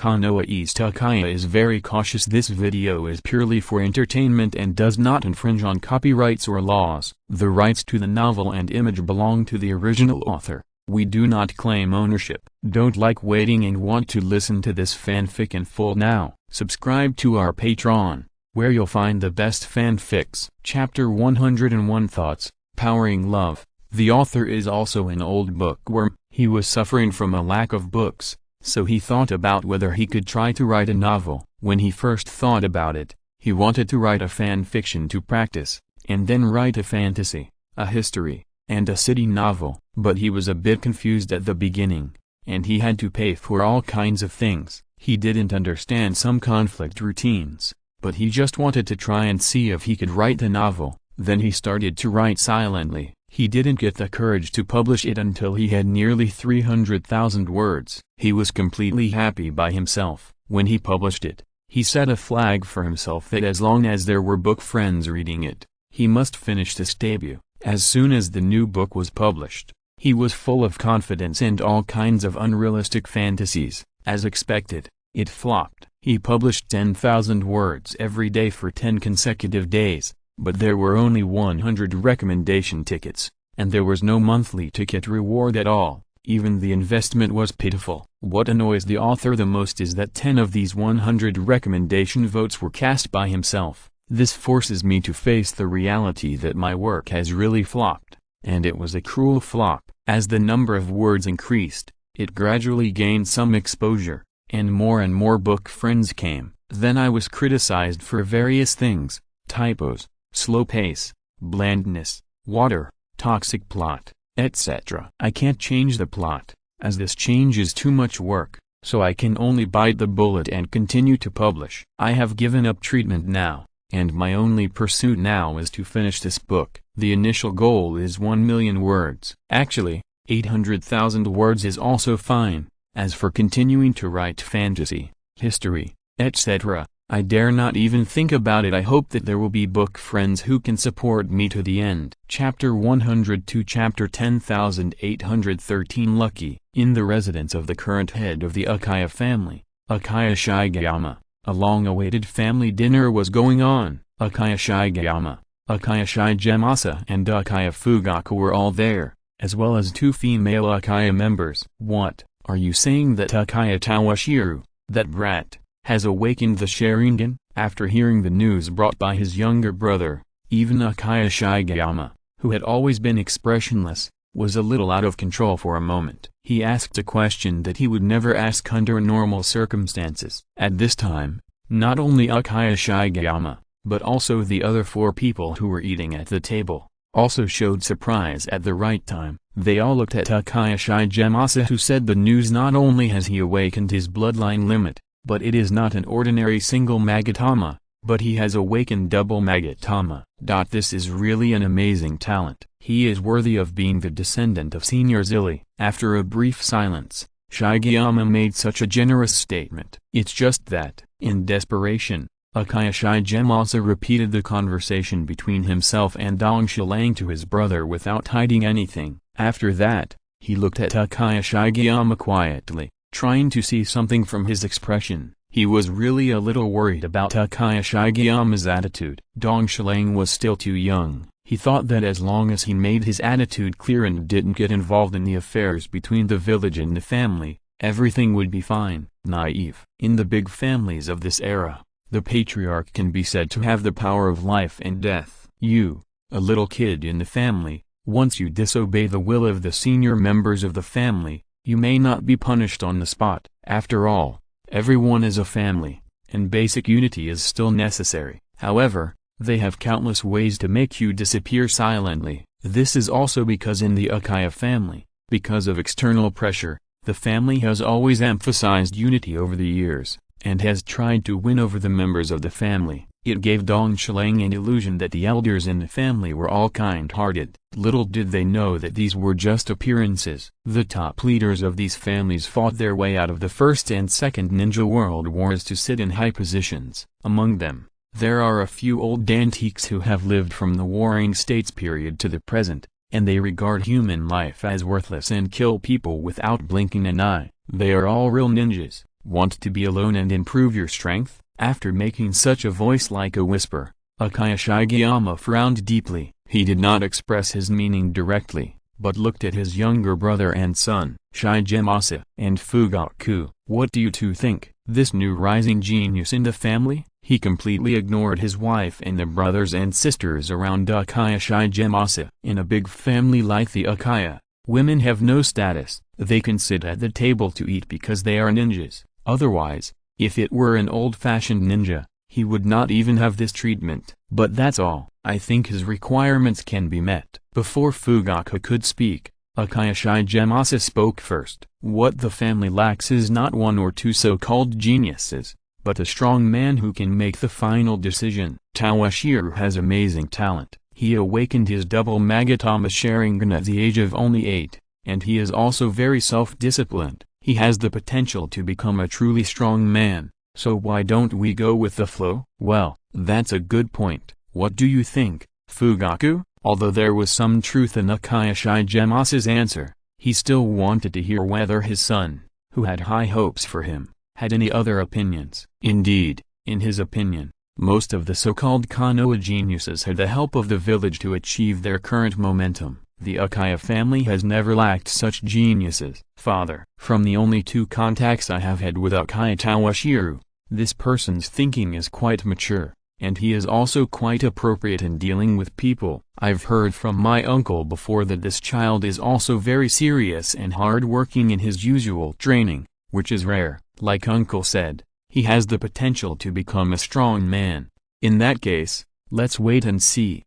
Konoha East Uchiha is very cautious. This video is purely for entertainment and does not infringe on copyrights or laws. The rights to the novel and image belong to the original author. We do not claim ownership. Don't like waiting and want to listen to this fanfic in full now? Subscribe to our Patreon, where you'll find the best fanfics. Chapter 101 Thoughts, Powering Love. The author is also an old bookworm. He was suffering from a lack of books, so he thought about whether he could try to write a novel. When he first thought about it, he wanted to write a fan fiction to practice, and then write a fantasy, a history, and a city novel. But he was a bit confused at the beginning, and he had to pay for all kinds of things. He didn't understand some conflict routines, but he just wanted to try and see if he could write a novel. Then he started to write silently. He didn't get the courage to publish it until he had nearly 300,000 words. He was completely happy by himself. When he published it, he set a flag for himself that as long as there were book friends reading it, he must finish this debut. As soon as the new book was published, he was full of confidence and all kinds of unrealistic fantasies. As expected, it flopped. He published 10,000 words every day for 10 consecutive days. But there were only 100 recommendation tickets, and there was no monthly ticket reward at all. Even the investment was pitiful. What annoys the author the most is that 10 of these 100 recommendation votes were cast by himself. This forces me to face the reality that my work has really flopped, and it was a cruel flop. As the number of words increased, it gradually gained some exposure, and more book friends came. Then I was criticized for various things: typos, slow pace, blandness, water, toxic plot, etc. I can't change the plot, as this change is too much work, so I can only bite the bullet and continue to publish. I have given up treatment now, and my only pursuit now is to finish this book. The initial goal is 1 million words. Actually, 800,000 words is also fine. As for continuing to write fantasy, history, etc., I dare not even think about it. I hope that there will be book friends who can support me to the end. Chapter 102 Chapter 10,813 Lucky. In the residence of the current head of the Uchiha family, Uchiha Shigeyama, a long-awaited family dinner was going on. Uchiha Shigeyama, Uchiha Shigemasa and Uchiha Fugaku were all there, as well as 2 female Uchiha members. What, are you saying that Uchiha Toshiro, that brat, has awakened the Sharingan? After hearing the news brought by his younger brother, even Uchiha Shigeyama, who had always been expressionless, was a little out of control for a moment. He asked a question that he would never ask under normal circumstances. At this time, not only Uchiha Shigeyama, but also the other 4 people who were eating at the table, also showed surprise at the right time. They all looked at Uchiha Shigemasa, who said the news: not only has he awakened his bloodline limit, but it is not an ordinary single Magatama, but he has awakened double Magatama. This is really an amazing talent. He is worthy of being the descendant of Senior Zilli. After a brief silence, Shigeyama made such a generous statement. It's just that, in desperation, Uchiha Shigemasa repeated the conversation between himself and Dongshilang to his brother without hiding anything. After that, he looked at Uchiha Shigeyama quietly, trying to see something from his expression. He was really a little worried about Uchiha Shigeyama's attitude. Dongshilang was still too young. He thought that as long as he made his attitude clear and didn't get involved in the affairs between the village and the family, everything would be fine. Naive. In the big families of this era, the patriarch can be said to have the power of life and death. You, a little kid in the family, once you disobey the will of the senior members of the family, you may not be punished on the spot. After all, everyone is a family, and basic unity is still necessary. However, they have countless ways to make you disappear silently. This is also because in the Uchiha family, because of external pressure, the family has always emphasized unity over the years, and has tried to win over the members of the family. It gave Dongshilang an illusion that the elders in the family were all kind-hearted. Little did they know that these were just appearances. The top leaders of these families fought their way out of the First and Second Ninja World Wars to sit in high positions. Among them, there are a few old antiques who have lived from the Warring States period to the present, and they regard human life as worthless and kill people without blinking an eye. They are all real ninjas. Want to be alone and improve your strength? After making such a voice like a whisper, Uchiha Shigeyama frowned deeply. He did not express his meaning directly, but looked at his younger brother and son, Shigemasa, and Fugaku. What do you two think? This new rising genius in the family? He completely ignored his wife and the brothers and sisters around Uchiha Shigemasa. In a big family like the Uchiha, women have no status. They can sit at the table to eat because they are ninjas. Otherwise, if it were an old-fashioned ninja, he would not even have this treatment. But that's all. I think his requirements can be met. Before Fugaku could speak, Uchiha Shigemasa spoke first. What the family lacks is not one or two so-called geniuses, but a strong man who can make the final decision. Toshiro has amazing talent. He awakened his double Magatama Sharingan at the age of only 8, and he is also very self-disciplined. He has the potential to become a truly strong man, so why don't we go with the flow? Well, that's a good point. What do you think, Fugaku? Although there was some truth in Uchiha Shigemasa's answer, he still wanted to hear whether his son, who had high hopes for him, had any other opinions. Indeed, in his opinion, most of the so-called Konoha geniuses had the help of the village to achieve their current momentum. The Uchiha family has never lacked such geniuses. Father, from the only 2 contacts I have had with Uchiha Toshiro, this person's thinking is quite mature, and he is also quite appropriate in dealing with people. I've heard from my uncle before that this child is also very serious and hard-working in his usual training, which is rare. Like uncle said, he has the potential to become a strong man. In that case, let's wait and see.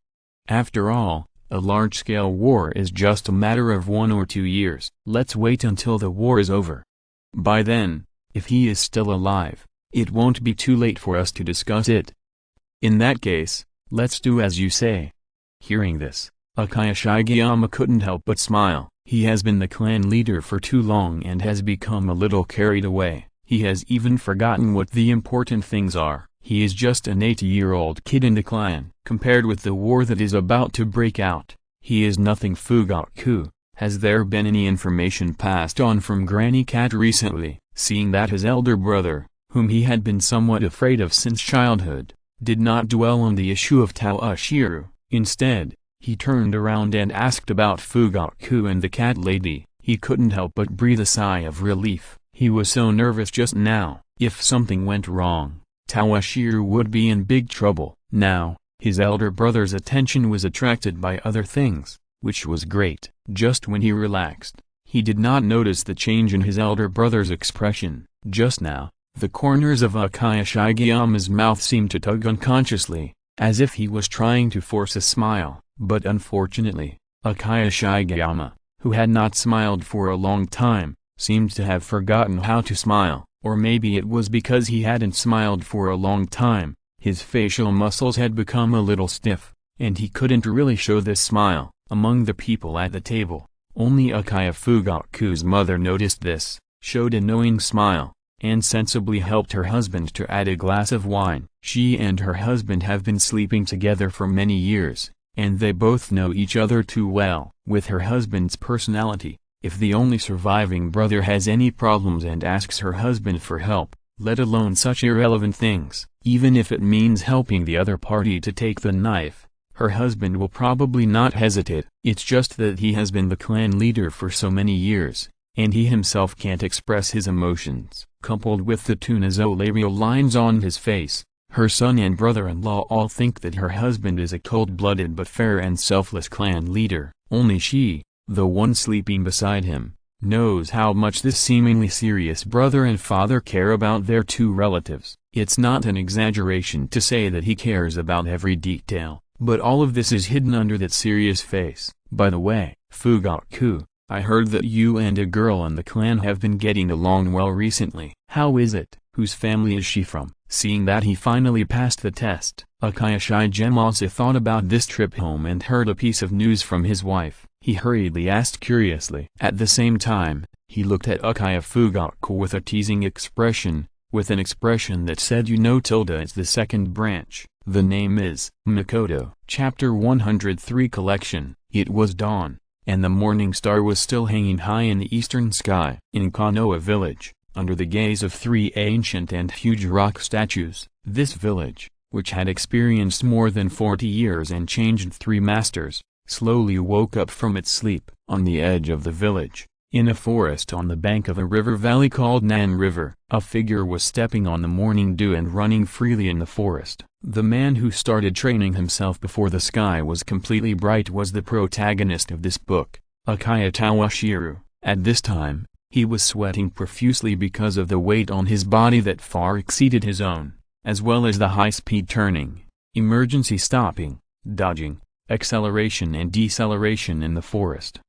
After all, a large-scale war is just a matter of 1 or 2 years. Let's wait until the war is over. By then, if he is still alive, it won't be too late for us to discuss it. In that case, let's do as you say. Hearing this, Uchiha Shigeyama couldn't help but smile. He has been the clan leader for too long and has become a little carried away. He has even forgotten what the important things are. He is just an 8-year-old kid in the clan. Compared with the war that is about to break out, he is nothing. Fugaku, has there been any information passed on from Granny Cat recently? Seeing that his elder brother, whom he had been somewhat afraid of since childhood, did not dwell on the issue of Toshiro. Instead, he turned around and asked about Fugaku and the cat lady. He couldn't help but breathe a sigh of relief. He was so nervous just now. If something went wrong, Toshiro would be in big trouble. Now, his elder brother's attention was attracted by other things, which was great. Just when he relaxed, he did not notice the change in his elder brother's expression. Just now, the corners of Uchiha Shigeyama's mouth seemed to tug unconsciously, as if he was trying to force a smile. But unfortunately, Uchiha Shigeyama, who had not smiled for a long time, seemed to have forgotten how to smile. Or maybe it was because he hadn't smiled for a long time. His facial muscles had become a little stiff, and he couldn't really show this smile. Among the people at the table, only Uchiha Fugaku's mother noticed this, showed a knowing smile, and sensibly helped her husband to add a glass of wine. She and her husband have been sleeping together for many years, and they both know each other too well. With her husband's personality, if the only surviving brother has any problems and asks her husband for help, let alone such irrelevant things, even if it means helping the other party to take the knife, her husband will probably not hesitate. It's just that he has been the clan leader for so many years, and he himself can't express his emotions. Coupled with the two nasolabial lines on his face, her son and brother-in-law all think that her husband is a cold-blooded but fair and selfless clan leader. Only she, the one sleeping beside him, knows how much this seemingly serious brother and father care about their two relatives. It's not an exaggeration to say that he cares about every detail, but all of this is hidden under that serious face. By the way, Fugaku, I heard that you and a girl in the clan have been getting along well recently. How is it? Whose family is she from? Seeing that he finally passed the test, Uchiha Shigemasa thought about this trip home and heard a piece of news from his wife. He hurriedly asked curiously. At the same time, he looked at Uchiha Fugaku with a teasing expression, with an expression that said, you know, it's the second branch. The name is Mikoto. Chapter 103 Collection. It was dawn, and the morning star was still hanging high in the eastern sky. In Konoha village, under the gaze of 3 ancient and huge rock statues. This village, which had experienced more than 40 years and changed 3 masters, slowly woke up from its sleep. On the edge of the village, in a forest on the bank of a river valley called Nan River, a figure was stepping on the morning dew and running freely in the forest. The man who started training himself before the sky was completely bright was the protagonist of this book, Uchiha Toshiro. At this time, he was sweating profusely because of the weight on his body that far exceeded his own, as well as the high-speed turning, emergency stopping, dodging, acceleration and deceleration in the forest.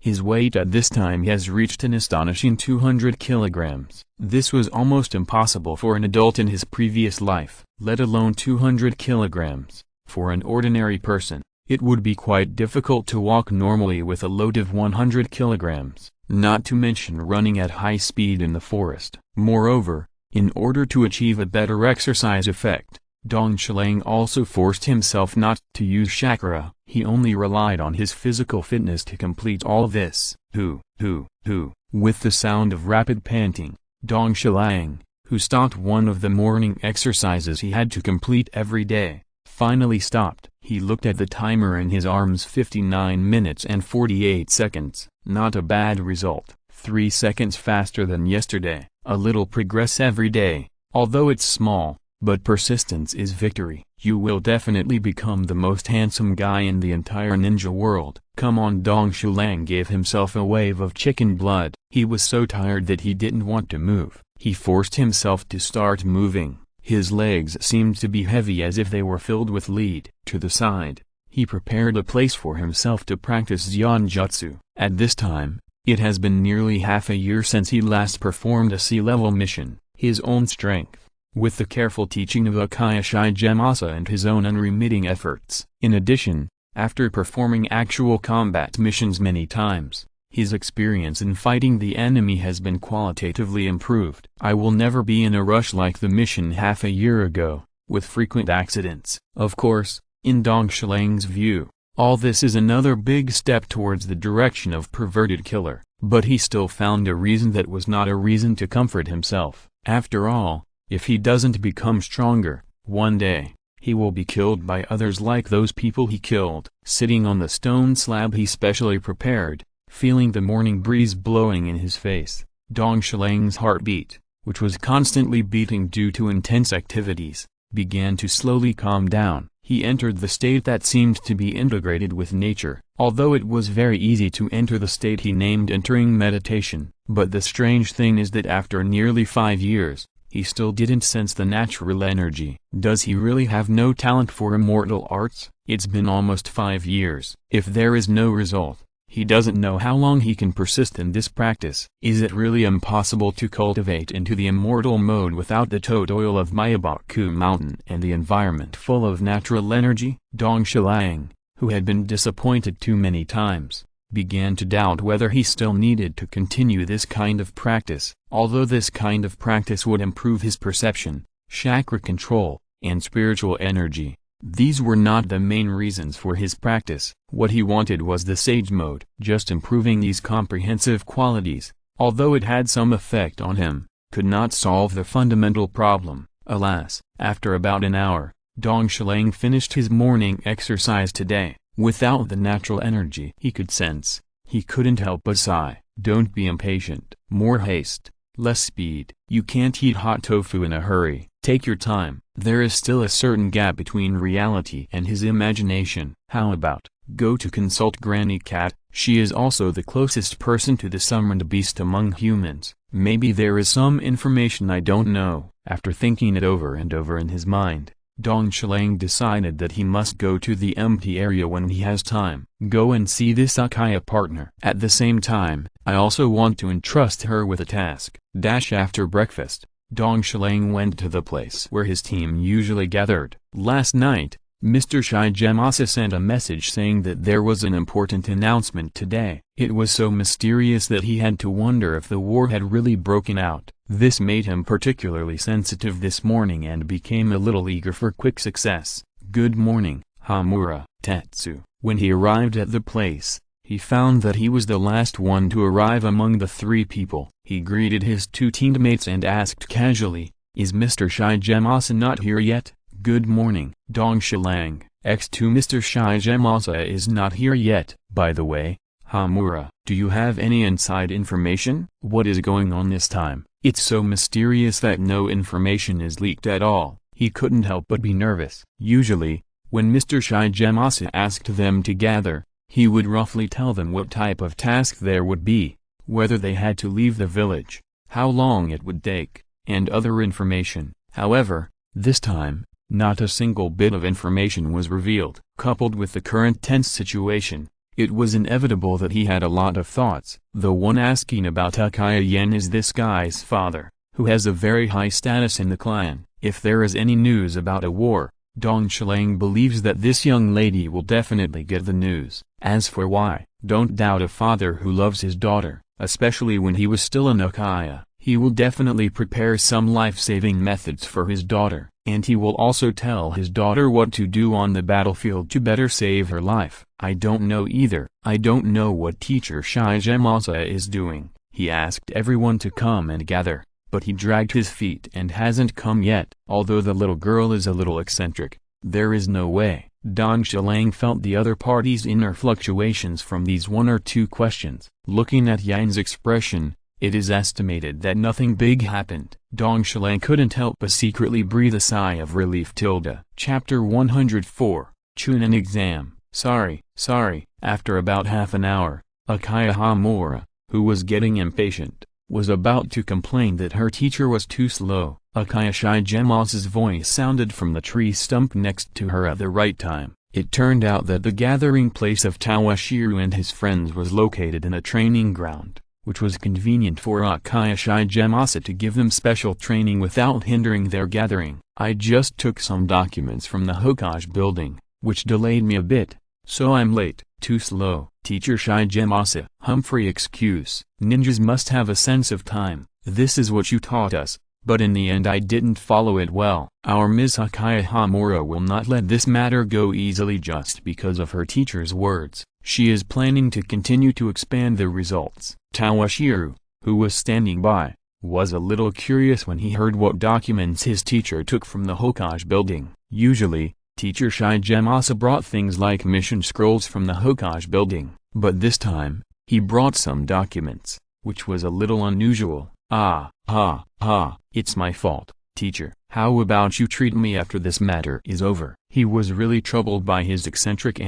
His weight at this time has reached an astonishing 200 kilograms. This was almost impossible for an adult in his previous life, let alone 200 kilograms. For an ordinary person, it would be quite difficult to walk normally with a load of 100 kilograms, not to mention running at high speed in the forest. Moreover, in order to achieve a better exercise effect, Dong Shilang also forced himself not to use chakra. He only relied on his physical fitness to complete all this. With the sound of rapid panting, Dong Shilang, who stopped one of the morning exercises he had to complete every day, finally stopped. He looked at the timer in his arms. 59 minutes and 48 seconds. Not a bad result. 3 seconds faster than yesterday. A little progress every day, although it's small. But persistence is victory. You will definitely become the most handsome guy in the entire ninja world. Come on. Dong Shilang gave himself a wave of chicken blood. He was so tired that he didn't want to move. He forced himself to start moving. His legs seemed to be heavy as if they were filled with lead. To the side, he prepared a place for himself to practice ninjutsu. At this time, it has been nearly half a year since he last performed a sea-level mission. His own strength, with the careful teaching of Uchiha Shigemasa and his own unremitting efforts. In addition, after performing actual combat missions many times, his experience in fighting the enemy has been qualitatively improved. I will never be in a rush like the mission half a year ago, with frequent accidents. Of course, in Dong Shilang's view, all this is another big step towards the direction of perverted killer, but he still found a reason that was not a reason to comfort himself. After all, if he doesn't become stronger, one day, he will be killed by others like those people he killed. Sitting on the stone slab he specially prepared, feeling the morning breeze blowing in his face, Dong Shilang's heartbeat, which was constantly beating due to intense activities, began to slowly calm down. He entered the state that seemed to be integrated with nature, although it was very easy to enter the state he named entering meditation. But the strange thing is that after nearly 5 years, he still didn't sense the natural energy. Does he really have no talent for immortal arts? It's been almost 5 years. If there is no result, he doesn't know how long he can persist in this practice. Is it really impossible to cultivate into the immortal mode without the toil of Meixiang mountain and the environment full of natural energy? Dong Shilang, who had been disappointed too many times, began to doubt whether he still needed to continue this kind of practice. Although this kind of practice would improve his perception, chakra control, and spiritual energy, these were not the main reasons for his practice. What he wanted was the sage mode. Just improving these comprehensive qualities, although it had some effect on him, could not solve the fundamental problem. Alas, after about an hour, Dong Shilang finished his morning exercise today. Without the natural energy he could sense, he couldn't help but sigh. Don't be impatient. More haste, less speed. You can't eat hot tofu in a hurry. Take your time. There is still a certain gap between reality and his imagination. How about, go to consult Granny Cat? She is also the closest person to the summoned beast among humans. Maybe there is some information I don't know. After thinking it over and over in his mind, Dong Shilang decided that he must go to the empty area when he has time. Go and see this Uchiha partner. At the same time, I also want to entrust her with a task. After breakfast, Dong Shilang went to the place where his team usually gathered. Last night, Mr. Shigemasa sent a message saying that there was an important announcement today. It was so mysterious that he had to wonder if the war had really broken out. This made him particularly sensitive this morning and became a little eager for quick success. Good morning, Hamura, Tetsu. When he arrived at the place, He found that he was the last one to arrive among the 3 people. He greeted his 2 teammates and asked casually, "Is Mr. Shigemasa not here yet?" "Good morning, Dong Shilang. X2 Mr. Shigemasa is not here yet. By the way, Hamura, do you have any inside information? What is going on this time? It's so mysterious that no information is leaked at all." He couldn't help but be nervous. Usually, when Mr. Shigemasa asked them to gather, he would roughly tell them what type of task there would be, whether they had to leave the village, how long it would take, and other information. However, this time, not a single bit of information was revealed. Coupled with the current tense situation, it was inevitable that he had a lot of thoughts. The one asking about Uchiha Yen is this guy's father, who has a very high status in the clan. If there is any news about a war, Dong Shilang believes that this young lady will definitely get the news. As for why, don't doubt a father who loves his daughter, especially when he was still an Uchiha. He will definitely prepare some life-saving methods for his daughter, and he will also tell his daughter what to do on the battlefield to better save her life. I don't know either. I don't know what teacher Shigemasa is doing. He asked everyone to come and gather, but he dragged his feet and hasn't come yet. Although the little girl is a little eccentric, there is no way. Dong Shilang felt the other party's inner fluctuations from these 1 or 2 questions. Looking at Yan's expression, it is estimated that nothing big happened. Dong Shilang couldn't help but secretly breathe a sigh of relief. Chapter 104, Chunin Exam. Sorry. After about half an hour, Uchiha Hamura, who was getting impatient, was about to complain that her teacher was too slow. Uchiha Shigemasa's voice sounded from the tree stump next to her at the right time. It turned out that the gathering place of Toshiro and his friends was located in a training ground, which was convenient for Uchiha Shigemasa to give them special training without hindering their gathering. I just took some documents from the Hokage building, which delayed me a bit, so I'm late. Too slow. Teacher Shigemasa. Humphrey excuse. Ninjas must have a sense of time. This is what you taught us, but in the end I didn't follow it well. Our Ms. Uchiha Hamura will not let this matter go easily just because of her teacher's words. She is planning to continue to expand the results. Toshiro, who was standing by, was a little curious when he heard what documents his teacher took from the Hokage building. Usually, Teacher Shigemasa brought things like mission scrolls from the Hokage building, but this time, he brought some documents, which was a little unusual. It's my fault, teacher. How about you treat me after this matter is over? He was really troubled by his eccentric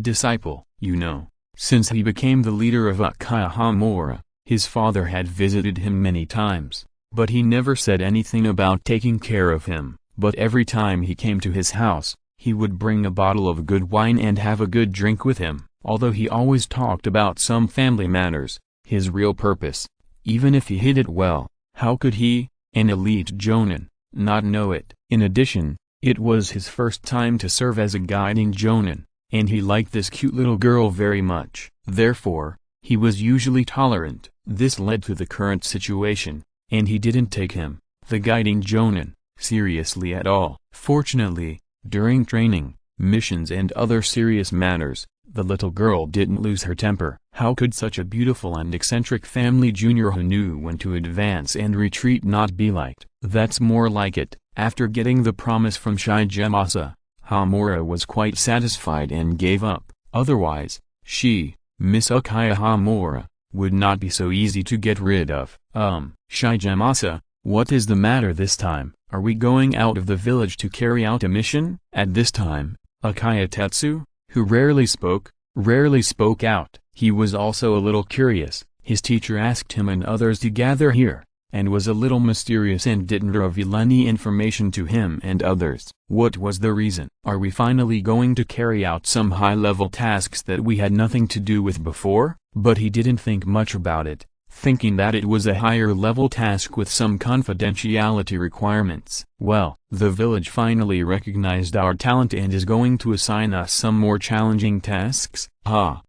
disciple. You know, since he became the leader of Uchiha Hamura, his father had visited him many times, but he never said anything about taking care of him. But every time he came to his house, he would bring a bottle of good wine and have a good drink with him. Although he always talked about some family matters, his real purpose, even if he hid it well, how could he, an elite Jonin, not know it? In addition, it was his first time to serve as a guiding Jonin, and he liked this cute little girl very much. Therefore, he was usually tolerant. This led to the current situation, and he didn't take him, the guiding Jonin, seriously at all. Fortunately, during training, missions and other serious matters, the little girl didn't lose her temper. How could such a beautiful and eccentric family junior who knew when to advance and retreat not be liked? That's more like it. After getting the promise from Shigemasa, Hamura was quite satisfied and gave up. Otherwise, she, Miss Uchiha Hamura, would not be so easy to get rid of. Shigemasa, what is the matter this time? Are we going out of the village to carry out a mission? At this time, Uchiha Tetsu, who rarely spoke out. He was also a little curious. His teacher asked him and others to gather here, and was a little mysterious and didn't reveal any information to him and others. What was the reason? Are we finally going to carry out some high-level tasks that we had nothing to do with before? But he didn't think much about it, thinking that it was a higher-level task with some confidentiality requirements. Well, the village finally recognized our talent and is going to assign us some more challenging tasks. I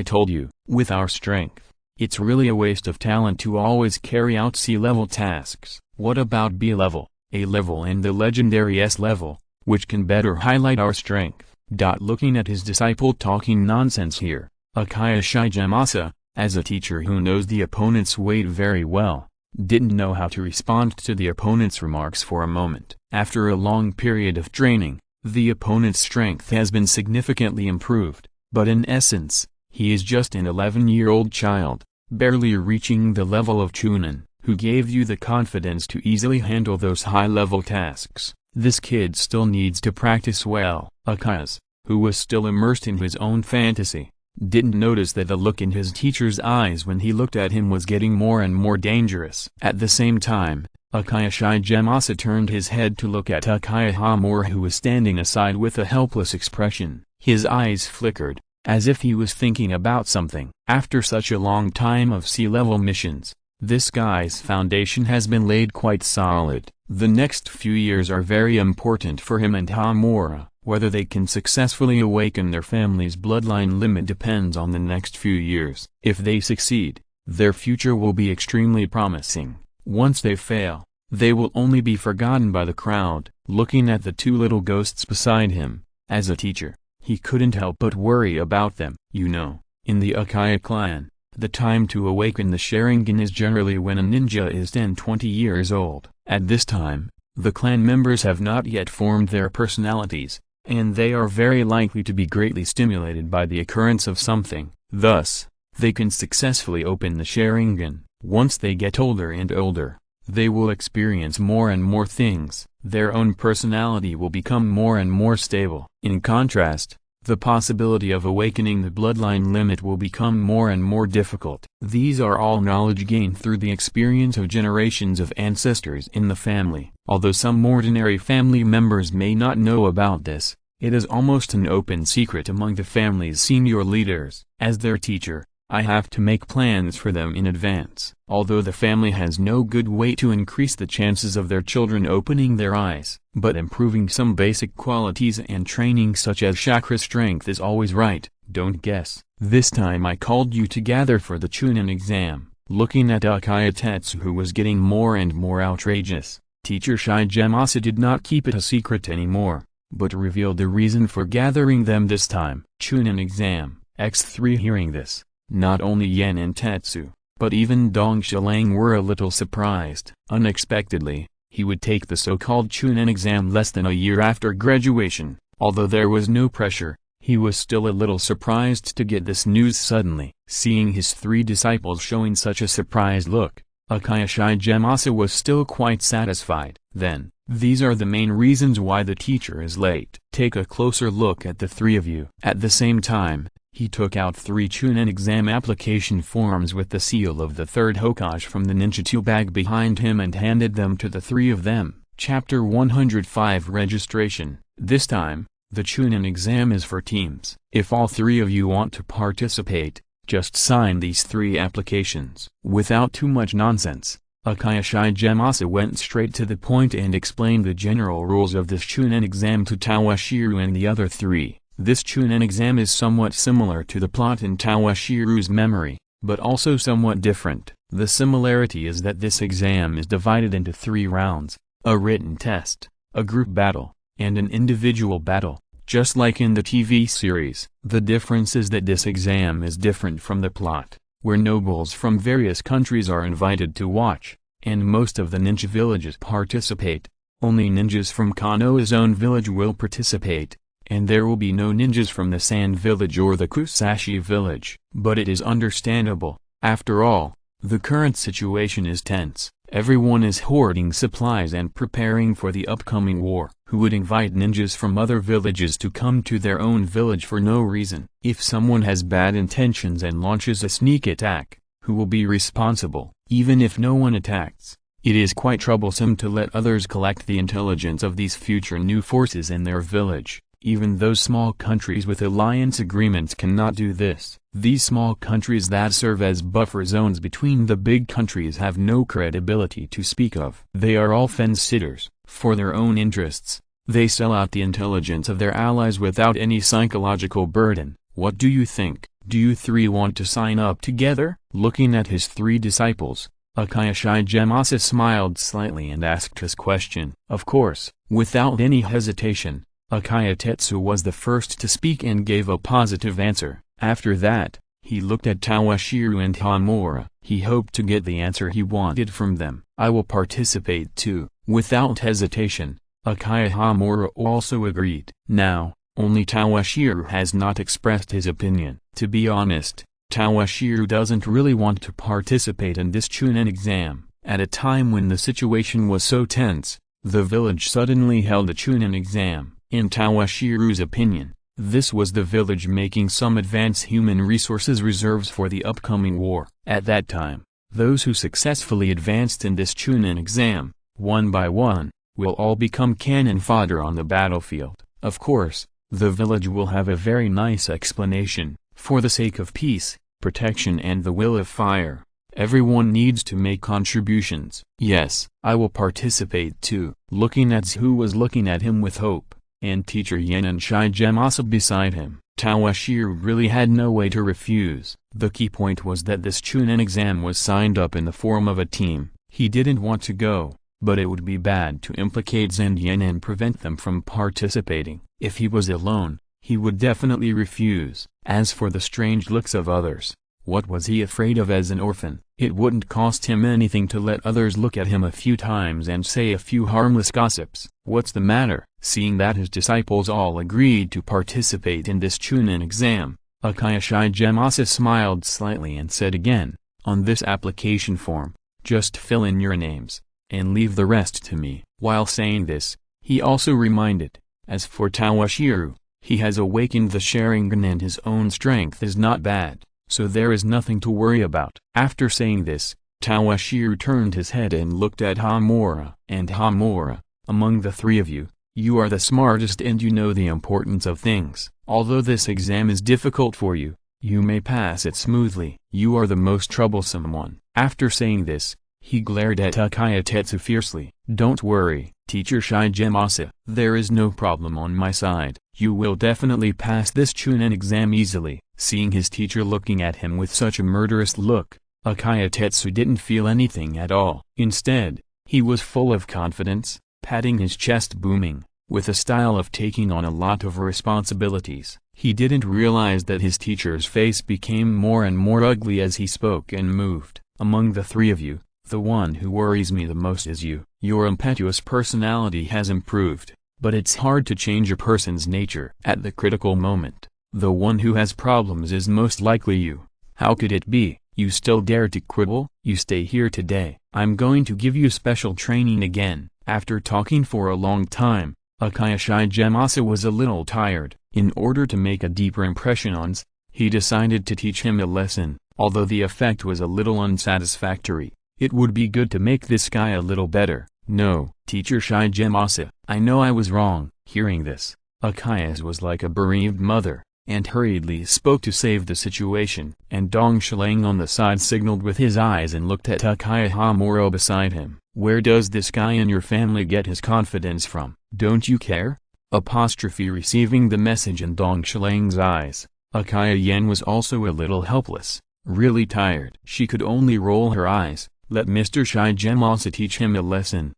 told you, with our strength, it's really a waste of talent to always carry out C-level tasks. What about B-level, A-level and the legendary S-level, which can better highlight our strength? Looking at his disciple talking nonsense here, Uchiha Shigemasa, as a teacher who knows the opponent's weight very well, didn't know how to respond to the opponent's remarks for a moment. After a long period of training, the opponent's strength has been significantly improved, but in essence, he is just an 11-year-old child, barely reaching the level of Chunin, who gave you the confidence to easily handle those high-level tasks. This kid still needs to practice well. Uchiha, who was still immersed in his own fantasy, didn't notice that the look in his teacher's eyes when he looked at him was getting more and more dangerous. At the same time, Uchiha Shigemasa turned his head to look at Uchiha Hamura, who was standing aside with a helpless expression. His eyes flickered, as if he was thinking about something. After such a long time of sea-level missions, this guy's foundation has been laid quite solid. The next few years are very important for him and Hamura. Whether they can successfully awaken their family's bloodline limit depends on the next few years. If they succeed, their future will be extremely promising. Once they fail, they will only be forgotten by the crowd. Looking at the two little ghosts beside him, as a teacher, he couldn't help but worry about them. You know, in the Uchiha clan, the time to awaken the Sharingan is generally when a ninja is 10-20 years old. At this time, the clan members have not yet formed their personalities, and they are very likely to be greatly stimulated by the occurrence of something. Thus, they can successfully open the Sharingan. Once they get older and older, they will experience more and more things. Their own personality will become more and more stable. In contrast, the possibility of awakening the bloodline limit will become more and more difficult. These are all knowledge gained through the experience of generations of ancestors in the family. Although some ordinary family members may not know about this, it is almost an open secret among the family's senior leaders. As their teacher, I have to make plans for them in advance. Although the family has no good way to increase the chances of their children opening their eyes, but improving some basic qualities and training such as chakra strength is always right. Don't guess. This time I called you to gather for the Chunin exam. Looking at Uchiha Tetsu, who was getting more and more outrageous, Teacher Shigemasa did not keep it a secret anymore, but revealed the reason for gathering them this time. Chunin exam. X3. Hearing this, not only Yen and Tetsu, but even Dong Shilang were a little surprised. Unexpectedly, he would take the so-called Chunin exam less than a year after graduation. Although there was no pressure, he was still a little surprised to get this news suddenly. Seeing his three disciples showing such a surprised look, Uchiha Shigemasa was still quite satisfied. Then, these are the main reasons why the teacher is late. Take a closer look at the three of you. At the same time, he took out 3 Chunin exam application forms with the seal of the third Hokage from the ninjutsu bag behind him and handed them to the 3 of them. Chapter 105. Registration. This time, the Chunin exam is for teams. If all 3 of you want to participate, just sign these 3 applications. Without too much nonsense, Uchiha Shigemasa went straight to the point and explained the general rules of this Chunin exam to Tawashiru and the other 3. This Chunin exam is somewhat similar to the plot in Tawashiru's memory, but also somewhat different. The similarity is that this exam is divided into 3 rounds, a written test, a group battle, and an individual battle, just like in the TV series. The difference is that this exam is different from the plot, where nobles from various countries are invited to watch, and most of the ninja villages participate. Only ninjas from Konoha's own village will participate, and there will be no ninjas from the Sand Village or the Kusashi Village. But it is understandable. After all, the current situation is tense. Everyone is hoarding supplies and preparing for the upcoming war. Who would invite ninjas from other villages to come to their own village for no reason? If someone has bad intentions and launches a sneak attack, who will be responsible? Even if no one attacks, it is quite troublesome to let others collect the intelligence of these future new forces in their village. Even those small countries with alliance agreements cannot do this. These small countries that serve as buffer zones between the big countries have no credibility to speak of. They are all fence-sitters. For their own interests, they sell out the intelligence of their allies without any psychological burden. What do you think? Do you 3 want to sign up together? Looking at his 3 disciples, Uchiha Shigemasa smiled slightly and asked his question. Of course, without any hesitation, Uchiha Tetsu was the first to speak and gave a positive answer. After that, he looked at Tawashiro and Hamura. He hoped to get the answer he wanted from them. I will participate too. Without hesitation, Uchiha Hamura also agreed. Now, only Tawashiro has not expressed his opinion. To be honest, Tawashiro doesn't really want to participate in this Chunin exam. At a time when the situation was so tense, the village suddenly held a Chunin exam. In Tawashiro's opinion, this was the village making some advance human resources reserves for the upcoming war. At that time, those who successfully advanced in this Chunin exam, one by one, will all become cannon fodder on the battlefield. Of course, the village will have a very nice explanation. For the sake of peace, protection and the will of fire, everyone needs to make contributions. Yes, I will participate too. Looking at Zu, who was looking at him with hope, and teacher Yen and Shigemasa beside him, Tawashiro really had no way to refuse. The key point was that this Chunin exam was signed up in the form of a team. He didn't want to go, but it would be bad to implicate Zen Yen and prevent them from participating. If he was alone, he would definitely refuse. As for the strange looks of others, what was he afraid of as an orphan? It wouldn't cost him anything to let others look at him a few times and say a few harmless gossips. What's the matter? Seeing that his disciples all agreed to participate in this Chunin exam, Uchiha Shigemasa smiled slightly and said again, on this application form, just fill in your names, and leave the rest to me. While saying this, he also reminded, as for Tawashiro, he has awakened the Sharingan and his own strength is not bad, so there is nothing to worry about. After saying this, Tawashiro turned his head and looked at Hamura. And Hamura, among the three of you, you are the smartest and you know the importance of things. Although this exam is difficult for you, you may pass it smoothly. You are the most troublesome one. After saying this, he glared at Uchiha Tetsu fiercely. Don't worry, teacher Shigemasa. There is no problem on my side. You will definitely pass this Chunin exam easily. Seeing his teacher looking at him with such a murderous look, Uchiha Tetsu didn't feel anything at all. Instead, he was full of confidence, patting his chest booming, with a style of taking on a lot of responsibilities. He didn't realize that his teacher's face became more and more ugly as he spoke and moved. Among the three of you, the one who worries me the most is you. Your impetuous personality has improved, but it's hard to change a person's nature. At the critical moment, the one who has problems is most likely you. How could it be? You still dare to quibble? You stay here today. I'm going to give you special training again. After talking for a long time, Uchiha Shigemasa was a little tired. In order to make a deeper impression on Z, he decided to teach him a lesson. Although the effect was a little unsatisfactory, it would be good to make this guy a little better. No, teacher Shigemasa, I know I was wrong. Hearing this, Uchiha was like a bereaved mother, and hurriedly spoke to save the situation. And Dong Shileng on the side signaled with his eyes and looked at Uchiha Hamura beside him. Where does this guy in your family get his confidence from? Don't you care? Receiving the message in Dong Shileng's eyes, Uchiha Yen was also a little helpless, really tired. She could only roll her eyes. Let Mr. Shigemasa teach him a lesson.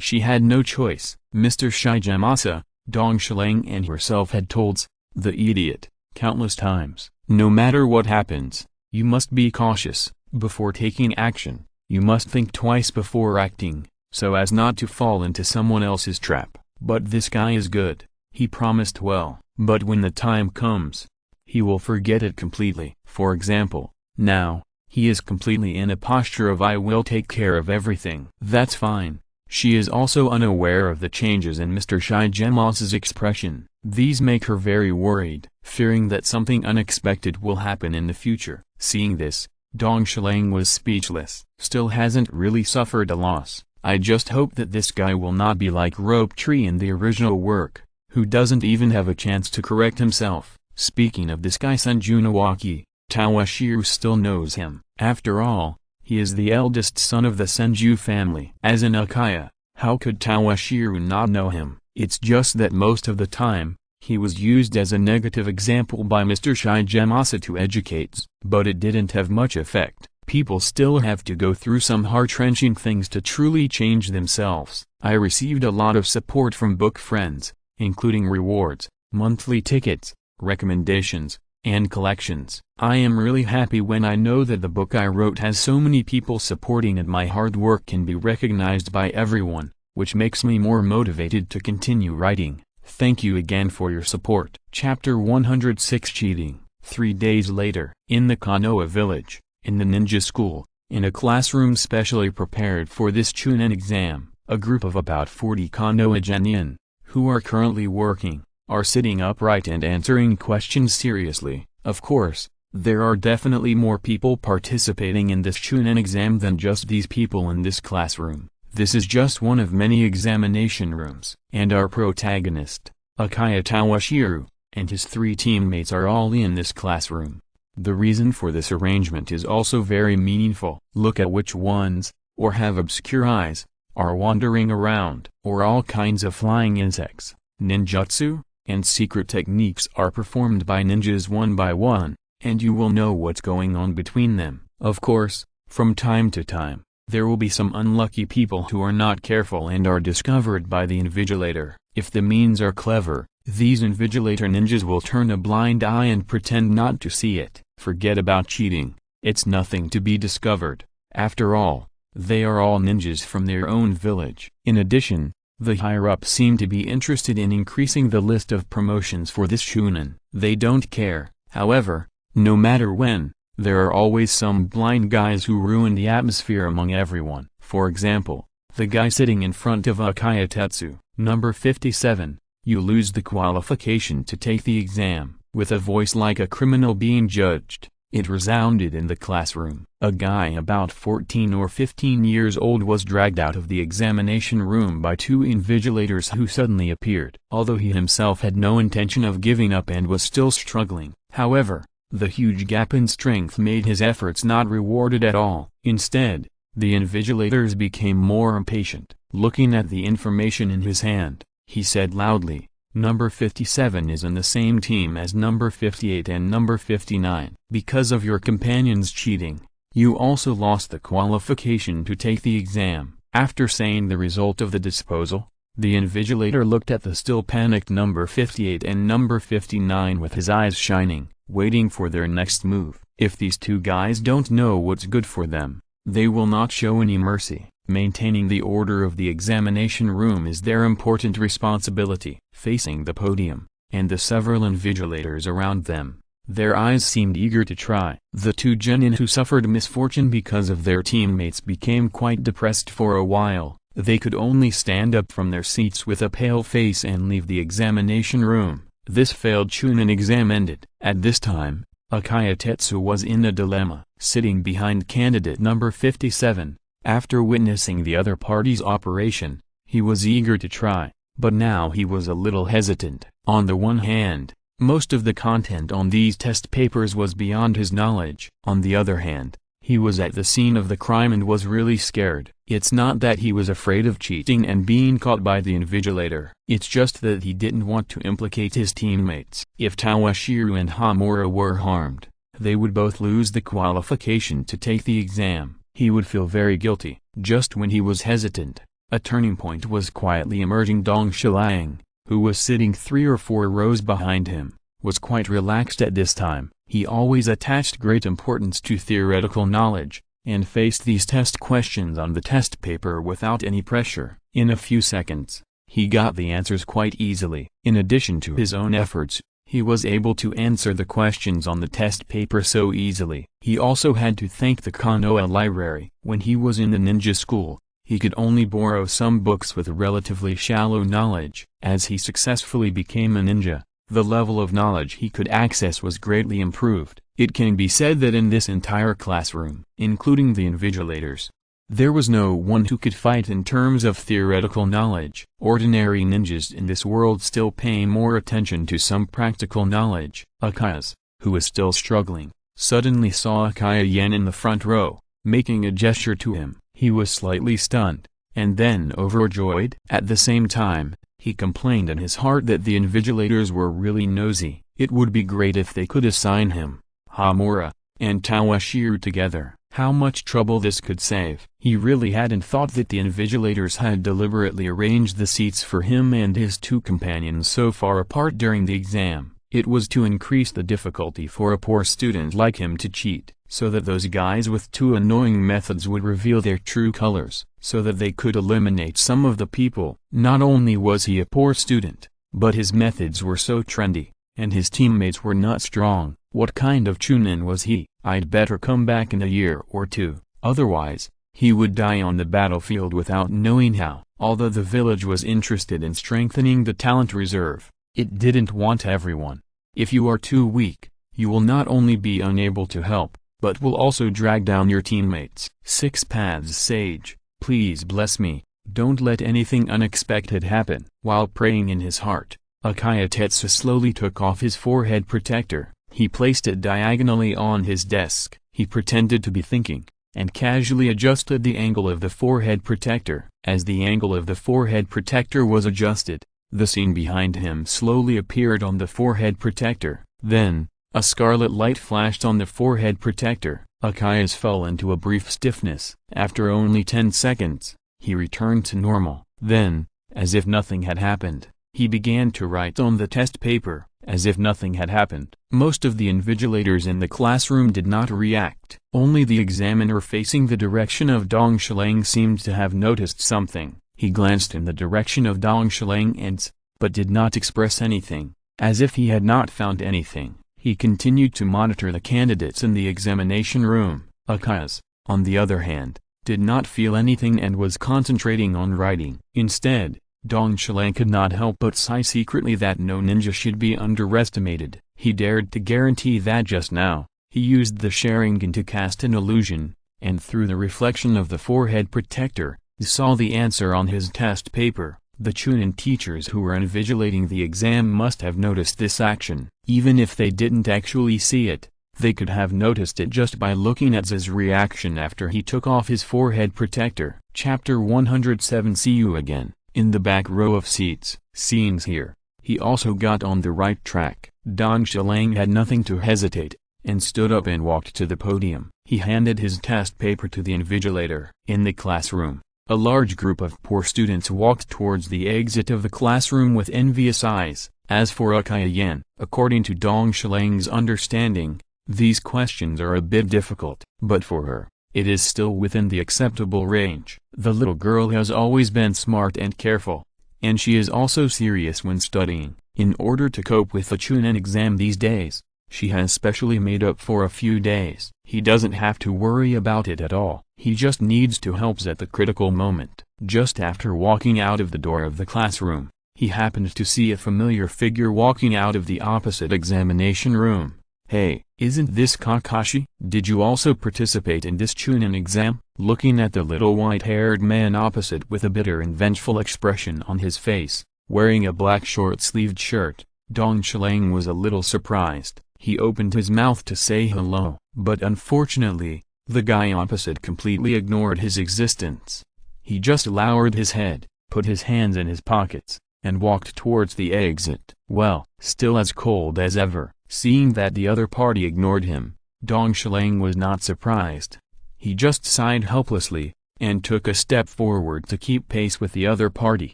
She had no choice. Mr. Shigemasa, Dong Shileng and herself had told the idiot countless times. No matter what happens, you must be cautious. Before taking action, you must think twice before acting, so as not to fall into someone else's trap. But this guy is good. He promised well, but when the time comes, he will forget it completely. For example, now, he is completely in a posture of I will take care of everything. That's fine. She is also unaware of the changes in Mr. Shigemasa's expression. These make her very worried, fearing that something unexpected will happen in the future. Seeing this, Dong Shileng was speechless. Still hasn't really suffered a loss. I just hope that this guy will not be like Rope Tree in the original work, who doesn't even have a chance to correct himself. Speaking of this guy Senju Tawashiro still knows him. After all, he is the eldest son of the Senju family. As an Uchiha, how could Tawashiro not know him? It's just that most of the time, he was used as a negative example by Mr. Shigemasa to educate, but it didn't have much effect. People still have to go through some heart-wrenching things to truly change themselves. I received a lot of support from book friends, including rewards, monthly tickets, recommendations, and collections. I am really happy when I know that the book I wrote has so many people supporting and my hard work can be recognized by everyone, which makes me more motivated to continue writing. Thank you again for your support. Chapter 106 Cheating. 3 days later. In the Konoha village, in the ninja school, in a classroom specially prepared for this Chunin exam, a group of about 40 Konoha genin, who are currently working, are sitting upright and answering questions seriously. Of course, there are definitely more people participating in this Chunin exam than just these people in this classroom. This is just one of many examination rooms. And our protagonist, Uchiha Toshiro, and his 3 teammates are all in this classroom. The reason for this arrangement is also very meaningful. Look at which ones, or have obscure eyes, are wandering around, or all kinds of flying insects. Ninjutsu and secret techniques are performed by ninjas one by one, and you will know what's going on between them. Of course, from time to time, there will be some unlucky people who are not careful and are discovered by the invigilator. If the means are clever, these invigilator ninjas will turn a blind eye and pretend not to see it. Forget about cheating, it's nothing to be discovered. After all, they are all ninjas from their own village. In addition, the higher-ups seem to be interested in increasing the list of promotions for this Chunin. They don't care, however, no matter when, there are always some blind guys who ruin the atmosphere among everyone. For example, the guy sitting in front of Uchiha Tetsu, number 57, you lose the qualification to take the exam. With a voice like a criminal being judged, it resounded in the classroom. A guy about 14 or 15 years old was dragged out of the examination room by 2 invigilators who suddenly appeared. Although he himself had no intention of giving up and was still struggling, however, the huge gap in strength made his efforts not rewarded at all. Instead, the invigilators became more impatient. Looking at the information in his hand, he said loudly, "Number 57 is in the same team as number 58 and number 59. Because of your companions cheating, you also lost the qualification to take the exam." After saying the result of the disposal, the invigilator looked at the still panicked number 58 and number 59 with his eyes shining, waiting for their next move. If these 2 guys don't know what's good for them, they will not show any mercy. Maintaining the order of the examination room is their important responsibility. Facing the podium, and the several invigilators around them, their eyes seemed eager to try. The 2 genin who suffered misfortune because of their teammates became quite depressed for a while. They could only stand up from their seats with a pale face and leave the examination room. This failed Chunin exam ended. At this time, Uchiha Tetsu was in a dilemma. Sitting behind candidate number 57, after witnessing the other party's operation, he was eager to try, but now he was a little hesitant. On the one hand, most of the content on these test papers was beyond his knowledge. On the other hand, he was at the scene of the crime and was really scared. It's not that he was afraid of cheating and being caught by the invigilator. It's just that he didn't want to implicate his teammates. If Toshiro and Hamura were harmed, they would both lose the qualification to take the exam. He would feel very guilty. Just when he was hesitant, a turning point was quietly emerging. Dong Shiliang, who was sitting 3 or 4 rows behind him, was quite relaxed at this time. He always attached great importance to theoretical knowledge, and faced these test questions on the test paper without any pressure. In a few seconds, he got the answers quite easily. In addition to his own efforts, he was able to answer the questions on the test paper so easily. He also had to thank the Konoha library. When he was in the ninja school, he could only borrow some books with relatively shallow knowledge. As he successfully became a ninja, the level of knowledge he could access was greatly improved. It can be said that in this entire classroom, including the invigilators, there was no one who could fight in terms of theoretical knowledge. Ordinary ninjas in this world still pay more attention to some practical knowledge. Uchiha, who was still struggling, suddenly saw Uchiha Yen in the front row, making a gesture to him. He was slightly stunned, and then overjoyed. At the same time, he complained in his heart that the invigilators were really nosy. It would be great if they could assign him, Hamura, and Toshiro together. How much trouble this could save. He really hadn't thought that the invigilators had deliberately arranged the seats for him and his two companions so far apart during the exam. It was to increase the difficulty for a poor student like him to cheat, so that those guys with two annoying methods would reveal their true colors, so that they could eliminate some of the people. Not only was he a poor student, but his methods were so trendy, and his teammates were not strong. What kind of chunin was he? I'd better come back in a year or two, otherwise, he would die on the battlefield without knowing how. Although the village was interested in strengthening the talent reserve, it didn't want everyone. If you are too weak, you will not only be unable to help, but will also drag down your teammates. 6 Paths Sage, please bless me, don't let anything unexpected happen. While praying in his heart, Uchiha Tetsu slowly took off his forehead protector. He placed it diagonally on his desk. He pretended to be thinking, and casually adjusted the angle of the forehead protector. As the angle of the forehead protector was adjusted, the scene behind him slowly appeared on the forehead protector. Then, a scarlet light flashed on the forehead protector. Uchiha fell into a brief stiffness. After only 10 seconds, he returned to normal. Then, as if nothing had happened, he began to write on the test paper, as if nothing had happened. Most of the invigilators in the classroom did not react. Only the examiner facing the direction of Dong Shilang seemed to have noticed something. He glanced in the direction of Dong Shilang but did not express anything. As if he had not found anything, he continued to monitor the candidates in the examination room. Uchiha, on the other hand, did not feel anything and was concentrating on writing. Instead, Dong Shilang could not help but sigh secretly that no ninja should be underestimated. He dared to guarantee that just now, he used the Sharingan to cast an illusion, and through the reflection of the forehead protector, he saw the answer on his test paper. The chunin teachers who were invigilating the exam must have noticed this action. Even if they didn't actually see it, they could have noticed it just by looking at Z's reaction after he took off his forehead protector. Chapter 107. See you again. In the back row of seats. Scenes here. He also got on the right track. Dong Shilang had nothing to hesitate, and stood up and walked to the podium. He handed his test paper to the invigilator. In the classroom, a large group of poor students walked towards the exit of the classroom with envious eyes. As for Uchiha, according to Dong Shilang's understanding, these questions are a bit difficult, but for her, it is still within the acceptable range. The little girl has always been smart and careful, and she is also serious when studying. In order to cope with the chunin exam these days, she has specially made up for a few days. He doesn't have to worry about it at all. He just needs to help at the critical moment. Just after walking out of the door of the classroom, he happened to see a familiar figure walking out of the opposite examination room. Hey, isn't this Kakashi? Did you also participate in this chunin exam? Looking at the little white-haired man opposite with a bitter and vengeful expression on his face, wearing a black short-sleeved shirt, Dong Shilang was a little surprised. He opened his mouth to say hello, but unfortunately, the guy opposite completely ignored his existence. He just lowered his head, put his hands in his pockets, and walked towards the exit. Well, still as cold as ever. Seeing that the other party ignored him, Dong Shilang was not surprised. He just sighed helplessly, and took a step forward to keep pace with the other party.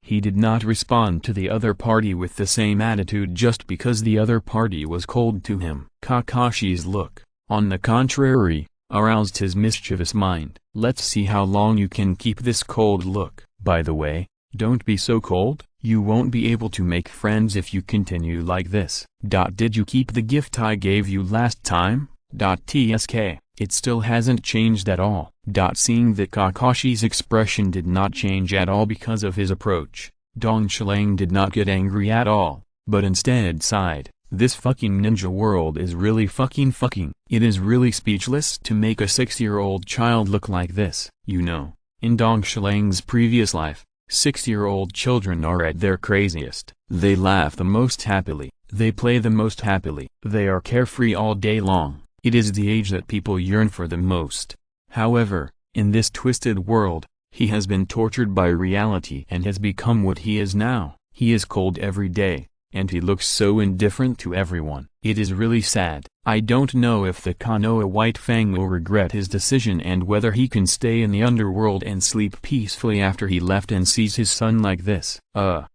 He did not respond to the other party with the same attitude just because the other party was cold to him. Kakashi's look, on the contrary, aroused his mischievous mind. Let's see how long you can keep this cold look. By the way, don't be so cold. You won't be able to make friends if you continue like this. Did you keep the gift I gave you last time? Tsk. It still hasn't changed at all. Seeing that Kakashi's expression did not change at all because of his approach, Dong Shilang did not get angry at all, but instead sighed. This fucking ninja world is really fucking. It is really speechless to make a 6-year-old child look like this. You know, in Dong Shilang's previous life, 6-year-old children are at their craziest. They laugh the most happily, they play the most happily, they are carefree all day long. It is the age that people yearn for the most. However, in this twisted world, he has been tortured by reality and has become what he is now. He is cold every day, and he looks so indifferent to everyone. It is really sad. I don't know if the Konoha White Fang will regret his decision and whether he can stay in the underworld and sleep peacefully after he left and sees his son like this.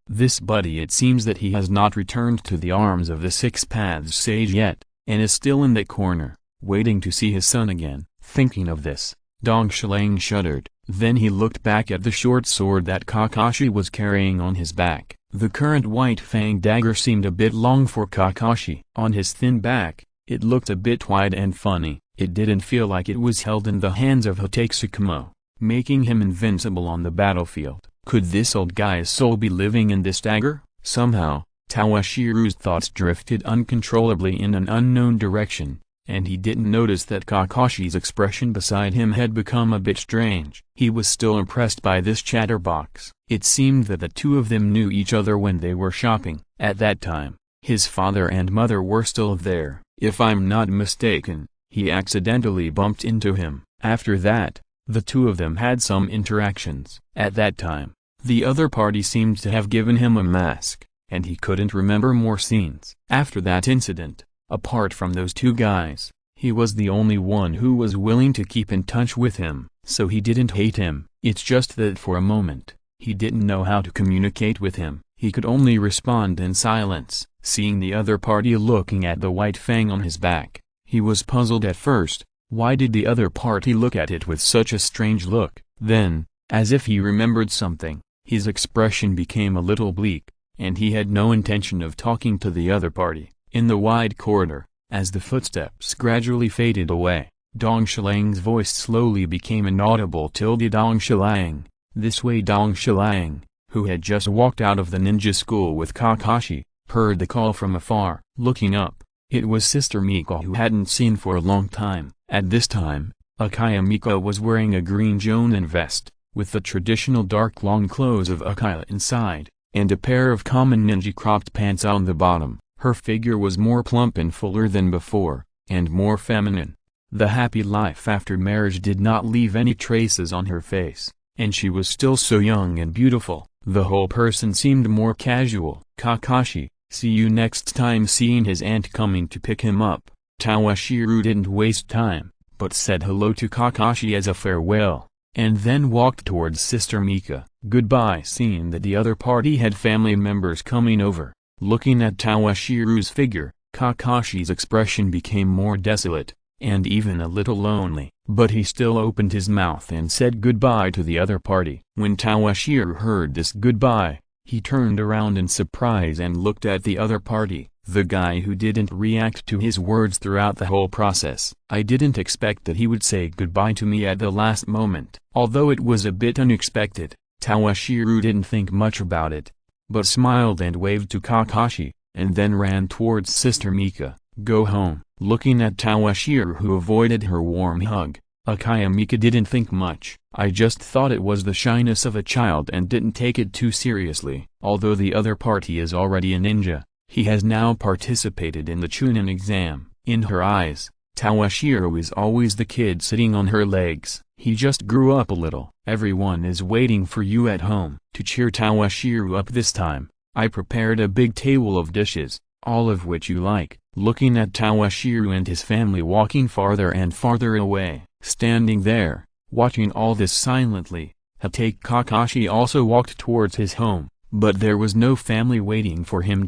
This buddy, it seems that he has not returned to the arms of the Six Paths Sage yet, and is still in that corner, waiting to see his son again. Thinking of this, Dong Shilang shuddered. Then he looked back at the short sword that Kakashi was carrying on his back. The current White Fang dagger seemed a bit long for Kakashi. On his thin back, it looked a bit wide and funny. It didn't feel like it was held in the hands of Hotakesukumo, making him invincible on the battlefield. Could this old guy's soul be living in this dagger? Somehow, Tawashiro's thoughts drifted uncontrollably in an unknown direction, and he didn't notice that Kakashi's expression beside him had become a bit strange. He was still impressed by this chatterbox. It seemed that the two of them knew each other when they were shopping. At that time, his father and mother were still there. If I'm not mistaken, he accidentally bumped into him. After that, the two of them had some interactions. At that time, the other party seemed to have given him a mask, and he couldn't remember more scenes. After that incident, apart from those two guys, he was the only one who was willing to keep in touch with him, so he didn't hate him. It's just that for a moment, he didn't know how to communicate with him. He could only respond in silence. Seeing the other party looking at the White Fang on his back, he was puzzled at first. Why did the other party look at it with such a strange look? Then, as if he remembered something, his expression became a little bleak, and he had no intention of talking to the other party. In the wide corridor, as the footsteps gradually faded away, Dong Shilang's voice slowly became inaudible. Dong Shilang. This way. Dong Shilang, who had just walked out of the ninja school with Kakashi, heard the call from afar. Looking up, it was Sister Mika, who hadn't seen for a long time. At this time, Uchiha Mika was wearing a green jonin vest, with the traditional dark long clothes of Uchiha inside, and a pair of common ninja cropped pants on the bottom. Her figure was more plump and fuller than before, and more feminine. The happy life after marriage did not leave any traces on her face, and she was still so young and beautiful. The whole person seemed more casual. Kakashi, see you next time. Seeing his aunt coming to pick him up, Tawashiro didn't waste time, but said hello to Kakashi as a farewell, and then walked towards Sister Mika. Goodbye. Seeing that the other party had family members coming over, looking at Tawashiro's figure, Kakashi's expression became more desolate, and even a little lonely, but he still opened his mouth and said goodbye to the other party. When Tawashiro heard this goodbye, he turned around in surprise and looked at the other party, the guy who didn't react to his words throughout the whole process. I didn't expect that he would say goodbye to me at the last moment. Although it was a bit unexpected, Tawashiro didn't think much about it, but smiled and waved to Kakashi, and then ran towards Sister Mika. Go home. Looking at Tawashiro, who avoided her warm hug, Uchiha Mika didn't think much. I just thought it was the shyness of a child and didn't take it too seriously. Although the other party is already a ninja, he has now participated in the Chunin exam. In her eyes, Tawashiro is always the kid sitting on her legs. He just grew up a little. Everyone is waiting for you at home. To cheer Tawashiro up this time, I prepared a big table of dishes, all of which you like. Looking at Tawashiro and his family walking farther and farther away, standing there, watching all this silently, Kakashi also walked towards his home, but there was no family waiting for him.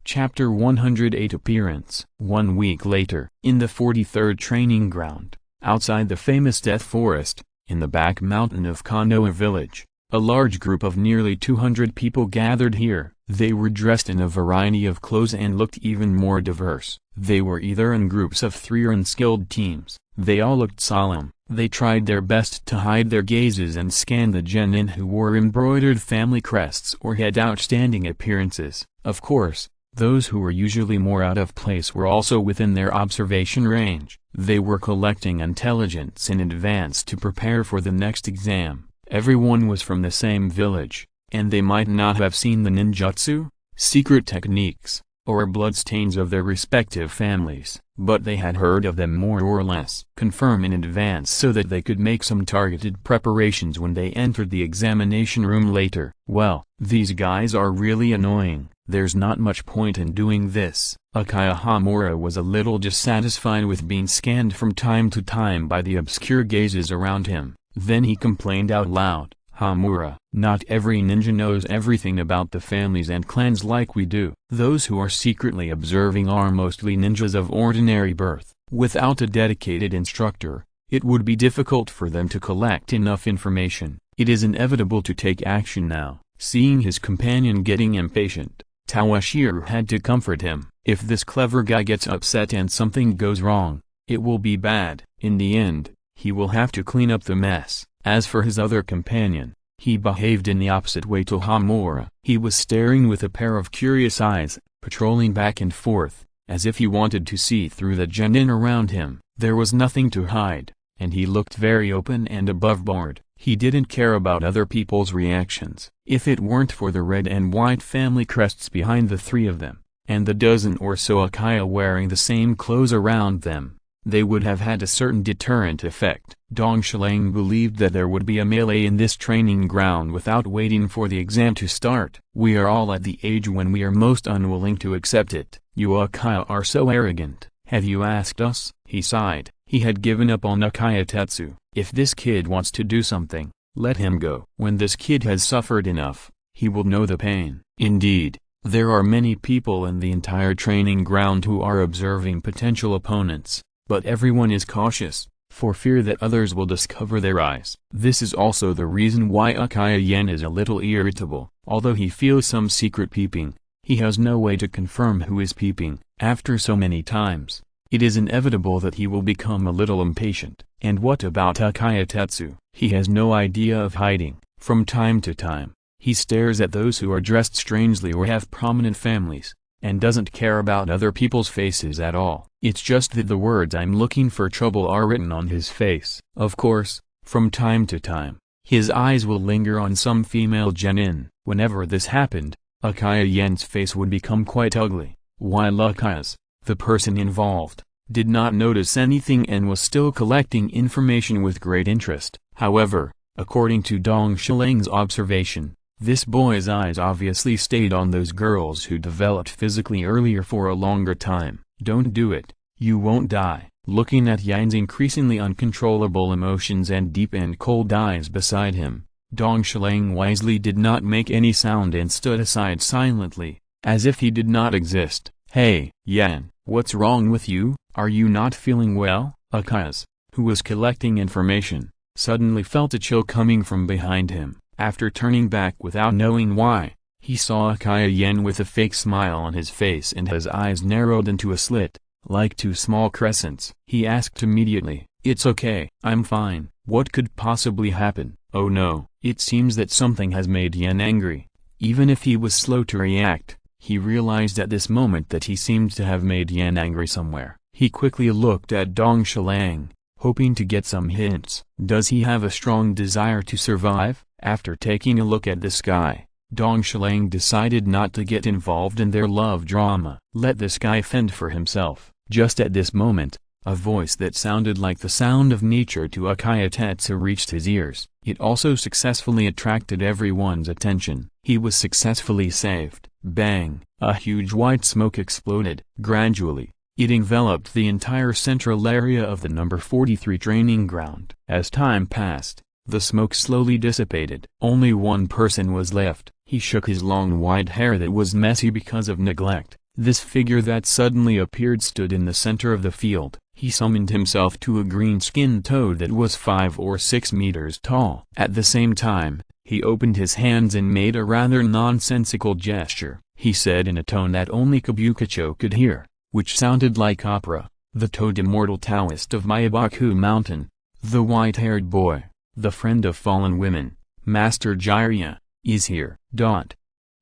Chapter 108 Appearance. 1 week later, in the 43rd training ground, outside the famous Death Forest, in the back mountain of Konoha village, a large group of nearly 200 people gathered here. They were dressed in a variety of clothes and looked even more diverse. They were either in groups of 3 or in skilled teams. They all looked solemn. They tried their best to hide their gazes and scan the genin who wore embroidered family crests or had outstanding appearances. Of course, those who were usually more out of place were also within their observation range. They were collecting intelligence in advance to prepare for the next exam. Everyone was from the same village, and they might not have seen the ninjutsu, secret techniques, or bloodstains of their respective families, but they had heard of them more or less confirm in advance so that they could make some targeted preparations when they entered the examination room later. Well, these guys are really annoying. There's not much point in doing this. Uchiha Hamura was a little dissatisfied with being scanned from time to time by the obscure gazes around him. Then he complained out loud, "Hamura, not every ninja knows everything about the families and clans like we do. Those who are secretly observing are mostly ninjas of ordinary birth. Without a dedicated instructor, it would be difficult for them to collect enough information. It is inevitable to take action now." Seeing his companion getting impatient, Toshiro had to comfort him. "If this clever guy gets upset and something goes wrong, it will be bad. In the end, he will have to clean up the mess." As for his other companion, he behaved in the opposite way to Hamura. He was staring with a pair of curious eyes, patrolling back and forth, as if he wanted to see through the genin around him. There was nothing to hide, and he looked very open and aboveboard. He didn't care about other people's reactions. If it weren't for the red and white family crests behind the three of them, and the dozen or so Uchiha wearing the same clothes around them, they would have had a certain deterrent effect. Dong Shilang believed that there would be a melee in this training ground without waiting for the exam to start. "We are all at the age when we are most unwilling to accept it. You Uchiha are so arrogant. Have you asked us?" He sighed. He had given up on Uchiha Tetsu. If this kid wants to do something, let him go. When this kid has suffered enough, he will know the pain. Indeed, there are many people in the entire training ground who are observing potential opponents, but everyone is cautious, for fear that others will discover their eyes. This is also the reason why Uchiha Yen is a little irritable. Although he feels some secret peeping, he has no way to confirm who is peeping. After so many times, it is inevitable that he will become a little impatient. And what about Uchiha Tetsu? He has no idea of hiding. From time to time, he stares at those who are dressed strangely or have prominent families, and doesn't care about other people's faces at all. It's just that the words "I'm looking for trouble" are written on his face. Of course, from time to time, his eyes will linger on some female genin. Whenever this happened, Uchiha Yen's face would become quite ugly, while Uchiha's, the person involved, did not notice anything and was still collecting information with great interest. However, according to Dong Shilang's observation, this boy's eyes obviously stayed on those girls who developed physically earlier for a longer time. "Don't do it, you won't die." Looking at Yan's increasingly uncontrollable emotions and deep and cold eyes beside him, Dong Shilang wisely did not make any sound and stood aside silently, as if he did not exist. "Hey, Yan, what's wrong with you? Are you not feeling well?" Uchiha, who was collecting information, suddenly felt a chill coming from behind him. After turning back without knowing why, he saw Uchiha Yen with a fake smile on his face and his eyes narrowed into a slit, like two small crescents. He asked immediately, "It's okay, I'm fine. What could possibly happen?" "Oh no." It seems that something has made Yen angry. Even if he was slow to react, he realized at this moment that he seemed to have made Yen angry somewhere. He quickly looked at Dong Shilang, hoping to get some hints. Does he have a strong desire to survive? After taking a look at this guy, Dong Shilang decided not to get involved in their love drama. Let this guy fend for himself. Just at this moment, a voice that sounded like the sound of nature to Uchiha Tetsu reached his ears. It also successfully attracted everyone's attention. He was successfully saved. Bang! A huge white smoke exploded. Gradually, it enveloped the entire central area of the number 43 training ground. As time passed, the smoke slowly dissipated. Only one person was left. He shook his long white hair that was messy because of neglect. This figure that suddenly appeared stood in the center of the field. He summoned himself to a green-skinned toad that was 5 or 6 meters tall. At the same time, he opened his hands and made a rather nonsensical gesture. He said in a tone that only Kabukicho could hear, which sounded like opera, "The toad immortal Taoist of Meibaku Mountain, the white-haired boy, the friend of fallen women, Master Jiraiya, is here."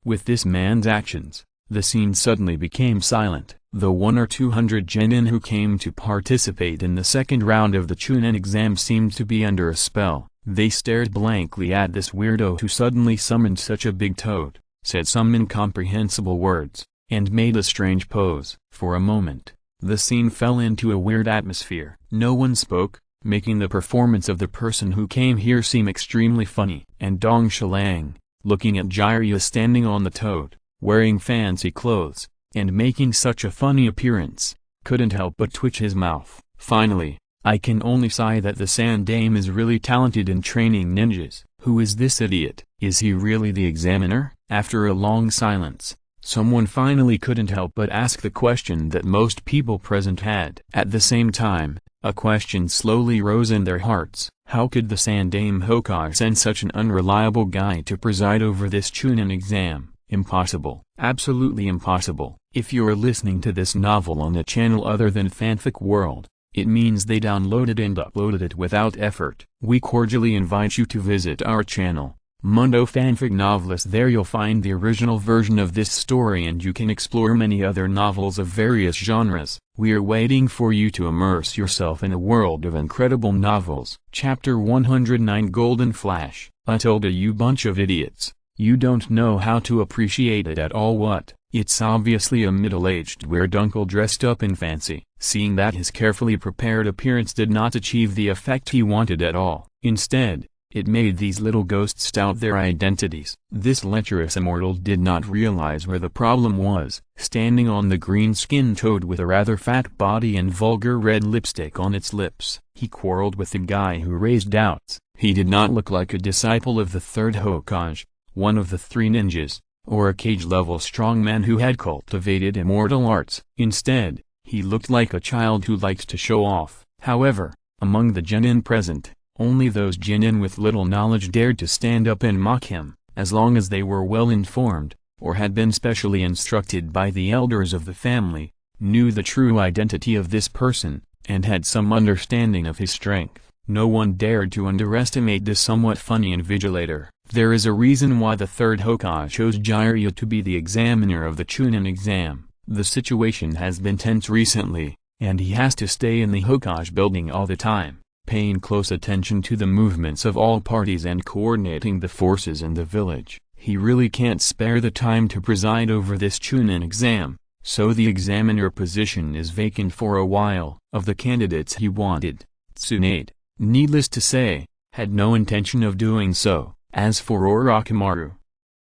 With this man's actions, the scene suddenly became silent. The 100 or 200 genin who came to participate in the second round of the Chunin exam seemed to be under a spell. They stared blankly at this weirdo who suddenly summoned such a big toad, said some incomprehensible words, and made a strange pose. For a moment, The scene fell into a weird atmosphere. No one spoke, making the performance of the person who came here seem extremely funny. And Dong Shilang, looking at Jiraiya standing on the toad, wearing fancy clothes, and making such a funny appearance, couldn't help but twitch his mouth. Finally, I can only sigh that the Sandame is really talented in training ninjas. Who is this idiot? Is he really the examiner? After a long silence, someone finally couldn't help but ask the question that most people present had. At the same time, a question slowly rose in their hearts. How could the Sandame Hokage send such an unreliable guy to preside over this Chunin exam? Impossible. Absolutely impossible. If you're listening to this novel on a channel other than Fanfic World, it means they downloaded and uploaded it without effort. We cordially invite you to visit our channel, Mundo Fanfic Novelist. There you'll find the original version of this story and you can explore many other novels of various genres. We are waiting for you to immerse yourself in a world of incredible novels. Chapter 109 Golden Flash. I told you bunch of idiots. You don't know how to appreciate it at all. What? It's obviously a middle-aged weird uncle dressed up in fancy. Seeing that his carefully prepared appearance did not achieve the effect he wanted at all. Instead, it made these little ghosts doubt their identities. This lecherous immortal did not realize where the problem was. Standing on the green-skinned toad with a rather fat body and vulgar red lipstick on its lips, he quarreled with the guy who raised doubts. He did not look like a disciple of the third Hokage, one of the three ninjas, or a cage-level strongman who had cultivated immortal arts. Instead, he looked like a child who likes to show off. However, among the genin present, only those genin with little knowledge dared to stand up and mock him. As long as they were well informed, or had been specially instructed by the elders of the family, knew the true identity of this person, and had some understanding of his strength, no one dared to underestimate this somewhat funny invigilator. There is a reason why the third Hokage chose Jiraiya to be the examiner of the Chunin exam. The situation has been tense recently, and he has to stay in the Hokage building all the time, paying close attention to the movements of all parties and coordinating the forces in the village. He really can't spare the time to preside over this Chunin exam, so the examiner position is vacant for a while. Of the candidates he wanted, Tsunade, needless to say, had no intention of doing so. As for Orochimaru,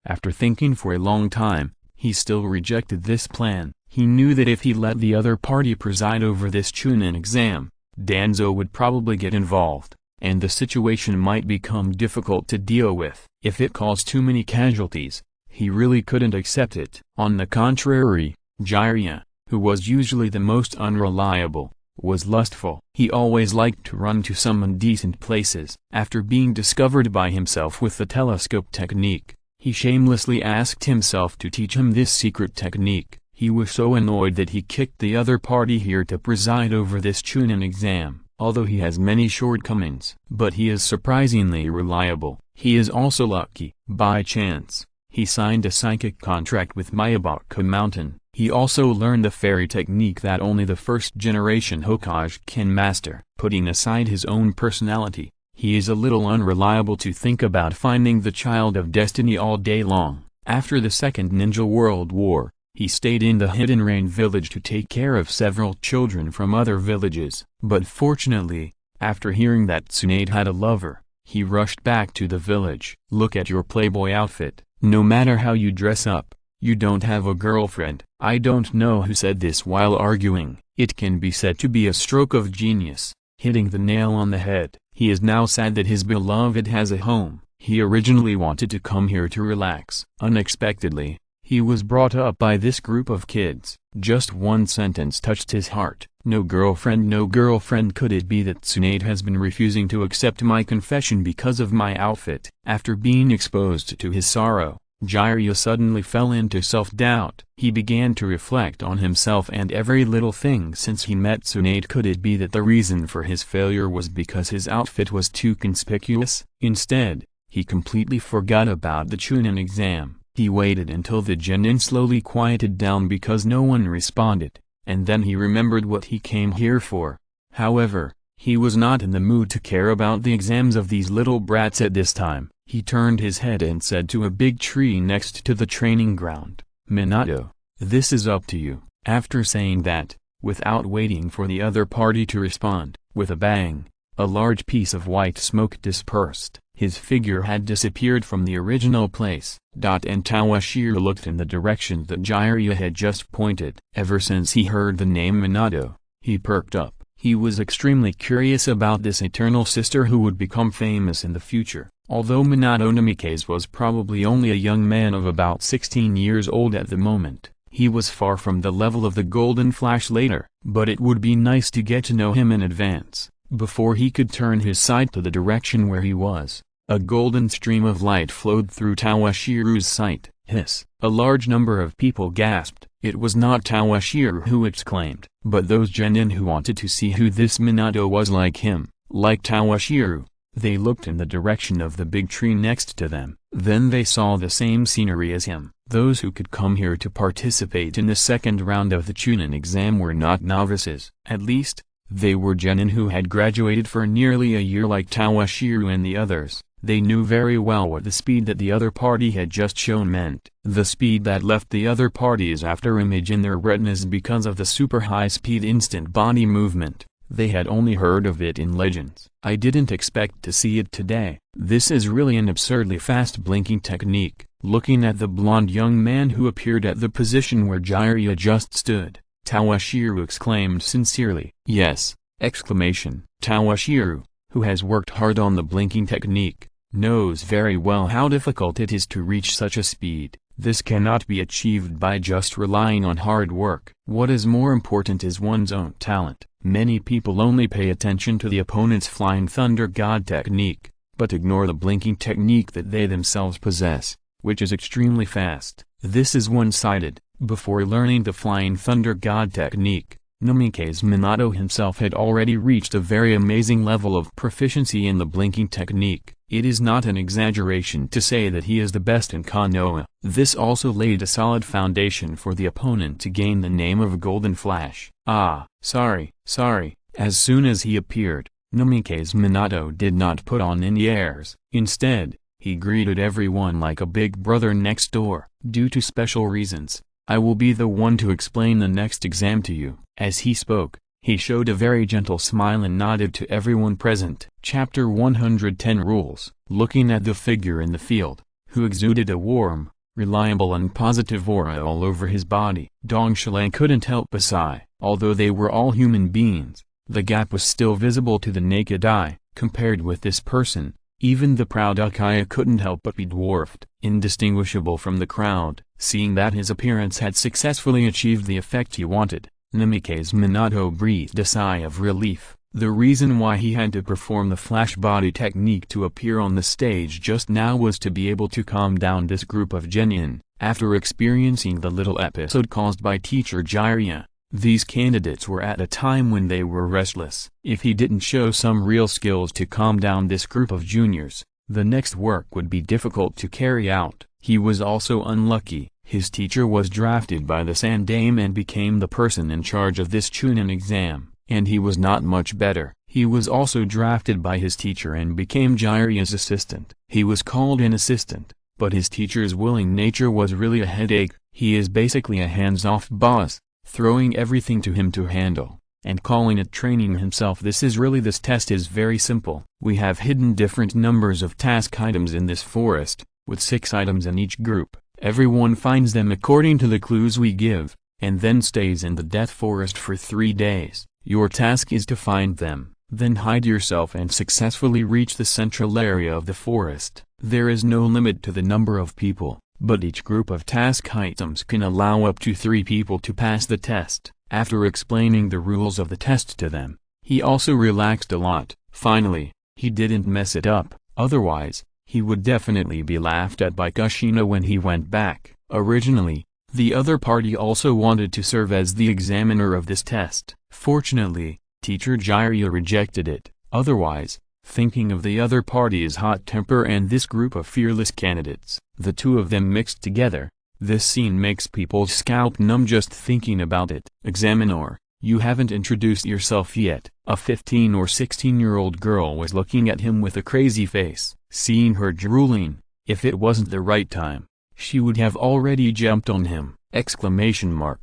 after thinking for a long time, he still rejected this plan. He knew that if he let the other party preside over this Chunin exam, Danzo would probably get involved, and the situation might become difficult to deal with. If it caused too many casualties, he really couldn't accept it. On the contrary, Jiraiya, who was usually the most unreliable, was lustful. He always liked to run to some indecent places. After being discovered by himself with the telescope technique, he shamelessly asked himself to teach him this secret technique. He was so annoyed that he kicked the other party here to preside over this Chunin exam. Although he has many shortcomings, but he is surprisingly reliable. He is also lucky. By chance, he signed a psychic contract with Meixiang Mountain. He also learned the fairy technique that only the first-generation Hokage can master. Putting aside his own personality, he is a little unreliable to think about finding the child of destiny all day long. After the Second Ninja World War, he stayed in the Hidden Rain village to take care of several children from other villages. But fortunately, after hearing that Tsunade had a lover, he rushed back to the village. Look at your playboy outfit. No matter how you dress up, you don't have a girlfriend. I don't know who said this while arguing. It can be said to be a stroke of genius, hitting the nail on the head. He is now sad that his beloved has a home. He originally wanted to come here to relax. Unexpectedly, he was brought up by this group of kids. Just one sentence touched his heart. No girlfriend, no girlfriend. Could it be that Tsunade has been refusing to accept my confession because of my outfit? After being exposed to his sorrow, Jiraiya suddenly fell into self-doubt. He began to reflect on himself and every little thing since he met Tsunade. Could it be that the reason for his failure was because his outfit was too conspicuous? Instead, he completely forgot about the Chunin exam. He waited until the genin slowly quieted down because no one responded, and then he remembered what he came here for. However, he was not in the mood to care about the exams of these little brats at this time. He turned his head and said to a big tree next to the training ground, "Minato, this is up to you." After saying that, Without waiting for the other party to respond, with a bang, a large piece of white smoke dispersed. His figure had disappeared from the original place. And Toshiro looked in the direction that Jiraiya had just pointed. Ever since he heard the name Minato, he perked up. He was extremely curious about this eternal sister who would become famous in the future. Although Minato Namikaze was probably only a young man of about 16 years old at the moment, he was far from the level of the Golden Flash later. But it would be nice to get to know him in advance, before he could turn his sight to the direction where he was. A golden stream of light flowed through Toshiro's sight. Hiss! A large number of people gasped. It was not Toshiro who exclaimed, but those genin who wanted to see who this Minato was like him, like Toshiro. They looked in the direction of the big tree next to them. Then they saw the same scenery as him. Those who could come here to participate in the second round of the Chunin exam were not novices. At least, they were genin who had graduated for nearly a year like Toshiro and the others. They knew very well what the speed that the other party had just shown meant. The speed that left the other party's after image in their retinas because of the super high-speed instant body movement. They had only heard of it in legends. I didn't expect to see it today. This is really an absurdly fast blinking technique. Looking at the blonde young man who appeared at the position where Jiraiya just stood, Toshiro exclaimed sincerely. Yes! Exclamation. Toshiro, who has worked hard on the blinking technique, knows very well how difficult it is to reach such a speed. This cannot be achieved by just relying on hard work. What is more important is one's own talent. Many people only pay attention to the opponent's Flying Thunder God technique, but ignore the blinking technique that they themselves possess, which is extremely fast. This is one-sided. Before learning the Flying Thunder God technique, Namikaze Minato himself had already reached a very amazing level of proficiency in the blinking technique. It is not an exaggeration to say that he is the best in Konoha. This also laid a solid foundation for the opponent to gain the name of Golden Flash. Sorry. As soon as he appeared, Namikaze Minato did not put on any airs. Instead, he greeted everyone like a big brother next door. Due to special reasons, I will be the one to explain the next exam to you. As he spoke, he showed a very gentle smile and nodded to everyone present. Chapter 110 Rules. Looking at the figure in the field, who exuded a warm, reliable and positive aura all over his body, Dong Shalai couldn't help but sigh. Although they were all human beings, the gap was still visible to the naked eye. Compared with this person, even the proud Uchiha couldn't help but be dwarfed, indistinguishable from the crowd. Seeing that his appearance had successfully achieved the effect he wanted, Namikaze Minato breathed a sigh of relief. The reason why he had to perform the flash body technique to appear on the stage just now was to be able to calm down this group of genin. After experiencing the little episode caused by teacher Jiraiya, these candidates were at a time when they were restless. If he didn't show some real skills to calm down this group of juniors, the next work would be difficult to carry out. He was also unlucky. His teacher was drafted by the Sandaime and became the person in charge of this Chunin exam, and he was not much better. He was also drafted by his teacher and became Jiraiya's assistant. He was called an assistant, but his teacher's willing nature was really a headache. He is basically a hands-off boss, throwing everything to him to handle, and calling it training himself. This test is very simple. We have hidden different numbers of task items in this forest, with 6 items in each group. Everyone finds them according to the clues we give, and then stays in the Death Forest for 3 days. Your task is to find them, then hide yourself and successfully reach the central area of the forest. There is no limit to the number of people, but each group of task items can allow up to 3 people to pass the test. After explaining the rules of the test to them, he also relaxed a lot. Finally, he didn't mess it up, otherwise, he would definitely be laughed at by Kushina when he went back. Originally, the other party also wanted to serve as the examiner of this test. Fortunately, teacher Jiraiya rejected it. Otherwise, thinking of the other party's hot temper and this group of fearless candidates, the two of them mixed together, this scene makes people's scalp numb just thinking about it. Examiner, you haven't introduced yourself yet. A 15 or 16-year-old girl was looking at him with a crazy face. Seeing her drooling, if it wasn't the right time, she would have already jumped on him.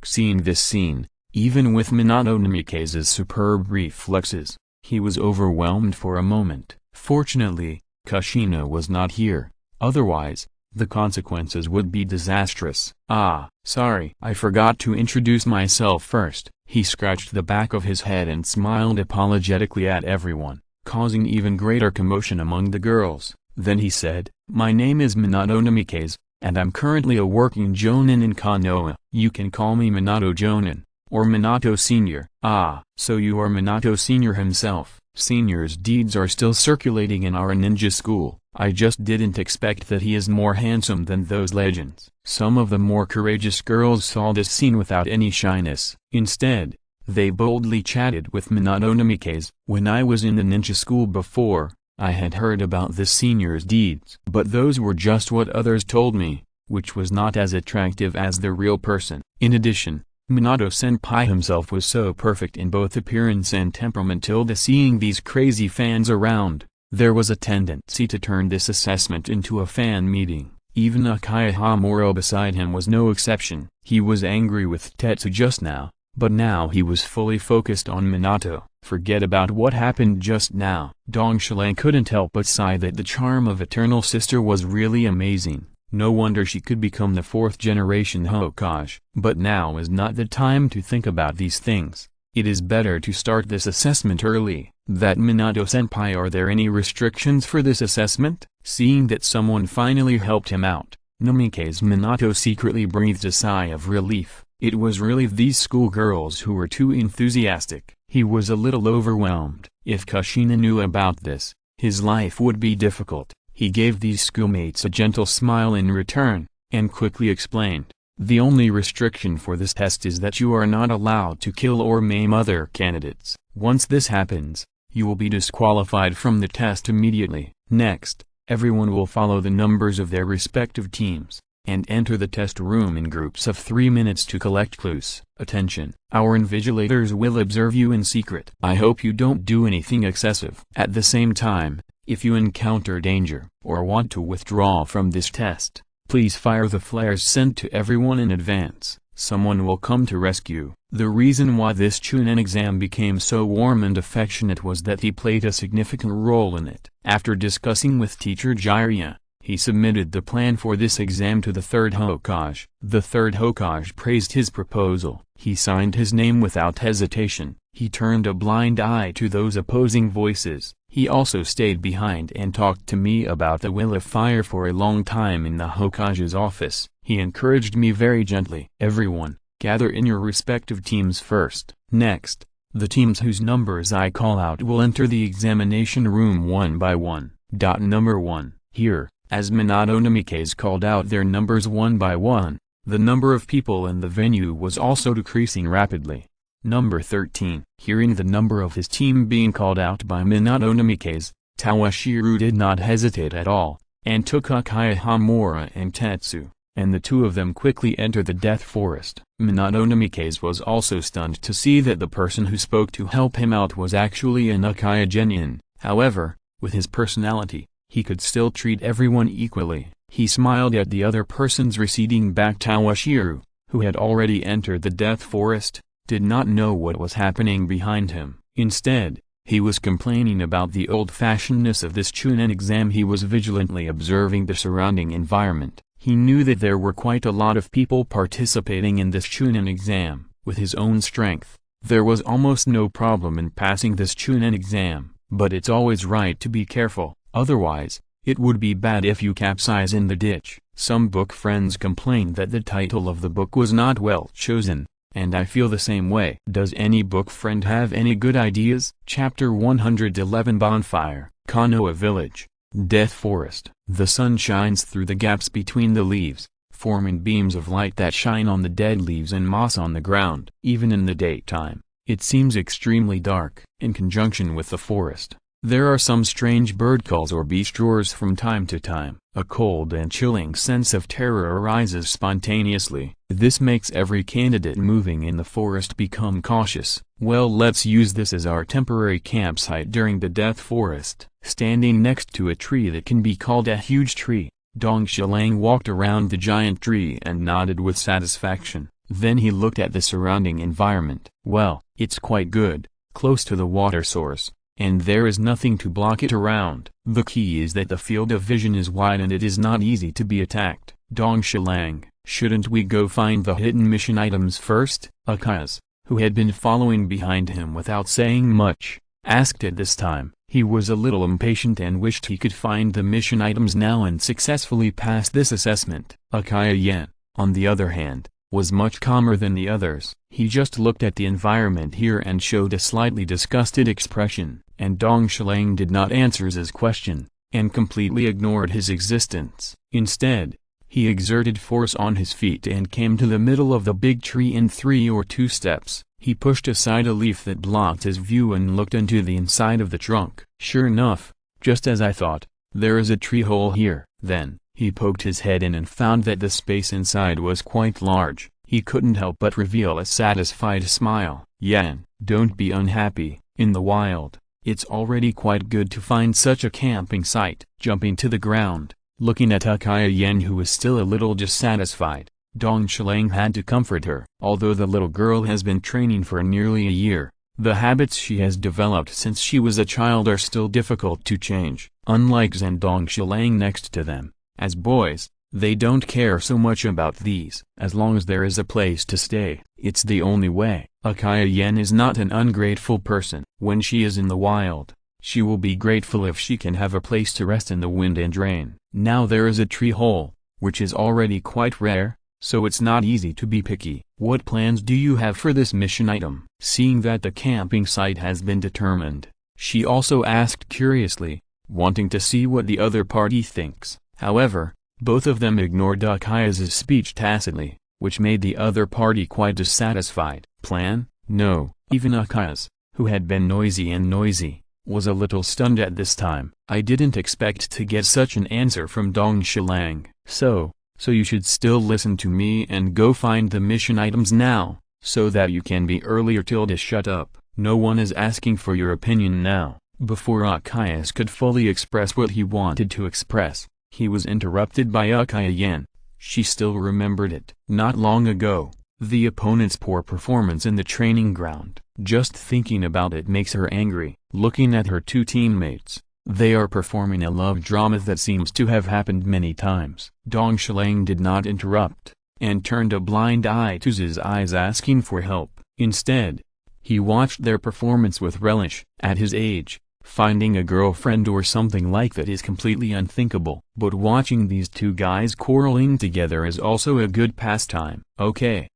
Seeing this scene, Even with Minato Namikaze's superb reflexes, he was overwhelmed for a moment. Fortunately, Kushina was not here, otherwise, the consequences would be disastrous. "Ah, sorry. I forgot to introduce myself first." He scratched the back of his head and smiled apologetically at everyone, causing even greater commotion among the girls. Then he said, "My name is Minato Namikaze, and I'm currently a working jonin in Konoha. You can call me Minato Jonin, or Minato Senior." "Ah, so you are Minato Senior himself." "Senior's deeds are still circulating in our ninja school. I just didn't expect that he is more handsome than those legends." Some of the more courageous girls saw this scene without any shyness. Instead, they boldly chatted with Minato Namikaze. "When I was in the ninja school before, I had heard about this senior's deeds. But those were just what others told me, which was not as attractive as the real person. In addition, Minato-senpai himself was so perfect in both appearance and temperament. Tilda seeing these crazy fans around, there was a tendency to turn this assessment into a fan meeting. Even Uchiha Hamura beside him was no exception. He was angry with Tetsu just now, but now he was fully focused on Minato. Forget about what happened just now. Dong Shilang couldn't help but sigh that the charm of Eternal Sister was really amazing. No wonder she could become the 4th generation Hokage. But now is not the time to think about these things. It is better to start this assessment early. "That Minato-senpai, are there any restrictions for this assessment?" Seeing that someone finally helped him out, Namikaze Minato secretly breathed a sigh of relief. It was really these schoolgirls who were too enthusiastic. He was a little overwhelmed. If Kushina knew about this, his life would be difficult. He gave these schoolmates a gentle smile in return, and quickly explained, "The only restriction for this test is that you are not allowed to kill or maim other candidates. Once this happens, you will be disqualified from the test immediately. Next, everyone will follow the numbers of their respective teams, and enter the test room in groups of 3 minutes to collect clues. Attention, our invigilators will observe you in secret. I hope you don't do anything excessive. At the same time, if you encounter danger, or want to withdraw from this test, please fire the flares sent to everyone in advance. Someone will come to rescue." The reason why this Chunin exam became so warm and affectionate was that he played a significant role in it. After discussing with teacher Jiraiya, he submitted the plan for this exam to the 3rd Hokage. The 3rd Hokage praised his proposal. He signed his name without hesitation. He turned a blind eye to those opposing voices. He also stayed behind and talked to me about the will of fire for a long time in the Hokage's office. He encouraged me very gently. "Everyone, gather in your respective teams first. Next, the teams whose numbers I call out will enter the examination room one by one. Number 1. Here, as Minato Namikaze called out their numbers one by one, the number of people in the venue was also decreasing rapidly. Number 13. Hearing the number of his team being called out by Minato Namikaze, Tawashiro did not hesitate at all, and took Uchiha Hamura and Tetsu, and the two of them quickly entered the Death Forest. Minato Namikaze was also stunned to see that the person who spoke to help him out was actually an Uchiha genin. However, with his personality, he could still treat everyone equally. He smiled at the other persons receding back. Tawashiro, who had already entered the Death Forest, did not know what was happening behind him. Instead, he was complaining about the old-fashionedness of this Chunin exam. He was vigilantly observing the surrounding environment. He knew that there were quite a lot of people participating in this Chunin exam. With his own strength, there was almost no problem in passing this Chunin exam, but it's always right to be careful, otherwise, it would be bad if you capsize in the ditch. Some book friends complained that the title of the book was not well chosen, and I feel the same way. Does any book friend have any good ideas? Chapter 111 Bonfire, Konoha Village, Death Forest. The sun shines through the gaps between the leaves, forming beams of light that shine on the dead leaves and moss on the ground. Even in the daytime, it seems extremely dark. In conjunction with the forest, there are some strange bird calls or beast roars from time to time. A cold and chilling sense of terror arises spontaneously. This makes every candidate moving in the forest become cautious. Well, let's use this as our temporary campsite during the Death Forest. Standing next to a tree that can be called a huge tree, Dong Shilang walked around the giant tree and nodded with satisfaction. Then he looked at the surrounding environment. Well, it's quite good, close to the water source, and there is nothing to block it around. The key is that the field of vision is wide and it is not easy to be attacked. Dong Shilang, shouldn't we go find the hidden mission items first? Uchiha, who had been following behind him without saying much, asked at this time. He was a little impatient and wished he could find the mission items now and successfully pass this assessment. Uchiha Yan, on the other hand, was much calmer than the others. He just looked at the environment here and showed a slightly disgusted expression, and Dong Shilang did not answer his question, and completely ignored his existence. Instead, he exerted force on his feet and came to the middle of the big tree in 3 or 2 steps. He pushed aside a leaf that blocked his view and looked into the inside of the trunk. Sure enough, just as I thought, there is a tree hole here. Then, he poked his head in and found that the space inside was quite large. He couldn't help but reveal a satisfied smile. Yan, don't be unhappy. In the wild, it's already quite good to find such a camping site. Jumping to the ground, looking at Uchiha Yan, who was still a little dissatisfied, Dong Shilang had to comfort her. Although the little girl has been training for nearly a year, the habits she has developed since she was a child are still difficult to change. Unlike Zen Dong Shilang next to them, as boys, they don't care so much about these. As long as there is a place to stay, it's the only way. Uchiha Yan is not an ungrateful person. When she is in the wild, she will be grateful if she can have a place to rest in the wind and rain. Now there is a tree hole, which is already quite rare, so it's not easy to be picky. What plans do you have for this mission item? Seeing that the camping site has been determined, she also asked curiously, wanting to see what the other party thinks. However, both of them ignored Uchiha's speech tacitly, which made the other party quite dissatisfied. Plan? No. Even Uchiha, who had been noisy, was a little stunned at this time. I didn't expect to get such an answer from Dong Shilang. So you should still listen to me and go find the mission items now, so that you can be earlier. Shut up. No one is asking for your opinion now. Before Uchiha could fully express what he wanted to express, he was interrupted by Uchiha Yan. She still remembered it. Not long ago, the opponent's poor performance in the training ground. Just thinking about it makes her angry. Looking at her 2 teammates, they are performing a love drama that seems to have happened many times. Dong Shilang did not interrupt, and turned a blind eye to his eyes asking for help. Instead, he watched their performance with relish. At his age, finding a girlfriend or something like that is completely unthinkable. But watching these 2 guys quarreling together is also a good pastime. Okay,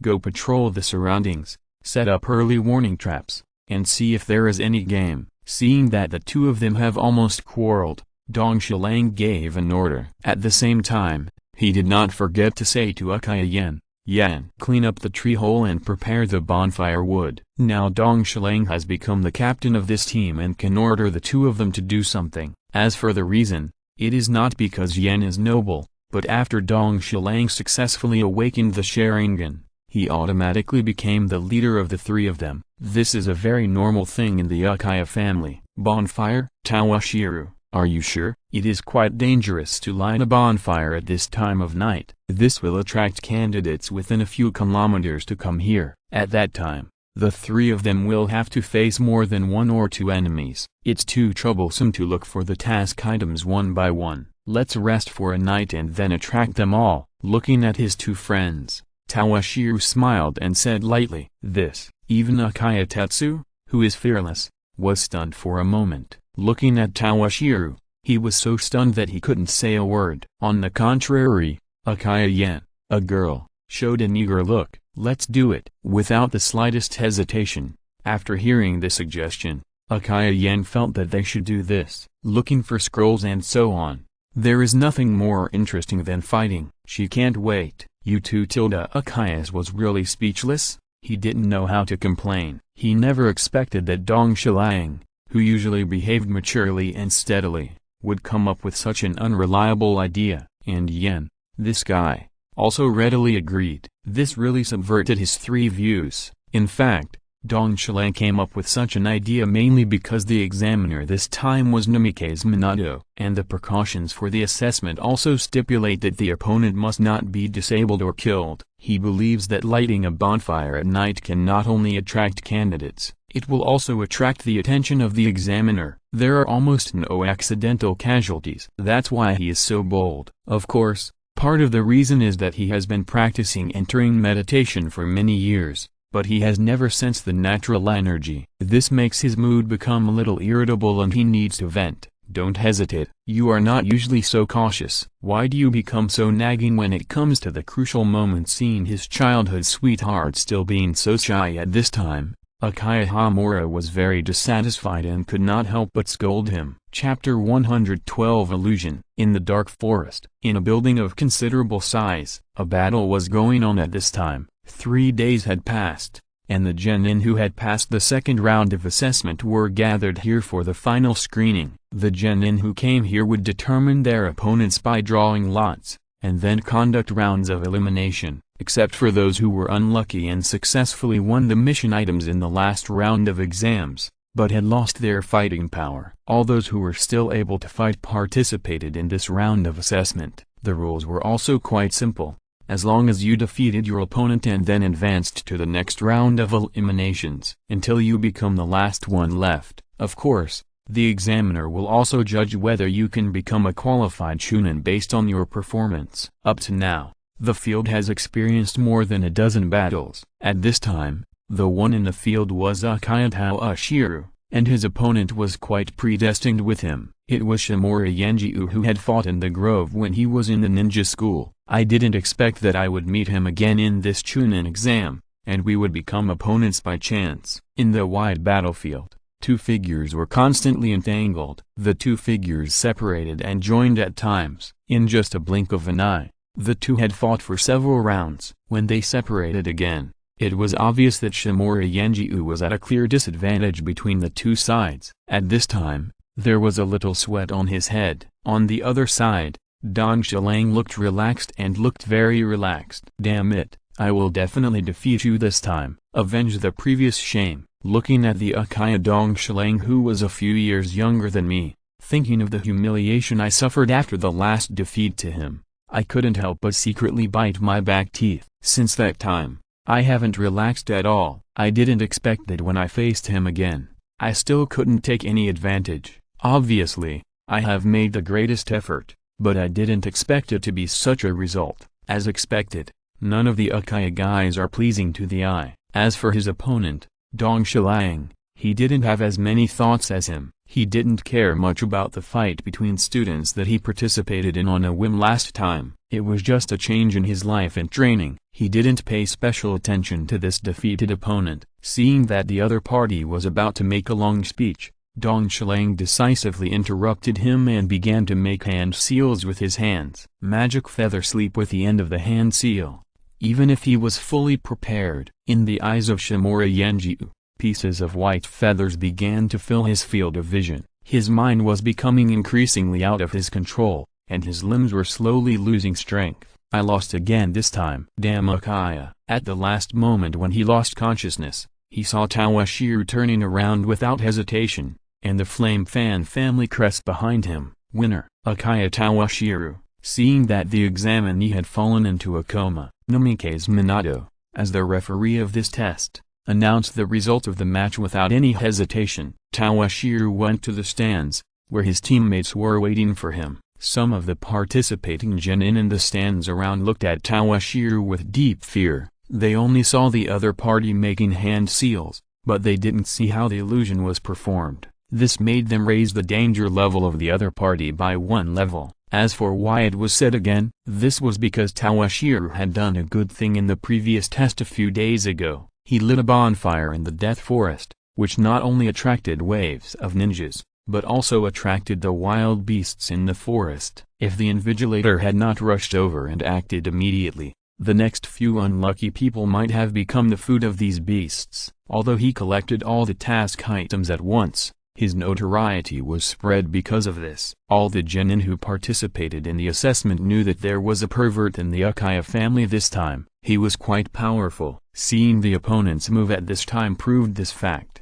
go patrol the surroundings, set up early warning traps, and see if there is any game. Seeing that the 2 of them have almost quarreled, Dong Shilang gave an order. At the same time, he did not forget to say to Uchiha Yan, clean up the tree hole and prepare the bonfire wood. Now Dong Shilang has become the captain of this team and can order the 2 of them to do something. As for the reason, it is not because Yan is noble, but after Dong Shilang successfully awakened the Sharingan, he automatically became the leader of the 3 of them. This is a very normal thing in the Uchiha family. Bonfire? Toshiro, are you sure? It is quite dangerous to light a bonfire at this time of night. This will attract candidates within a few kilometers to come here. At that time, the 3 of them will have to face more than 1 or 2 enemies. It's too troublesome to look for the task items one by one. Let's rest for a night and then attract them all. Looking at his 2 friends, Toshiro smiled and said lightly, this. Even Uchiha Tetsu, who is fearless, was stunned for a moment. Looking at Toshiro, he was so stunned that he couldn't say a word. On the contrary, Uchiha Yan, a girl, showed an eager look. Let's do it. Without the slightest hesitation, after hearing the suggestion, Uchiha Yan felt that they should do this. Looking for scrolls and so on. There is nothing more interesting than fighting. She can't wait. You two. Uchiha was really speechless. He didn't know how to complain. He never expected that Dong Shilang, who usually behaved maturely and steadily, would come up with such an unreliable idea. And Yan, this guy, also readily agreed. This really subverted his 3 views. In fact, Dong Shilang came up with such an idea mainly because the examiner this time was Namikaze Minato, and the precautions for the assessment also stipulate that the opponent must not be disabled or killed. He believes that lighting a bonfire at night can not only attract candidates, it will also attract the attention of the examiner. There are almost no accidental casualties. That's why he is so bold. Of course, part of the reason is that he has been practicing entering meditation for many years, but he has never sensed the natural energy. This makes his mood become a little irritable and he needs to vent. Don't hesitate. You are not usually so cautious. Why do you become so nagging when it comes to the crucial moment? Seeing his childhood sweetheart still being so shy at this time, Uchiha Hamura was very dissatisfied and could not help but scold him. Chapter 112 Illusion. In the dark forest, in a building of considerable size, a battle was going on at this time. 3 days had passed, and the genin who had passed the second round of assessment were gathered here for the final screening. The genin who came here would determine their opponents by drawing lots, and then conduct rounds of elimination, except for those who were unlucky and successfully won the mission items in the last round of exams, but had lost their fighting power. All those who were still able to fight participated in this round of assessment. The rules were also quite simple. As long as you defeated your opponent and then advanced to the next round of eliminations, until you become the last one left. Of course, the examiner will also judge whether you can become a qualified chunin based on your performance. Up to now, the field has experienced more than a dozen battles. At this time, the one in the field was Uchiha Toshiro, and his opponent was quite predestined with him. It was Shimura Yenjiu who had fought in the grove when he was in the ninja school. I didn't expect that I would meet him again in this chunin exam, and we would become opponents by chance. In the wide battlefield, two figures were constantly entangled. The two figures separated and joined at times. In just a blink of an eye, the two had fought for several rounds. When they separated again, it was obvious that Shimura Yenjiu was at a clear disadvantage between the two sides. At this time, there was a little sweat on his head. On the other side, Dong Shilang looked relaxed and looked very relaxed. Damn it, I will definitely defeat you this time. Avenge the previous shame. Looking at the Uchiha Dong Shilang who was a few years younger than me, thinking of the humiliation I suffered after the last defeat to him, I couldn't help but secretly bite my back teeth. Since that time, I haven't relaxed at all. I didn't expect that when I faced him again, I still couldn't take any advantage. Obviously, I have made the greatest effort, but I didn't expect it to be such a result. As expected, none of the Uchiha guys are pleasing to the eye. As for his opponent, Dong Shilang, he didn't have as many thoughts as him. He didn't care much about the fight between students that he participated in on a whim last time. It was just a change in his life and training. He didn't pay special attention to this defeated opponent. Seeing that the other party was about to make a long speech, Dong Shilang decisively interrupted him and began to make hand seals with his hands. Magic feather sleep with the end of the hand seal. Even if he was fully prepared, in the eyes of Shimura Yenjiu, pieces of white feathers began to fill his field of vision. His mind was becoming increasingly out of his control, and his limbs were slowly losing strength. I lost again this time. Damn Uchiha. At the last moment when he lost consciousness, he saw Toshiro turning around without hesitation, and the flame fan family crest behind him. Winner, Uchiha Toshiro. Seeing that the examinee had fallen into a coma, Namikaze Minato, as the referee of this test, announced the result of the match without any hesitation. Toshiro went to the stands, where his teammates were waiting for him. Some of the participating genin in the stands around looked at Toshiro with deep fear. They only saw the other party making hand seals, but they didn't see how the illusion was performed. This made them raise the danger level of the other party by 1 level. As for why it was said again, this was because Toshiro had done a good thing in the previous test a few days ago. He lit a bonfire in the Death Forest, which not only attracted waves of ninjas, but also attracted the wild beasts in the forest. If the invigilator had not rushed over and acted immediately, the next few unlucky people might have become the food of these beasts. Although he collected all the task items at once, his notoriety was spread because of this. All the genin who participated in the assessment knew that there was a pervert in the Uchiha family this time. He was quite powerful. Seeing the opponent's move at this time proved this fact.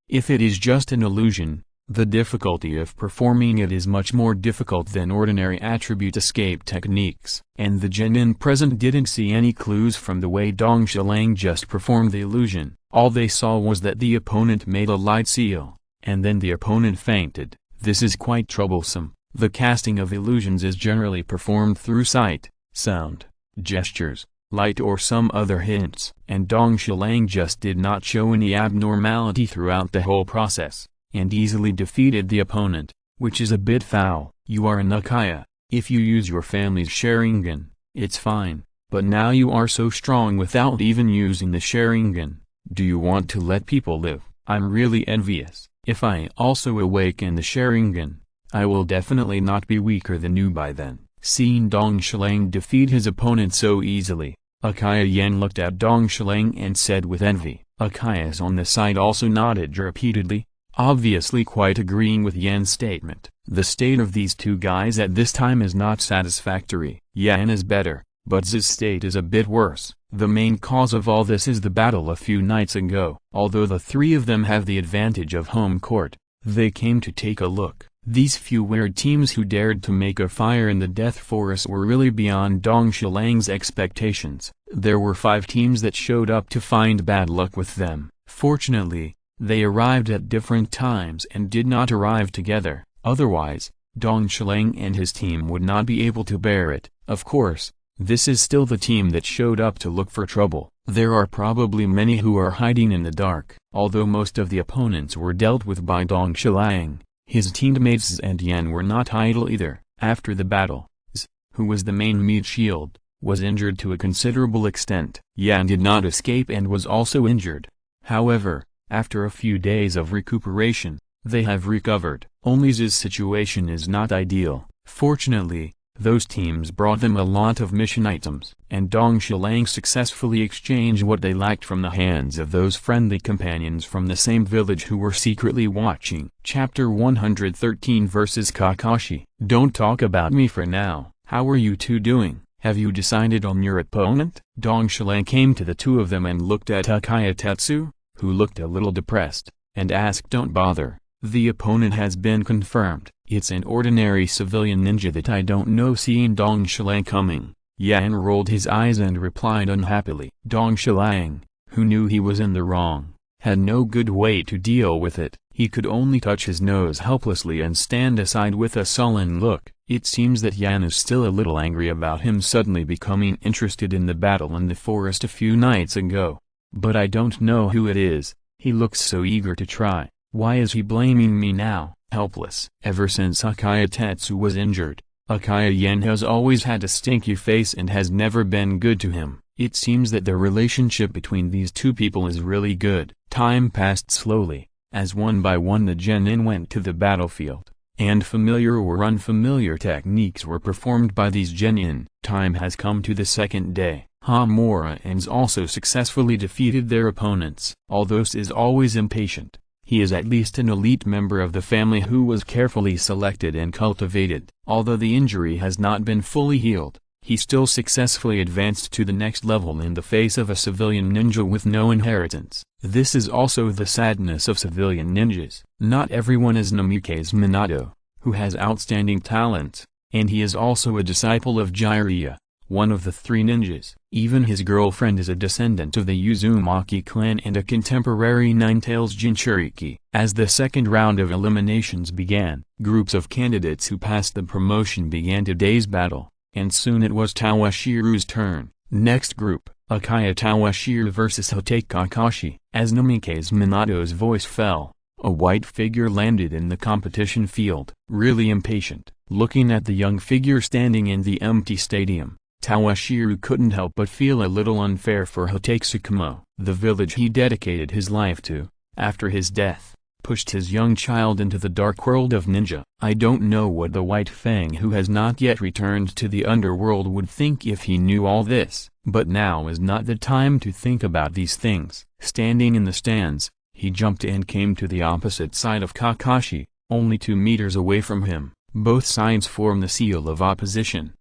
If it is just an illusion, the difficulty of performing it is much more difficult than ordinary attribute escape techniques. And the genin present didn't see any clues from the way Dong Shilang just performed the illusion. All they saw was that the opponent made a light seal, and then the opponent fainted. This is quite troublesome. The casting of illusions is generally performed through sight, sound, gestures, light or some other hints. And Dong Shilang just did not show any abnormality throughout the whole process, and easily defeated the opponent, which is a bit foul. You are an Uchiha. If you use your family's Sharingan, it's fine, but now you are so strong without even using the Sharingan. Do you want to let people live? I'm really envious. If I also awaken the Sharingan, I will definitely not be weaker than you by then. Seeing Dong Shilang defeat his opponent so easily, Uchiha Yan looked at Dong Shilang and said with envy. Uchihas on the side also nodded repeatedly, obviously quite agreeing with Yan's statement. The state of these two guys at this time is not satisfactory. Yan is better, but Z's state is a bit worse. The main cause of all this is the battle a few nights ago. Although the three of them have the advantage of home court, they came to take a look. These few weird teams who dared to make a fire in the Death Forest were really beyond Dong Shilang's expectations. There were 5 teams that showed up to find bad luck with them. Fortunately, they arrived at different times and did not arrive together. Otherwise, Dong Shilang and his team would not be able to bear it. Of course, this is still the team that showed up to look for trouble. There are probably many who are hiding in the dark. Although most of the opponents were dealt with by Dong Shilang, his teammates and Yan were not idle either. After the battle, Z, who was the main meat shield, was injured to a considerable extent. Yan did not escape and was also injured. However, after a few days of recuperation, they have recovered. Only Z's situation is not ideal. Fortunately, those teams brought them a lot of mission items, and Dong Shilang successfully exchanged what they lacked from the hands of those friendly companions from the same village who were secretly watching. Chapter 113 vs. Kakashi. Don't talk about me for now. How are you two doing? Have you decided on your opponent? Dong Shilang came to the two of them and looked at Uchiha Tetsu, who looked a little depressed, and asked, "Don't bother. The opponent has been confirmed. It's an ordinary civilian ninja that I don't know." Seeing Dong Shilang coming, Yan rolled his eyes and replied unhappily. Dong Shilang, who knew he was in the wrong, had no good way to deal with it. He could only touch his nose helplessly and stand aside with a sullen look. It seems that Yan is still a little angry about him suddenly becoming interested in the battle in the forest a few nights ago. But I don't know who it is. He looks so eager to try. Why is he blaming me now? Helpless. Ever since Uchiha Tetsu was injured, Uchiha Yan has always had a stinky face and has never been good to him. It seems that the relationship between these two people is really good. Time passed slowly, as one by one the genin went to the battlefield, and familiar or unfamiliar techniques were performed by these genin. Time has come to the second day. Hamura and Z also successfully defeated their opponents. Although Z is always impatient, he is at least an elite member of the family who was carefully selected and cultivated. Although the injury has not been fully healed, he still successfully advanced to the next level in the face of a civilian ninja with no inheritance. This is also the sadness of civilian ninjas. Not everyone is Namikaze Minato, who has outstanding talents, and he is also a disciple of Jiraiya, one of the 3 ninjas. Even his girlfriend is a descendant of the Uzumaki clan and a contemporary Ninetales Jinchuriki. As the second round of eliminations began, groups of candidates who passed the promotion began today's battle, and soon it was Tawashiro's turn. Next group, Uchiha Tawashiro vs. Hotai Kakashi. As Namikaze Minato's voice fell, a white figure landed in the competition field. Really impatient, looking at the young figure standing in the empty stadium, Tawashiro couldn't help but feel a little unfair for Hotai Tsukumo. The village he dedicated his life to, after his death, pushed his young child into the dark world of ninja. I don't know what the White Fang who has not yet returned to the underworld would think if he knew all this, but now is not the time to think about these things. Standing in the stands, he jumped and came to the opposite side of Kakashi, only 2 meters away from him. Both sides form the seal of opposition.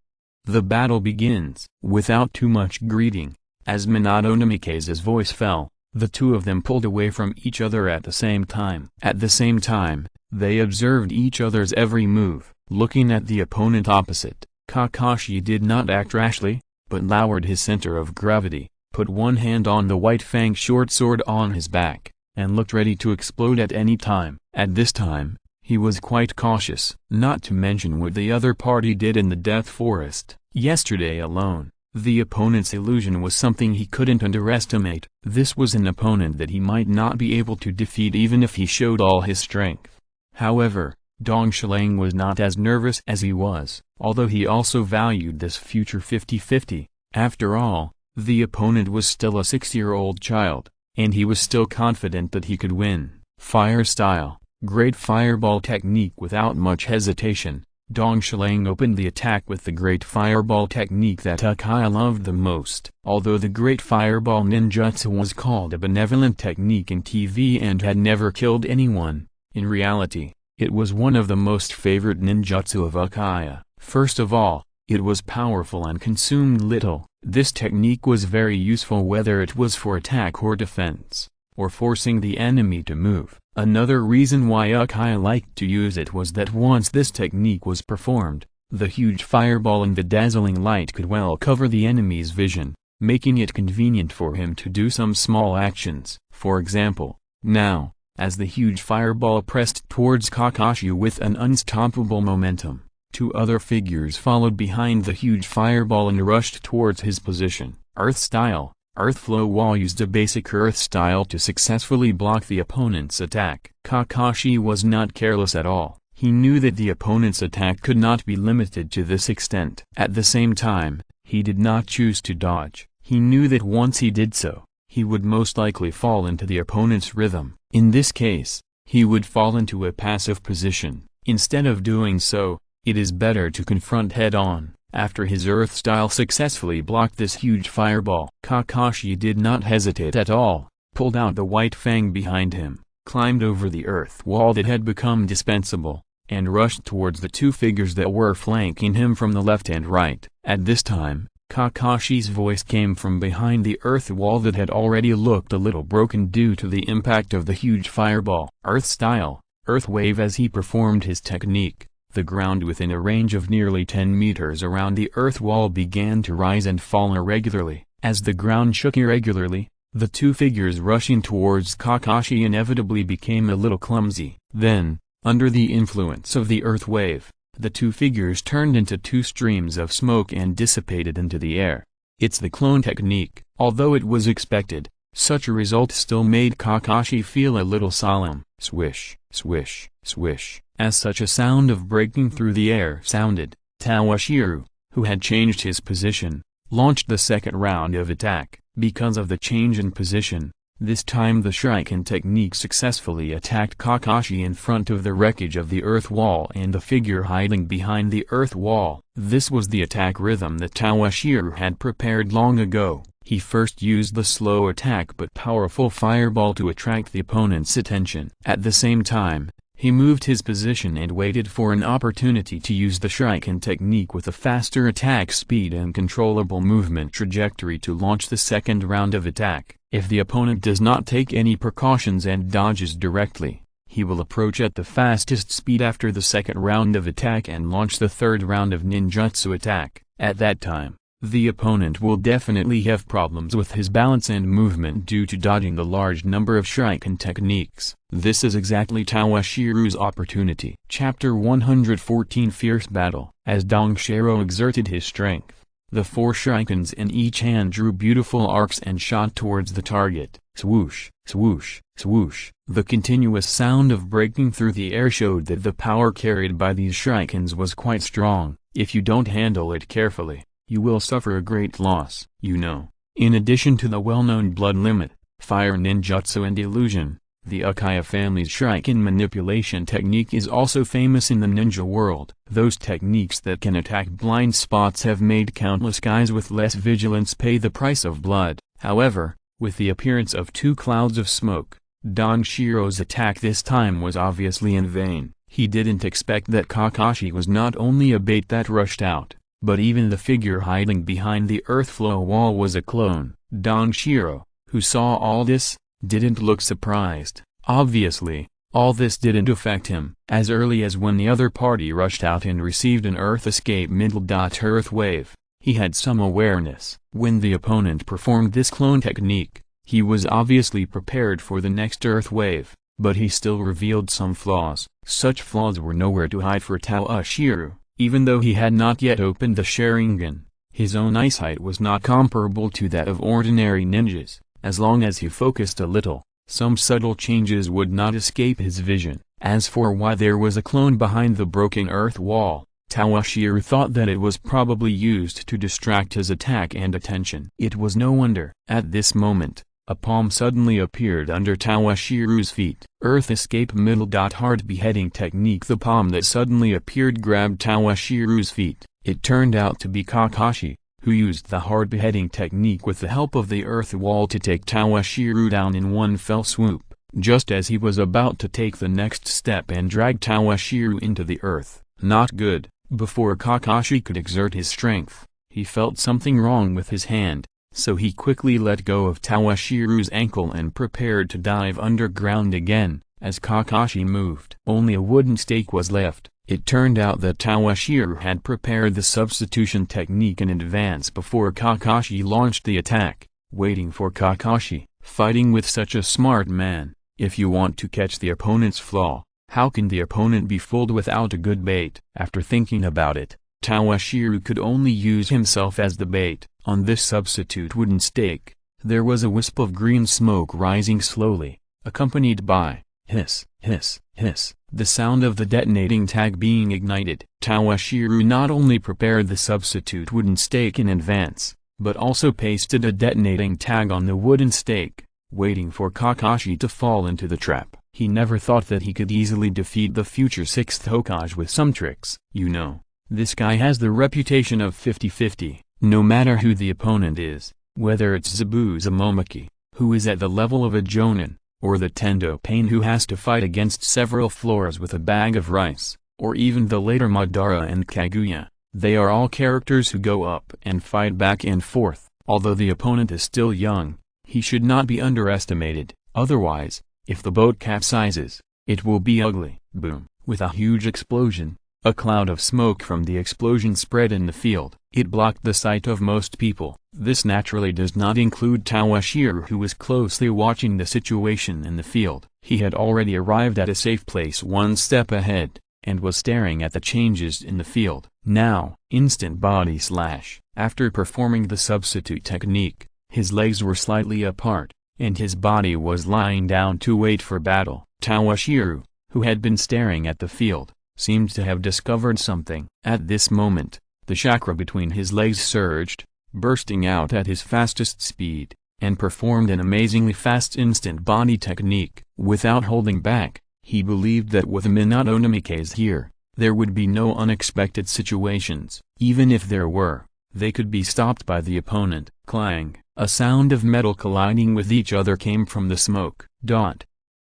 The battle begins. Without too much greeting, as Minato Namikaze's voice fell, the two of them pulled away from each other at the same time. At the same time, they observed each other's every move. Looking at the opponent opposite, Kakashi did not act rashly, but lowered his center of gravity, put one hand on the white fang short sword on his back, and looked ready to explode at any time. At this time, he was quite cautious. Not to mention what the other party did in the Death Forest. Yesterday alone, the opponent's illusion was something he couldn't underestimate. This was an opponent that he might not be able to defeat even if he showed all his strength. However, Dong Shilang was not as nervous as he was, although he also valued this future 50-50. After all, the opponent was still a 6-year-old child, and he was still confident that he could win. Fire style, great fireball technique. Without much hesitation, Dong Shilang opened the attack with the great fireball technique that Uchiha loved the most. Although the great fireball ninjutsu was called a benevolent technique in TV and had never killed anyone, in reality, it was one of the most favorite ninjutsu of Uchiha. First of all, it was powerful and consumed little. This technique was very useful whether it was for attack or defense, or forcing the enemy to move. Another reason why Uchiha liked to use it was that once this technique was performed, the huge fireball and the dazzling light could well cover the enemy's vision, making it convenient for him to do some small actions. For example, now, as the huge fireball pressed towards Kakashi with an unstoppable momentum, two other figures followed behind the huge fireball and rushed towards his position. Earth style. Earth Flow Wall used a basic earth style to successfully block the opponent's attack. Kakashi was not careless at all. He knew that the opponent's attack could not be limited to this extent. At the same time, he did not choose to dodge. He knew that once he did so, he would most likely fall into the opponent's rhythm. In this case, he would fall into a passive position. Instead of doing so, it is better to confront head-on. After his earth style successfully blocked this huge fireball, Kakashi did not hesitate at all, pulled out the white fang behind him, climbed over the earth wall that had become dispensable, and rushed towards the two figures that were flanking him from the left and right. At this time, Kakashi's voice came from behind the earth wall that had already looked a little broken due to the impact of the huge fireball. Earth style, earth wave. As he performed his technique, the ground within a range of nearly 10 meters around the earth wall began to rise and fall irregularly. As the ground shook irregularly, the two figures rushing towards Kakashi inevitably became a little clumsy. Then, under the influence of the earth wave, the two figures turned into two streams of smoke and dissipated into the air. It's the clone technique. Although it was expected, such a result still made Kakashi feel a little solemn. Swish, swish, swish. As such a sound of breaking through the air sounded, Toshiro, who had changed his position, launched the second round of attack. Because of the change in position, this time the Shuriken technique successfully attacked Kakashi in front of the wreckage of the earth wall and the figure hiding behind the earth wall. This was the attack rhythm that Toshiro had prepared long ago. He first used the slow attack but powerful fireball to attract the opponent's attention. At the same time, he moved his position and waited for an opportunity to use the Shuriken technique with a faster attack speed and controllable movement trajectory to launch the second round of attack. If the opponent does not take any precautions and dodges directly, he will approach at the fastest speed after the second round of attack and launch the third round of ninjutsu attack. At that time, the opponent will definitely have problems with his balance and movement due to dodging the large number of Shuriken techniques. This is exactly Toshiro's opportunity. Chapter 114 Fierce Battle. As Dongshiro exerted his strength, the four Shurikens in each hand drew beautiful arcs and shot towards the target. Swoosh, swoosh, swoosh. The continuous sound of breaking through the air showed that the power carried by these Shurikens was quite strong. If you don't handle it carefully, you will suffer a great loss. In addition to the well-known blood limit, fire ninjutsu and illusion, the Uchiha family's Shuriken manipulation technique is also famous in the ninja world. Those techniques that can attack blind spots have made countless guys with less vigilance pay the price of blood. However, with the appearance of two clouds of smoke, Dongshiro's attack this time was obviously in vain. He didn't expect that Kakashi was not only a bait that rushed out, but even the figure hiding behind the earth flow wall was a clone. Toshiro, who saw all this, didn't look surprised. Obviously, all this didn't affect him. As early as when the other party rushed out and received an Earth escape middle-earth wave, he had some awareness. When the opponent performed this clone technique, he was obviously prepared for the next Earth wave, but he still revealed some flaws. Such flaws were nowhere to hide for Toshiro. Even though he had not yet opened the Sharingan, his own eyesight was not comparable to that of ordinary ninjas. As long as he focused a little, some subtle changes would not escape his vision. As for why there was a clone behind the broken earth wall, Toshiro thought that it was probably used to distract his attack and attention. It was no wonder. At this moment, a palm suddenly appeared under Toshiro's feet. Earth escape hard beheading technique. The palm that suddenly appeared grabbed Toshiro's feet. It turned out to be Kakashi, who used the hard beheading technique with the help of the earth wall to take Toshiro down in one fell swoop. Just as he was about to take the next step and drag Toshiro into the earth. Not good. Before Kakashi could exert his strength, he felt something wrong with his hand, so he quickly let go of Toshiro's ankle and prepared to dive underground again. As Kakashi moved, only a wooden stake was left. It turned out that Toshiro had prepared the substitution technique in advance before Kakashi launched the attack, waiting for Kakashi. Fighting with such a smart man, if you want to catch the opponent's flaw, how can the opponent be fooled without a good bait? After thinking about it, Toshiro could only use himself as the bait. On this substitute wooden stake, there was a wisp of green smoke rising slowly, accompanied by hiss, hiss, hiss, the sound of the detonating tag being ignited. Toshiro not only prepared the substitute wooden stake in advance, but also pasted a detonating tag on the wooden stake, waiting for Kakashi to fall into the trap. He never thought that he could easily defeat the future 6th Hokage with some tricks. You know, this guy has the reputation of 50-50, no matter who the opponent is, whether it's Zabuza Momoki, who is at the level of a Jonin, or the Tendo Pain who has to fight against several floors with a bag of rice, or even the later Madara and Kaguya. They are all characters who go up and fight back and forth. Although the opponent is still young, he should not be underestimated, otherwise, if the boat capsizes, it will be ugly. Boom! With a huge explosion, a cloud of smoke from the explosion spread in the field. It blocked the sight of most people. This naturally does not include Toshiro, who was closely watching the situation in the field. He had already arrived at a safe place one step ahead, and was staring at the changes in the field. Now, instant body slash. After performing the substitute technique, his legs were slightly apart, and his body was lying down to wait for battle. Toshiro, who had been staring at the field, seemed to have discovered something. At this moment, the chakra between his legs surged, bursting out at his fastest speed, and performed an amazingly fast instant body technique. Without holding back, he believed that with Minato Namikaze here, there would be no unexpected situations. Even if there were, they could be stopped by the opponent. Clang! A sound of metal colliding with each other came from the smoke.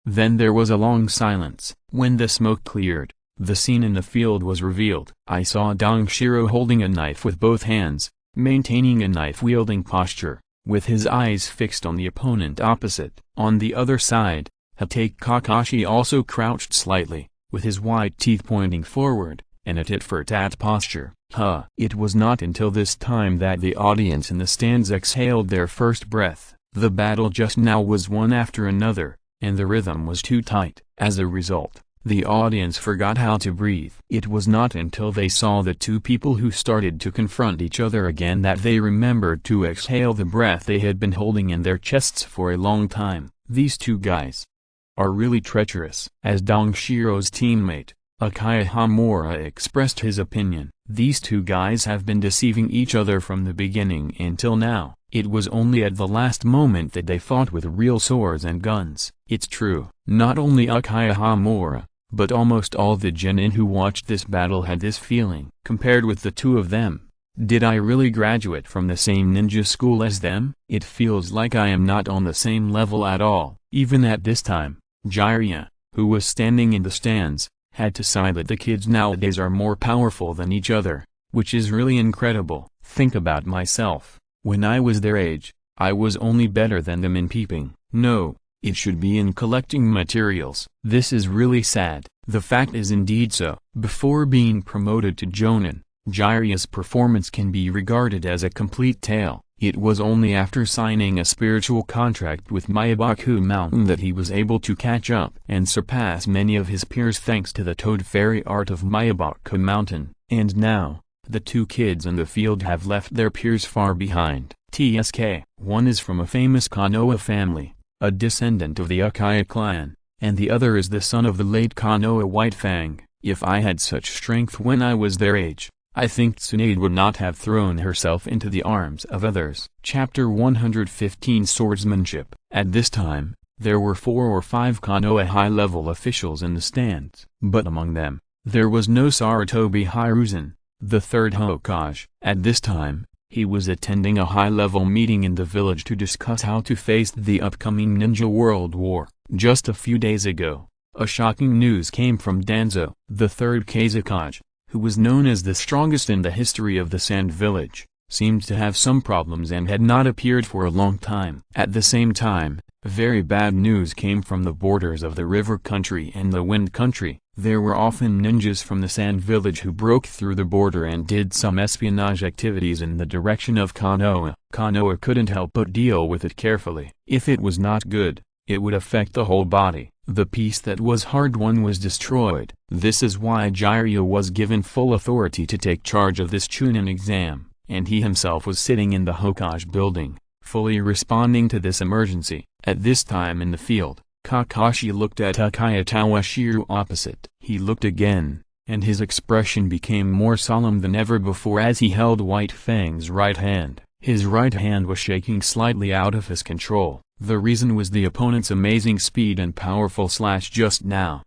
Then there was a long silence. When the smoke cleared, the scene in the field was revealed. I saw Toshiro holding a knife with both hands, maintaining a knife-wielding posture, with his eyes fixed on the opponent opposite. On the other side, Hatake Kakashi also crouched slightly, with his white teeth pointing forward, and a tit-for-tat posture. It was not until this time that the audience in the stands exhaled their first breath. The battle just now was one after another, and the rhythm was too tight. As a result, the audience forgot how to breathe. It was not until they saw the two people who started to confront each other again that they remembered to exhale the breath they had been holding in their chests for a long time. These two guys are really treacherous. As Toshhiro's teammate, Uchiha Hamura expressed his opinion. These two guys have been deceiving each other from the beginning until now. It was only at the last moment that they fought with real swords and guns. It's true. Not only Uchiha Hamura, but almost all the genin who watched this battle had this feeling. Compared with the two of them, did I really graduate from the same ninja school as them? It feels like I am not on the same level at all. Even at this time, Jiraiya, who was standing in the stands, had to sigh that the kids nowadays are more powerful than each other. which is really incredible. Think about myself. When I was their age, I was only better than them in peeping. No, it should be in collecting materials. This is really sad. The fact is indeed so. Before being promoted to Jonin, Jiraiya's performance can be regarded as a complete tale. It was only after signing a spiritual contract with Meibaku Mountain that he was able to catch up and surpass many of his peers thanks to the Toad Fairy art of Meibaku Mountain. And now, the two kids in the field have left their peers far behind. TSK. One is from a famous Konoha family, a descendant of the Uchiha clan, and the other is the son of the late Konoha White Fang. If I had such strength when I was their age, I think Tsunade would not have thrown herself into the arms of others. Chapter 115 Swordsmanship. At this time, there were 4 or 5 Konoha high-level officials in the stands, but among them, there was no Sarutobi Hiruzen, the third Hokage. At this time, he was attending a high-level meeting in the village to discuss how to face the upcoming Ninja World War. Just a few days ago, a shocking news came from Danzo, the third Kazekage, who was known as the strongest in the history of the Sand Village, seemed to have some problems and had not appeared for a long time. At the same time, very bad news came from the borders of the River Country and the Wind Country. There were often ninjas from the Sand Village who broke through the border and did some espionage activities in the direction of Konoha. Konoha couldn't help but deal with it carefully. If it was not good, it would affect the whole body. The piece that was hard-won was destroyed. This is why Jiraiya was given full authority to take charge of this Chunin exam, and he himself was sitting in the Hokage building, fully responding to this emergency. At this time in the field, Kakashi looked at Uchiha Toshiro opposite. He looked again, and his expression became more solemn than ever before as he held White Fang's right hand. His right hand was shaking slightly out of his control. The reason was the opponent's amazing speed and powerful slash just now.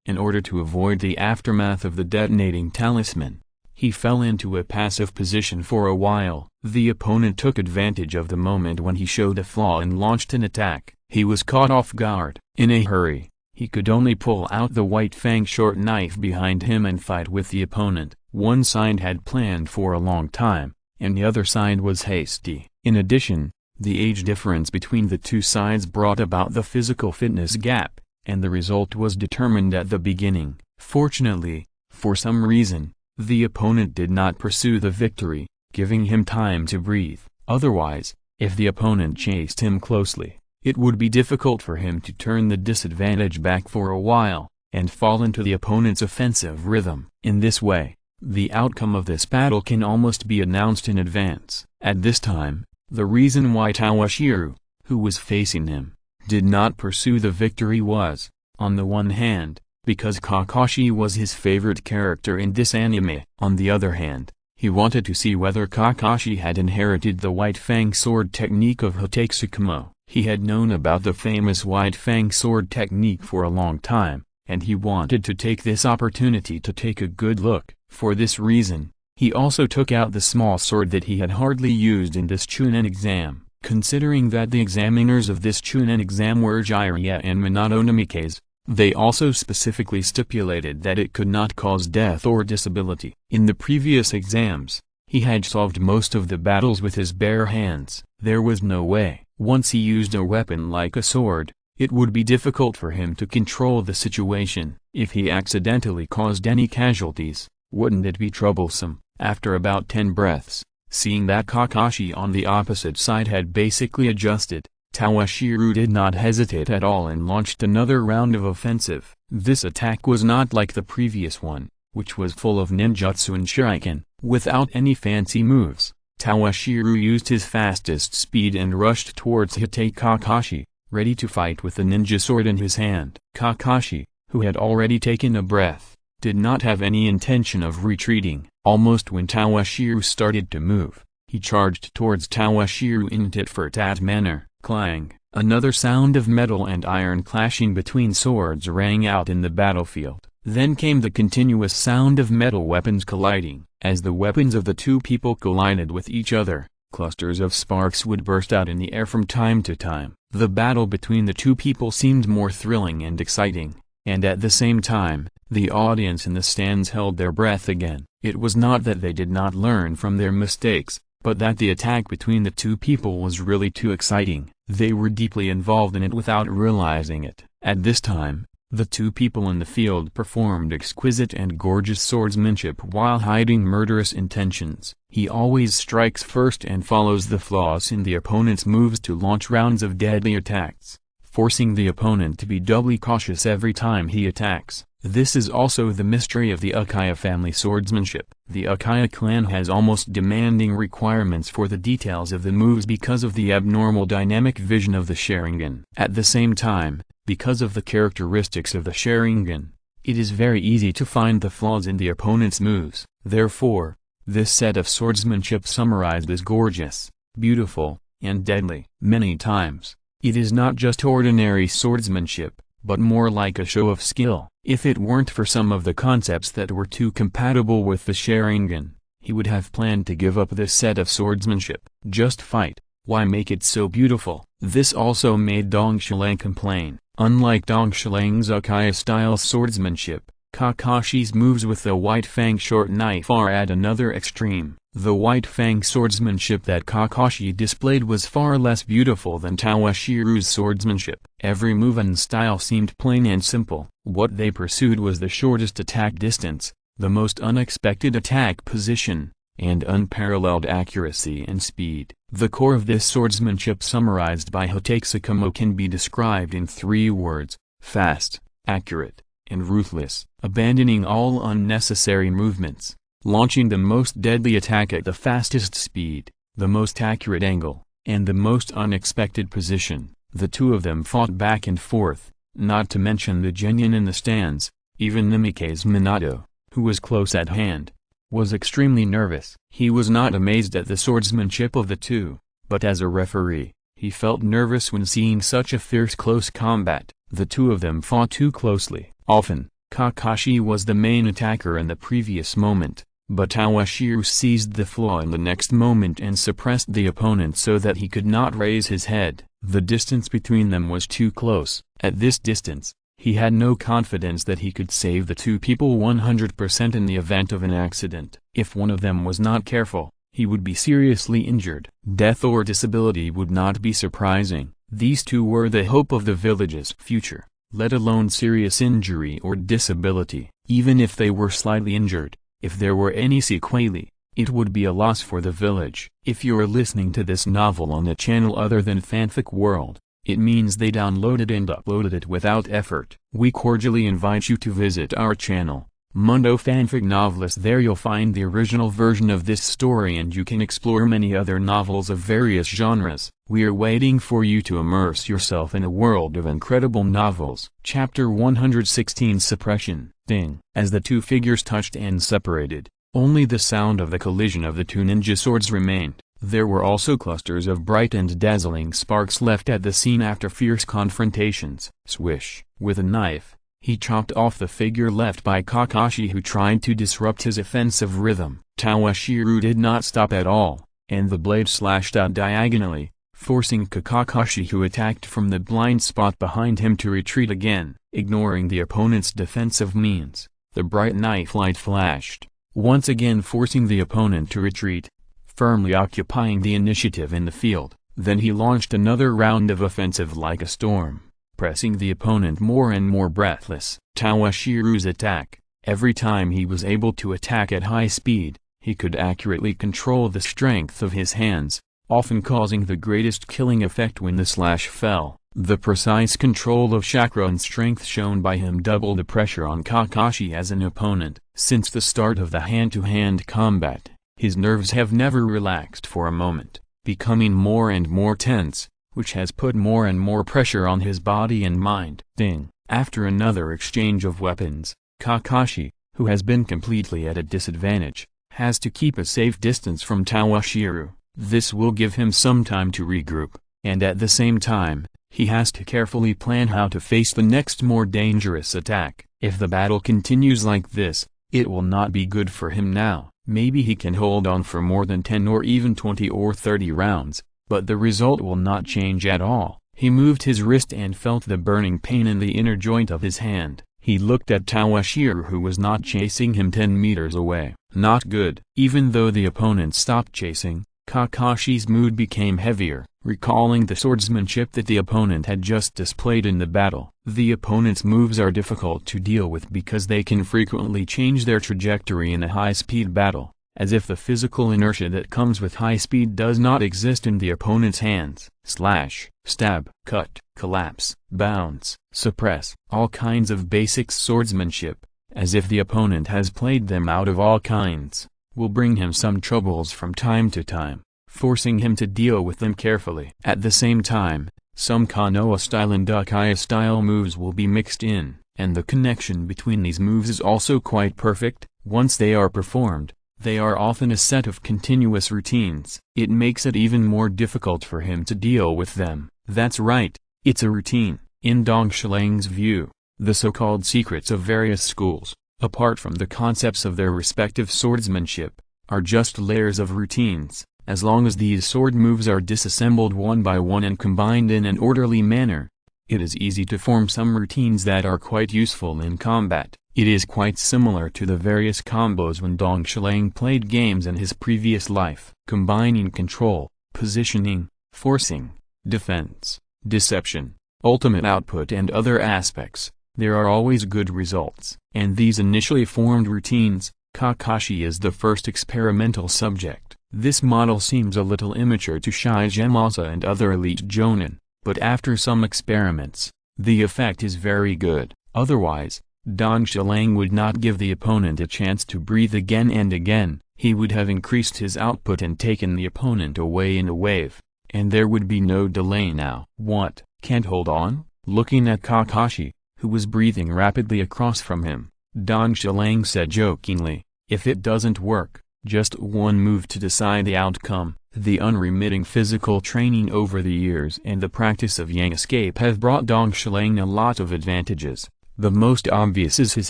In order to avoid the aftermath of the detonating talisman, he fell into a passive position for a while. The opponent took advantage of the moment when he showed a flaw and launched an attack. He was caught off guard. In a hurry, he could only pull out the White Fang short knife behind him and fight with the opponent. One side had planned for a long time, and the other side was hasty. In addition, the age difference between the two sides brought about the physical fitness gap, and the result was determined at the beginning. Fortunately, for some reason, the opponent did not pursue the victory, giving him time to breathe. Otherwise, if the opponent chased him closely, it would be difficult for him to turn the disadvantage back for a while, and fall into the opponent's offensive rhythm. In this way, the outcome of this battle can almost be announced in advance. At this time, the reason why Toshiro, who was facing him, did not pursue the victory was, on the one hand, because Kakashi was his favorite character in this anime. On the other hand, he wanted to see whether Kakashi had inherited the White Fang sword technique of Hotakesukumo. He had known about the famous White Fang sword technique for a long time, and he wanted to take this opportunity to take a good look. For this reason, he also took out the small sword that he had hardly used in this Chunin exam. Considering that the examiners of this Chunin exam were Jiraiya and Minato Namikaze, they also specifically stipulated that it could not cause death or disability. In the previous exams, he had solved most of the battles with his bare hands. There was no way, once he used a weapon like a sword, it would be difficult for him to control the situation. If he accidentally caused any casualties, wouldn't it be troublesome? After about 10 breaths, seeing that Kakashi on the opposite side had basically adjusted, Toshiro did not hesitate at all and launched another round of offensive. This attack was not like the previous one, which was full of ninjutsu and shuriken. Without any fancy moves, Toshiro used his fastest speed and rushed towards Hite Kakashi, ready to fight with the ninja sword in his hand. Kakashi, who had already taken a breath, did not have any intention of retreating. Almost when Toshiro started to move, he charged towards Toshiro in tit-for-tat manner. Clang! Another sound of metal and iron clashing between swords rang out in the battlefield. Then came the continuous sound of metal weapons colliding. As the weapons of the two people collided with each other, clusters of sparks would burst out in the air from time to time. The battle between the two people seemed more thrilling and exciting. and at the same time, the audience in the stands held their breath again. It was not that they did not learn from their mistakes, but that the attack between the two people was really too exciting. They were deeply involved in it without realizing it. At this time, the two people in the field performed exquisite and gorgeous swordsmanship while hiding murderous intentions. He always strikes first and follows the flaws in the opponent's moves to launch rounds of deadly attacks, forcing the opponent to be doubly cautious every time he attacks. This is also the mystery of the Uchiha family swordsmanship. The Uchiha clan has almost demanding requirements for the details of the moves because of the abnormal dynamic vision of the Sharingan. At the same time, because of the characteristics of the Sharingan, it is very easy to find the flaws in the opponent's moves. Therefore, this set of swordsmanship summarized is gorgeous, beautiful, and deadly. Many times, it is not just ordinary swordsmanship, but more like a show of skill. If it weren't for some of the concepts that were too compatible with the Sharingan, he would have planned to give up this set of swordsmanship. Just fight, why make it so beautiful? This also made Dong Xilang complain. Unlike Dong Xilang's Uchiha-style swordsmanship, Kakashi's moves with the White Fang short knife are at another extreme. The White Fang swordsmanship that Kakashi displayed was far less beautiful than Tawashiru's swordsmanship. Every move and style seemed plain and simple. What they pursued was the shortest attack distance, the most unexpected attack position, and unparalleled accuracy and speed. The core of this swordsmanship summarized by Hotae Sakamo can be described in 3 words: fast, accurate, and ruthless. Abandoning all unnecessary movements, launching the most deadly attack at the fastest speed, the most accurate angle, and the most unexpected position. The two of them fought back and forth, not to mention the genin in the stands. Even Nimike's Minato, who was close at hand, was extremely nervous. He was not amazed at the swordsmanship of the two, but as a referee, he felt nervous when seeing such a fierce close combat. The two of them fought too closely. Often, Kakashi was the main attacker in the previous moment, but Tawashiru seized the flaw in the next moment and suppressed the opponent so that he could not raise his head. The distance between them was too close. At this distance, he had no confidence that he could save the two people 100% in the event of an accident. If one of them was not careful, he would be seriously injured. Death or disability would not be surprising. These two were the hope of the village's future, let alone serious injury or disability. Even if they were slightly injured, if there were any sequelae, it would be a loss for the village. If you're listening to this novel on a channel other than Fanfic World, it means they downloaded and uploaded it without effort. We cordially invite you to visit our channel, Mundo Fanfic Novelist. There you'll find the original version of this story and you can explore many other novels of various genres. We are waiting for you to immerse yourself in a world of incredible novels. Chapter 116 Suppression. Ding. As the two figures touched and separated, only the sound of the collision of the two ninja swords remained. There were also clusters of bright and dazzling sparks left at the scene after fierce confrontations. Swish. With a knife, he chopped off the figure left by Kakashi, who tried to disrupt his offensive rhythm. Tawashiru did not stop at all, and the blade slashed out diagonally, forcing Kakashi, who attacked from the blind spot behind him, to retreat again. Ignoring the opponent's defensive means, the bright knife light flashed, once again forcing the opponent to retreat, firmly occupying the initiative in the field. Then he launched another round of offensive like a storm, pressing the opponent more and more breathless. Tawashiru's attack, every time he was able to attack at high speed, he could accurately control the strength of his hands, often causing the greatest killing effect when the slash fell. The precise control of chakra and strength shown by him doubled the pressure on Kakashi as an opponent. Since the start of the hand-to-hand combat, his nerves have never relaxed for a moment, becoming more and more tense, which has put more and more pressure on his body and mind. Ding. After another exchange of weapons, Kakashi, who has been completely at a disadvantage, has to keep a safe distance from Tawashiru. This will give him some time to regroup, and at the same time, he has to carefully plan how to face the next more dangerous attack. If the battle continues like this, it will not be good for him now. Maybe he can hold on for more than 10 or even 20 or 30 rounds, but the result will not change at all. He moved his wrist and felt the burning pain in the inner joint of his hand. He looked at Toshiro, who was not chasing him 10 meters away. Not good. Even though the opponent stopped chasing, Kakashi's mood became heavier, recalling the swordsmanship that the opponent had just displayed in the battle. The opponent's moves are difficult to deal with because they can frequently change their trajectory in a high-speed battle, as if the physical inertia that comes with high speed does not exist in the opponent's hands. Slash, stab, cut, collapse, bounce, suppress, all kinds of basic swordsmanship, as if the opponent has played them out of all kinds, will bring him some troubles from time to time, forcing him to deal with them carefully. At the same time, some Konoha style and Uchiha style moves will be mixed in, and the connection between these moves is also quite perfect. Once they are performed, they are often a set of continuous routines. It makes it even more difficult for him to deal with them. That's right, it's a routine. In Dong Shilang's view, the so-called secrets of various schools, apart from the concepts of their respective swordsmanship, are just layers of routines. As long as these sword moves are disassembled one by one and combined in an orderly manner, it is easy to form some routines that are quite useful in combat. It is quite similar to the various combos when Dong Shilang played games in his previous life. Combining control, positioning, forcing, defense, deception, ultimate output and other aspects, there are always good results. And these initially formed routines, Kakashi is the first experimental subject. This model seems a little immature to Shigemasa and other elite jonin, but after some experiments, the effect is very good. Otherwise, Dong Shilang would not give the opponent a chance to breathe again and again. He would have increased his output and taken the opponent away in a wave, and there would be no delay now. What, can't hold on? Looking at Kakashi, who was breathing rapidly across from him, Dong Shilang said jokingly, if it doesn't work, just one move to decide the outcome. The unremitting physical training over the years and the practice of yang escape have brought Dong Shilang a lot of advantages. The most obvious is his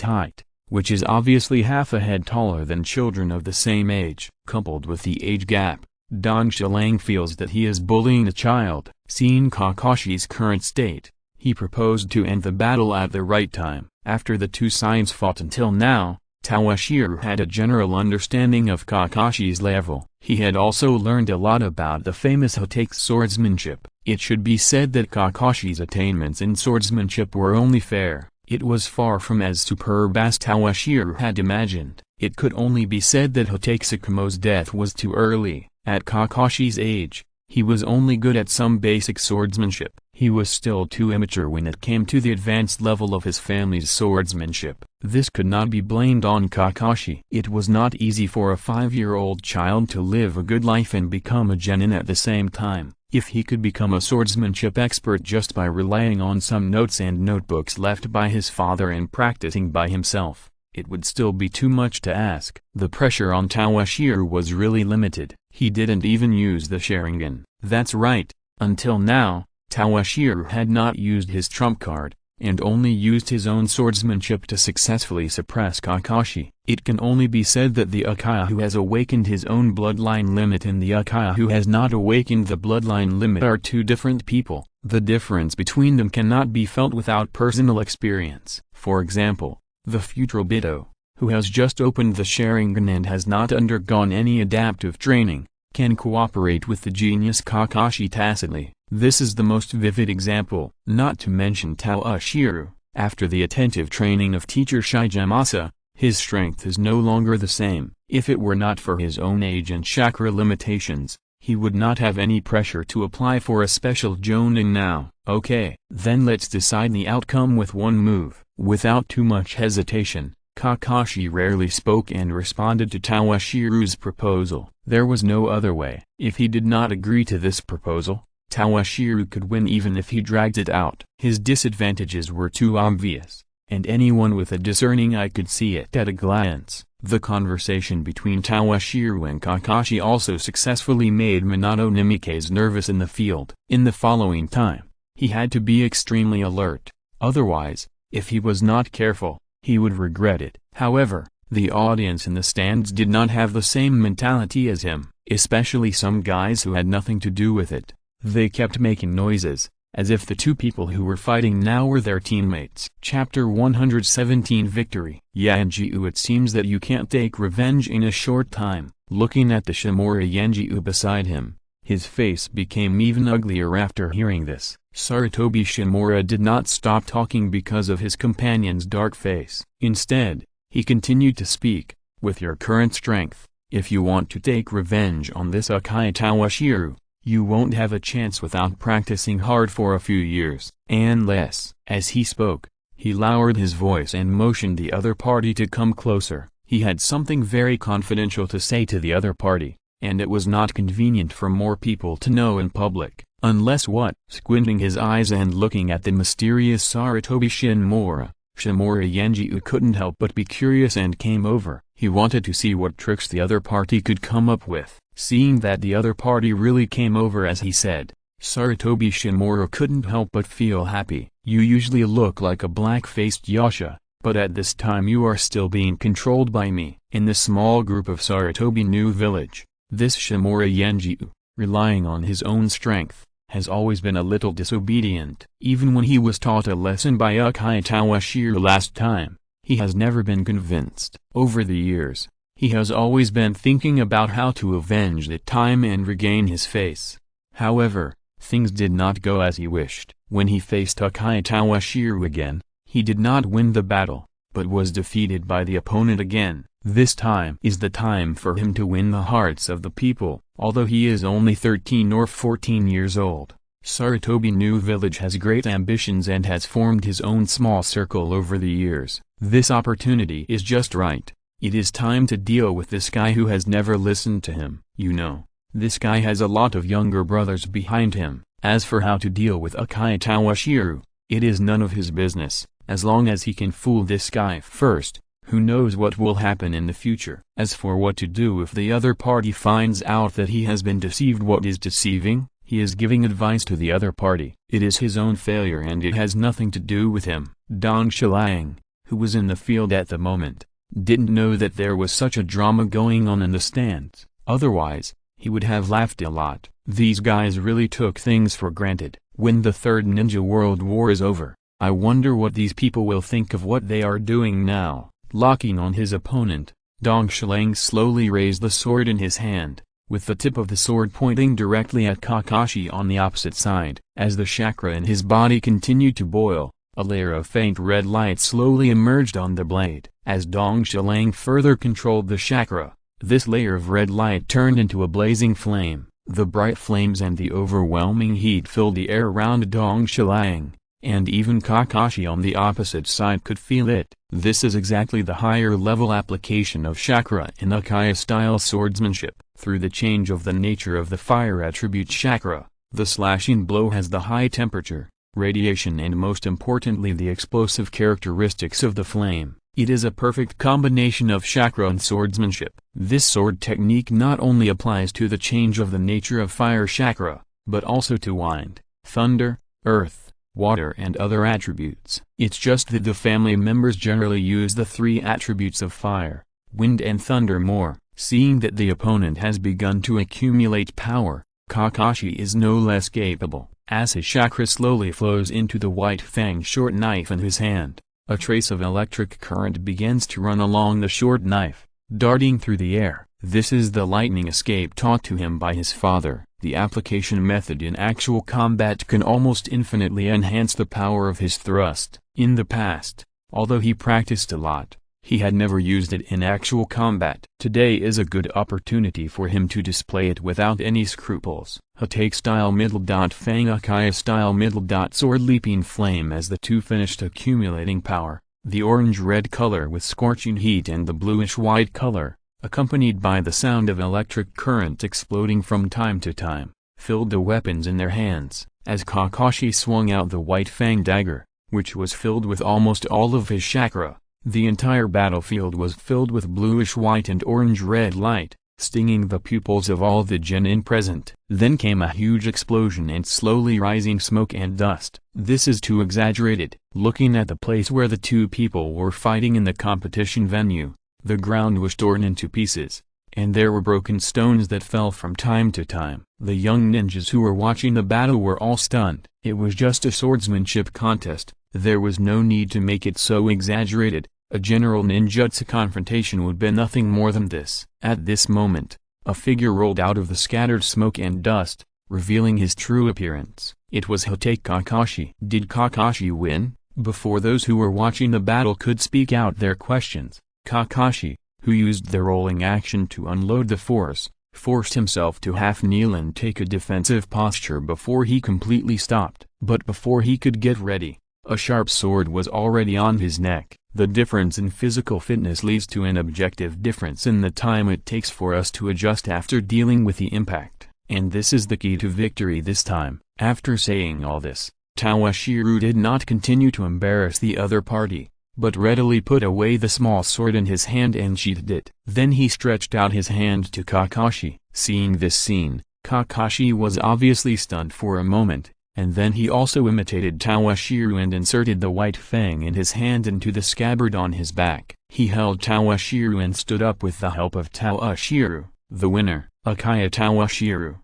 height, which is obviously half a head taller than children of the same age. Coupled with the age gap, Dong Shilang feels that he is bullying a child. Seeing Kakashi's current state, he proposed to end the battle at the right time. After the two sides fought until now, Toshiro had a general understanding of Kakashi's level. He had also learned a lot about the famous Hotake's swordsmanship. It should be said that Kakashi's attainments in swordsmanship were only fair. It was far from as superb as Toshiro had imagined. It could only be said that Hotake Tsukumo's death was too early. At Kakashi's age, he was only good at some basic swordsmanship. He was still too immature when it came to the advanced level of his family's swordsmanship. This could not be blamed on Kakashi. It was not easy for a 5-year-old child to live a good life and become a genin at the same time. If he could become a swordsmanship expert just by relying on some notes and notebooks left by his father and practicing by himself, it would still be too much to ask. The pressure on Toshiro was really limited. He didn't even use the Sharingan. That's right, until now, Toshiro had not used his trump card, and only used his own swordsmanship to successfully suppress Kakashi. It can only be said that the Uchiha who has awakened his own bloodline limit and the Uchiha who has not awakened the bloodline limit are two different people. The difference between them cannot be felt without personal experience. For example, the future Obito, who has just opened the Sharingan and has not undergone any adaptive training, can cooperate with the genius Kakashi tacitly. This is the most vivid example. Not to mention Toshiro, after the attentive training of teacher Shigemasa, his strength is no longer the same. If it were not for his own age and chakra limitations, he would not have any pressure to apply for a special jonin now. Okay, then let's decide the outcome with one move. Without too much hesitation, Kakashi rarely spoke and responded to Toshiro's proposal. There was no other way. If he did not agree to this proposal, Toshiro could win even if he dragged it out. His disadvantages were too obvious, and anyone with a discerning eye could see it at a glance. The conversation between Toshiro and Kakashi also successfully made Minato Nimike's nervous in the field. In the following time, he had to be extremely alert. Otherwise, if he was not careful, he would regret it. However, the audience in the stands did not have the same mentality as him, especially some guys who had nothing to do with it. They kept making noises, as if the two people who were fighting now were their teammates. Chapter 117 Victory. Yanjiu, it seems that you can't take revenge in a short time. Looking at the Shimura Yanjiu beside him, his face became even uglier after hearing this. Sarutobi Shimura did not stop talking because of his companion's dark face. Instead, he continued to speak, with your current strength, if you want to take revenge on this Uchiha Toshiro, you won't have a chance without practicing hard for a few years. Unless, as he spoke, he lowered his voice and motioned the other party to come closer. He had something very confidential to say to the other party, and it was not convenient for more people to know in public. Unless what? Squinting his eyes and looking at the mysterious Sarutobi Shimura, Shimura Yanjiu couldn't help but be curious and came over. He wanted to see what tricks the other party could come up with. Seeing that the other party really came over as he said, Sarutobi Shimura couldn't help but feel happy. You usually look like a black-faced Yasha, but at this time you are still being controlled by me. In the small group of Sarutobi New Village, this Shimura Yanjiu, relying on his own strength, has always been a little disobedient. Even when he was taught a lesson by Uchiha Toshiro last time, he has never been convinced. Over the years, he has always been thinking about how to avenge the time and regain his face. However, things did not go as he wished. When he faced Uchiha Toshiro again, he did not win the battle, but was defeated by the opponent again. This time is the time for him to win the hearts of the people. Although he is only 13 or 14 years old, Sarutobi New Village has great ambitions and has formed his own small circle over the years. This opportunity is just right. It is time to deal with this guy who has never listened to him. You know, this guy has a lot of younger brothers behind him. As for how to deal with Uchiha Toshiro, it is none of his business, as long as he can fool this guy first. Who knows what will happen in the future? As for what to do if the other party finds out that he has been deceived, what is deceiving? He is giving advice to the other party. It is his own failure and it has nothing to do with him. Dong Shilang, who was in the field at the moment, didn't know that there was such a drama going on in the stands. Otherwise, he would have laughed a lot. These guys really took things for granted. When the Third Ninja World War is over, I wonder what these people will think of what they are doing now. Locking on his opponent, Dong Shilang slowly raised the sword in his hand, with the tip of the sword pointing directly at Kakashi on the opposite side. As the chakra in his body continued to boil, a layer of faint red light slowly emerged on the blade. As Dong Shilang further controlled the chakra, this layer of red light turned into a blazing flame. The bright flames and the overwhelming heat filled the air around Dong Shilang, and even Kakashi on the opposite side could feel it. This is exactly the higher level application of chakra in Uchiha-style swordsmanship. Through the change of the nature of the fire attribute chakra, the slashing blow has the high temperature, radiation and most importantly the explosive characteristics of the flame. It is a perfect combination of chakra and swordsmanship. This sword technique not only applies to the change of the nature of fire chakra, but also to wind, thunder, earth, water and other attributes. It's just that the family members generally use the three attributes of fire, wind and thunder more. Seeing that the opponent has begun to accumulate power, Kakashi is no less capable. As his chakra slowly flows into the white fang short knife in his hand, a trace of electric current begins to run along the short knife, darting through the air. This is the lightning escape taught to him by his father. The application method in actual combat can almost infinitely enhance the power of his thrust. In the past, although he practiced a lot, he had never used it in actual combat. Today is a good opportunity for him to display it without any scruples. Hatake style middle dot fang Uchiha style middle dot sword leaping flame. As the two finished accumulating power, the orange-red color with scorching heat and the bluish-white color, accompanied by the sound of electric current exploding from time to time, filled the weapons in their hands. As Kakashi swung out the white fang dagger, which was filled with almost all of his chakra, the entire battlefield was filled with bluish-white and orange-red light, stinging the pupils of all the genin present. Then came a huge explosion and slowly rising smoke and dust. This is too exaggerated. Looking at the place where the two people were fighting in the competition venue, the ground was torn into pieces, and there were broken stones that fell from time to time. The young ninjas who were watching the battle were all stunned. It was just a swordsmanship contest, there was no need to make it so exaggerated. A general ninjutsu confrontation would be nothing more than this. At this moment, a figure rolled out of the scattered smoke and dust, revealing his true appearance. It was Hotai Kakashi. Did Kakashi win? Before those who were watching the battle could speak out their questions, Kakashi, who used the rolling action to unload the force, forced himself to half kneel and take a defensive posture before he completely stopped. But before he could get ready, a sharp sword was already on his neck. The difference in physical fitness leads to an objective difference in the time it takes for us to adjust after dealing with the impact, and this is the key to victory this time. After saying all this, Toshiro did not continue to embarrass the other party, but readily put away the small sword in his hand and sheathed it. Then he stretched out his hand to Kakashi. Seeing this scene, Kakashi was obviously stunned for a moment, and then he also imitated Toshiro and inserted the white fang in his hand into the scabbard on his back. He held Toshiro and stood up with the help of Toshiro, the winner, Uchiha Toshiro.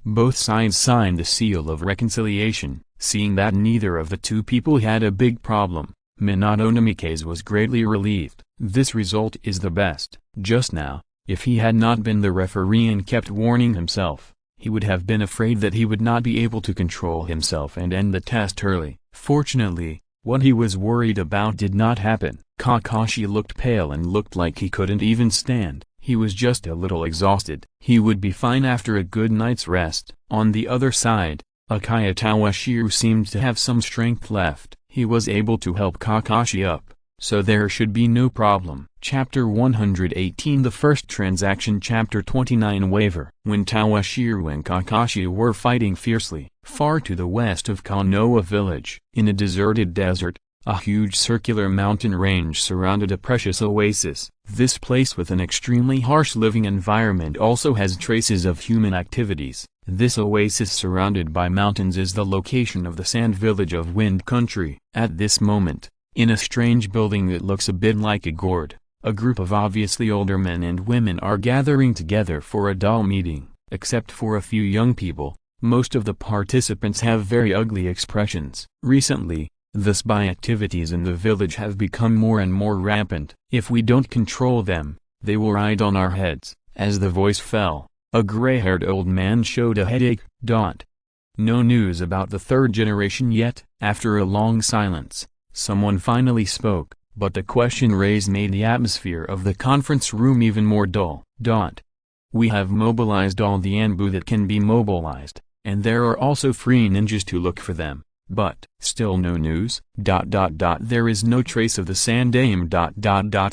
Both sides signed the seal of reconciliation. Seeing that neither of the two people had a big problem, Minato Namikaze was greatly relieved. This result is the best. Just now, if he had not been the referee and kept warning himself, he would have been afraid that he would not be able to control himself and end the test early. Fortunately, what he was worried about did not happen. Kakashi looked pale and looked like he couldn't even stand. He was just a little exhausted. He would be fine after a good night's rest. On the other side, Uchiha Toshiro seemed to have some strength left. He was able to help Kakashi up, so there should be no problem. Chapter 118 The First Transaction. Chapter 29 Waver. When Toshiro and Kakashi were fighting fiercely, far to the west of Konoha village, in a deserted desert, a huge circular mountain range surrounded a precious oasis. This place with an extremely harsh living environment also has traces of human activities. This oasis surrounded by mountains is the location of the sand village of Wind Country. At this moment, in a strange building that looks a bit like a gourd, a group of obviously older men and women are gathering together for a dull meeting. Except for a few young people, most of the participants have very ugly expressions. Recently, the spy activities in the village have become more and more rampant. If we don't control them, they will ride on our heads. As the voice fell, a gray-haired old man showed a headache. No news about the third generation yet? After a long silence, someone finally spoke, but the question raised made the atmosphere of the conference room even more dull. We have mobilized all the Anbu that can be mobilized, and there are also free ninjas to look for them. But, still no news? There is no trace of the Sandaime.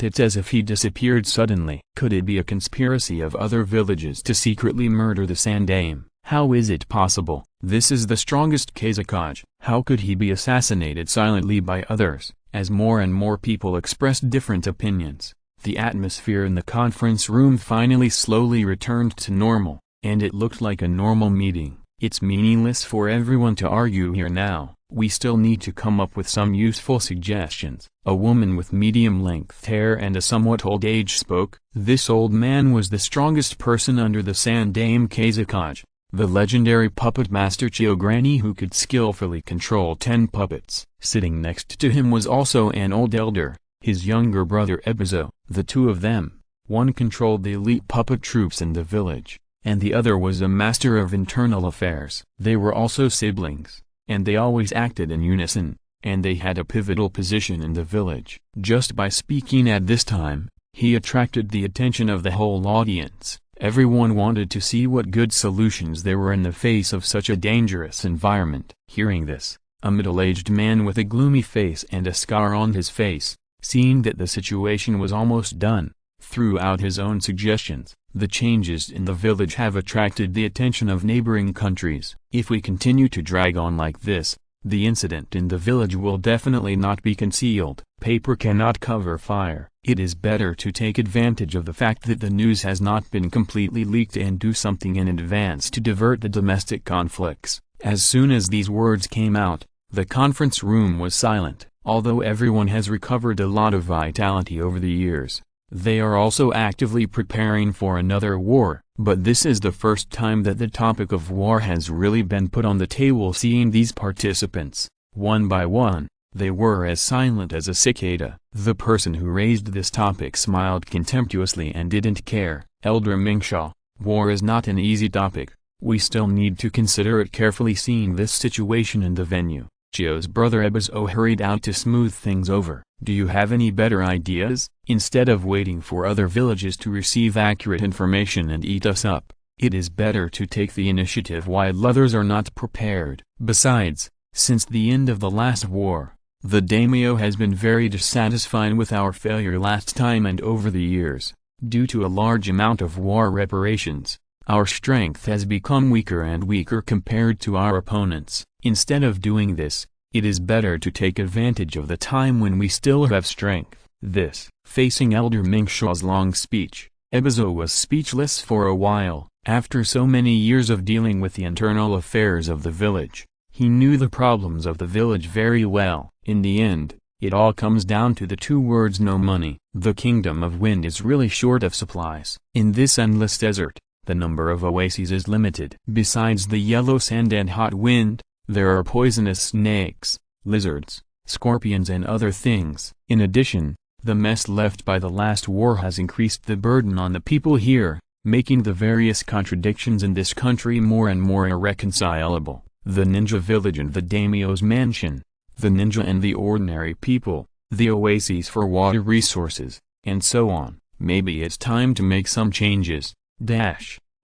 It's as if he disappeared suddenly. Could it be a conspiracy of other villages to secretly murder the Sandaime? How is it possible? This is the strongest Kazekage. How could he be assassinated silently by others? As more and more people expressed different opinions, the atmosphere in the conference room finally slowly returned to normal, and it looked like a normal meeting. It's meaningless for everyone to argue here now. We still need to come up with some useful suggestions. A woman with medium-length hair and a somewhat old age spoke. This old man was the strongest person under the Sandaime Kazekage, the legendary puppet master Chiogranny, who could skillfully control 10 puppets. Sitting next to him was also an old elder, his younger brother Ebizo. The two of them, one controlled the elite puppet troops in the village, and the other was a master of internal affairs. They were also siblings, and they always acted in unison, and they had a pivotal position in the village. Just by speaking at this time, he attracted the attention of the whole audience. Everyone wanted to see what good solutions there were in the face of such a dangerous environment. Hearing this, a middle-aged man with a gloomy face and a scar on his face, seeing that the situation was almost done, threw out his own suggestions. The changes in the village have attracted the attention of neighboring countries. If we continue to drag on like this, the incident in the village will definitely not be concealed. Paper cannot cover fire. It is better to take advantage of the fact that the news has not been completely leaked and do something in advance to divert the domestic conflicts. As soon as these words came out, the conference room was silent. Although everyone has recovered a lot of vitality over the years, They are also actively preparing for another war, but this is the first time that the topic of war has really been put on the table. Seeing these participants, one by one, they were as silent as a cicada. The person who raised this topic smiled contemptuously and didn't care. Elder Meixiang, war is not an easy topic. We still need to consider it carefully. Seeing this situation in the venue, Chio's brother Ebizo hurried out to smooth things over. Do you have any better ideas? Instead of waiting for other villages to receive accurate information and eat us up, it is better to take the initiative while others are not prepared. Besides, since the end of the last war, the daimyo has been very dissatisfied with our failure last time, and over the years, due to a large amount of war reparations, our strength has become weaker and weaker compared to our opponents. Instead of doing this, it is better to take advantage of the time when we still have strength. This, facing Elder Meixiang's long speech, Ebizo was speechless for a while. After so many years of dealing with the internal affairs of the village, he knew the problems of the village very well. In the end, it all comes down to the two words: no money. The Kingdom of Wind is really short of supplies. In this endless desert, the number of oases is limited. Besides the yellow sand and hot wind, there are poisonous snakes, lizards, scorpions and other things. In addition, the mess left by the last war has increased the burden on the people here, making the various contradictions in this country more and more irreconcilable. The ninja village and the daimyo's mansion, the ninja and the ordinary people, the oases for water resources, and so on. Maybe it's time to make some changes.